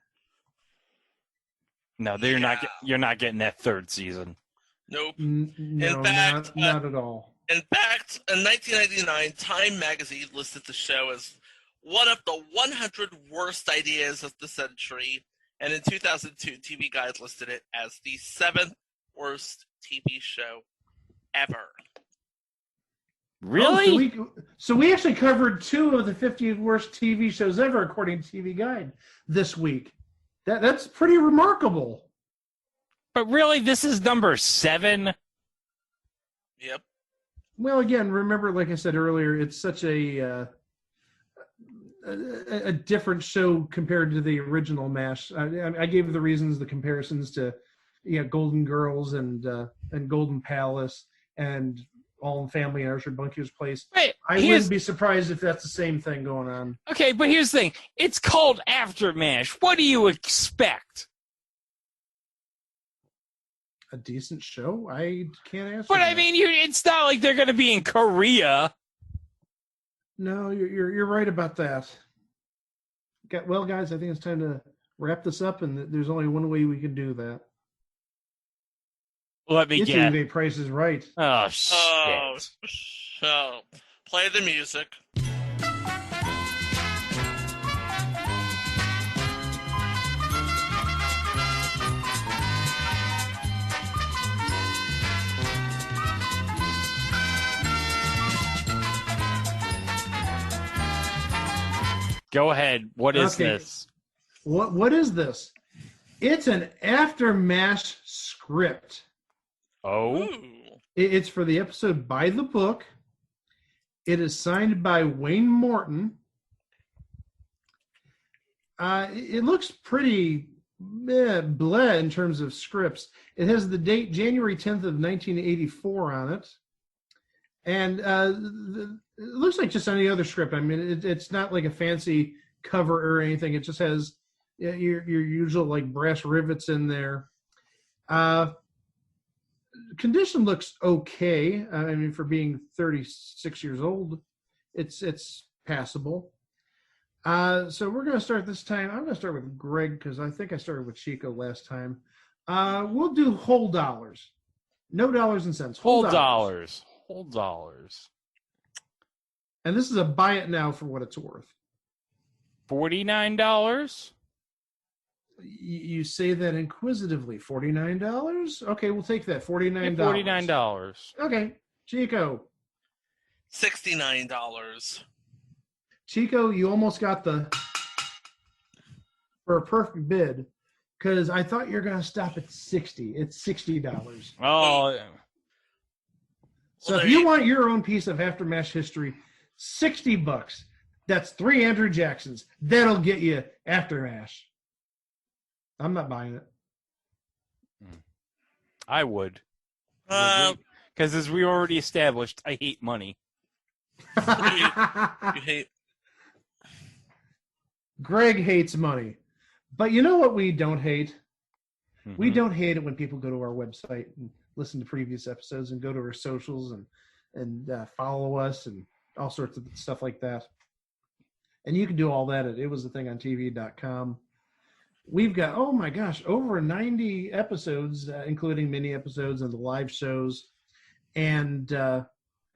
No, you're not getting that 3rd season. Nope. No, in fact, not at all. In fact, in 1999, Time magazine listed the show as one of the 100 worst ideas of the century, and in 2002, TV Guide listed it as the 7th worst TV show ever. Really? Oh, so we actually covered 2 of the 50 worst TV shows ever, according to TV Guide, this week. That's pretty remarkable. But really, this is number 7? Yep. Well, again, remember, like I said earlier, it's such a different show compared to the original MASH. I gave the reasons, the comparisons to Golden Girls and Golden Palace. and All in the Family and Archer Bunker's Place. Wait, I wouldn't be surprised if that's the same thing going on. Okay, but here's the thing. It's called AfterMASH. What do you expect? A decent show? I can't answer. But that. I mean, it's not like they're going to be in Korea. No, you're right about that. Well, guys, I think it's time to wrap this up, and there's only one way we can do that. Let me get. TV Price is Right. Oh shit! Oh, so play the music. Go ahead. What is Okay. this? What is this? It's an AfterMASH script. Oh, Ooh. It's for the episode By the Book. It is signed by Wayne Morton. It looks pretty bleh in terms of scripts. It has the date January 10th of 1984 on it. And it looks like just any other script. I mean, it's not like a fancy cover or anything. It just has your usual like brass rivets in there. Condition looks okay. I mean, for being 36 years old, it's passable. So we're going to start this time. I'm going to start with Greg because I think I started with Chico last time. We'll do whole dollars. No dollars and cents. whole dollars. Whole dollars. And this is a buy it now for what it's worth. $49. You say that inquisitively. $49? Okay, we'll take that. $49. $49. Okay. Chico. $69. Chico, you almost got for a perfect bid because I thought you were going to stop at 60. It's $60. Oh, So if you want your own piece of AfterMASH history, $60. That's 3 Andrew Jacksons. That'll get you AfterMASH. I'm not buying it. I would. Because as we already established, I hate money. You hate. Greg hates money. But you know what we don't hate? Mm-hmm. We don't hate it when people go to our website and listen to previous episodes and go to our socials and follow us and all sorts of stuff like that. And you can do all that at itwasathingontv.com. We've got, oh my gosh, over 90 episodes, including mini episodes and the live shows. And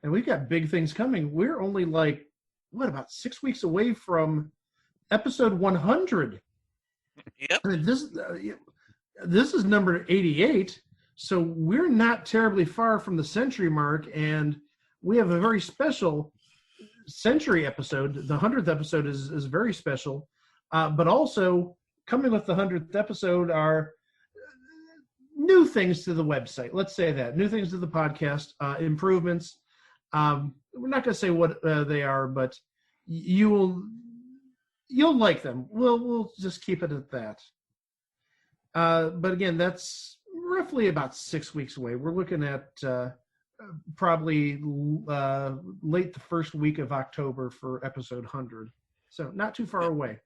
we've got big things coming. We're only like, about 6 weeks away from episode 100. Yep. And this is number 88. So we're not terribly far from the century mark. And we have a very special century episode. The 100th episode is very special. But also, coming with the 100th episode are new things to the website. Let's say that. New things to the podcast, improvements. We're not going to say what they are, but you'll like them. We'll just keep it at that. But again, that's roughly about 6 weeks away. We're looking at probably late the first week of October for episode 100. So not too far away.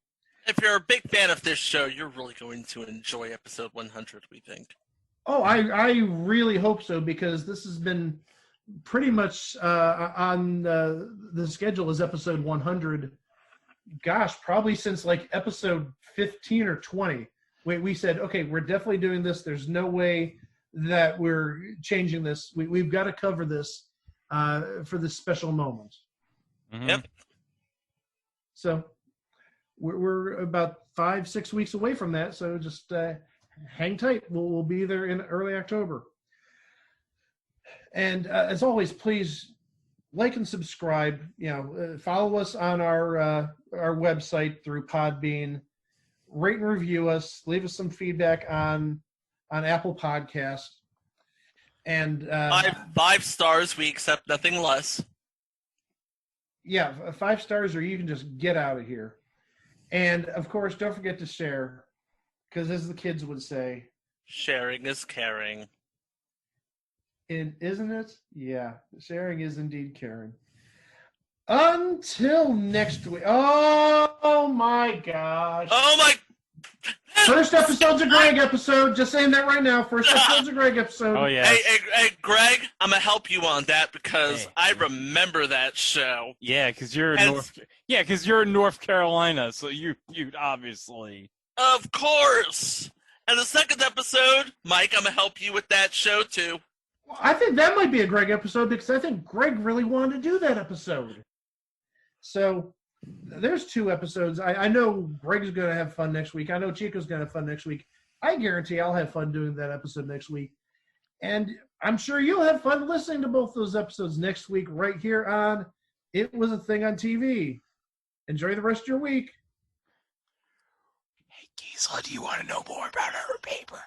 If you're a big fan of this show, you're really going to enjoy episode 100, we think. Oh, I really hope so, because this has been pretty much on the schedule as episode 100. Gosh, probably since like episode 15 or 20. We said, okay, we're definitely doing this. There's no way that we're changing this. We've got to cover this for this special moment. Mm-hmm. Yep. So we're about 5-6 weeks away from that. So just hang tight. We'll be there in early October. And as always, please like and subscribe. Follow us on our website through Podbean. Rate and review us. Leave us some feedback on Apple Podcast. And 5 stars. We accept nothing less. Yeah, 5 stars, or you can just get out of here. And of course, don't forget to share, because as the kids would say, sharing is caring. Isn't it? Yeah, sharing is indeed caring. Until next week. Oh my gosh. Oh my! First episode's a Greg episode. Just saying that right now. First episode's a Greg episode. Oh yeah. Hey, Greg, I'm gonna help you on that because I remember that show. Yeah, because you're in North Carolina, so you'd obviously. Of course. And the second episode, Mike, I'm gonna help you with that show too. I think that might be a Greg episode because I think Greg really wanted to do that episode. So there's 2 episodes. I know Greg's going to have fun next week. I know Chico's going to have fun next week. I guarantee I'll have fun doing that episode next week. And I'm sure you'll have fun listening to both those episodes next week right here on It Was a Thing on TV. Enjoy the rest of your week. Hey, Gisela, do you want to know more about her papers?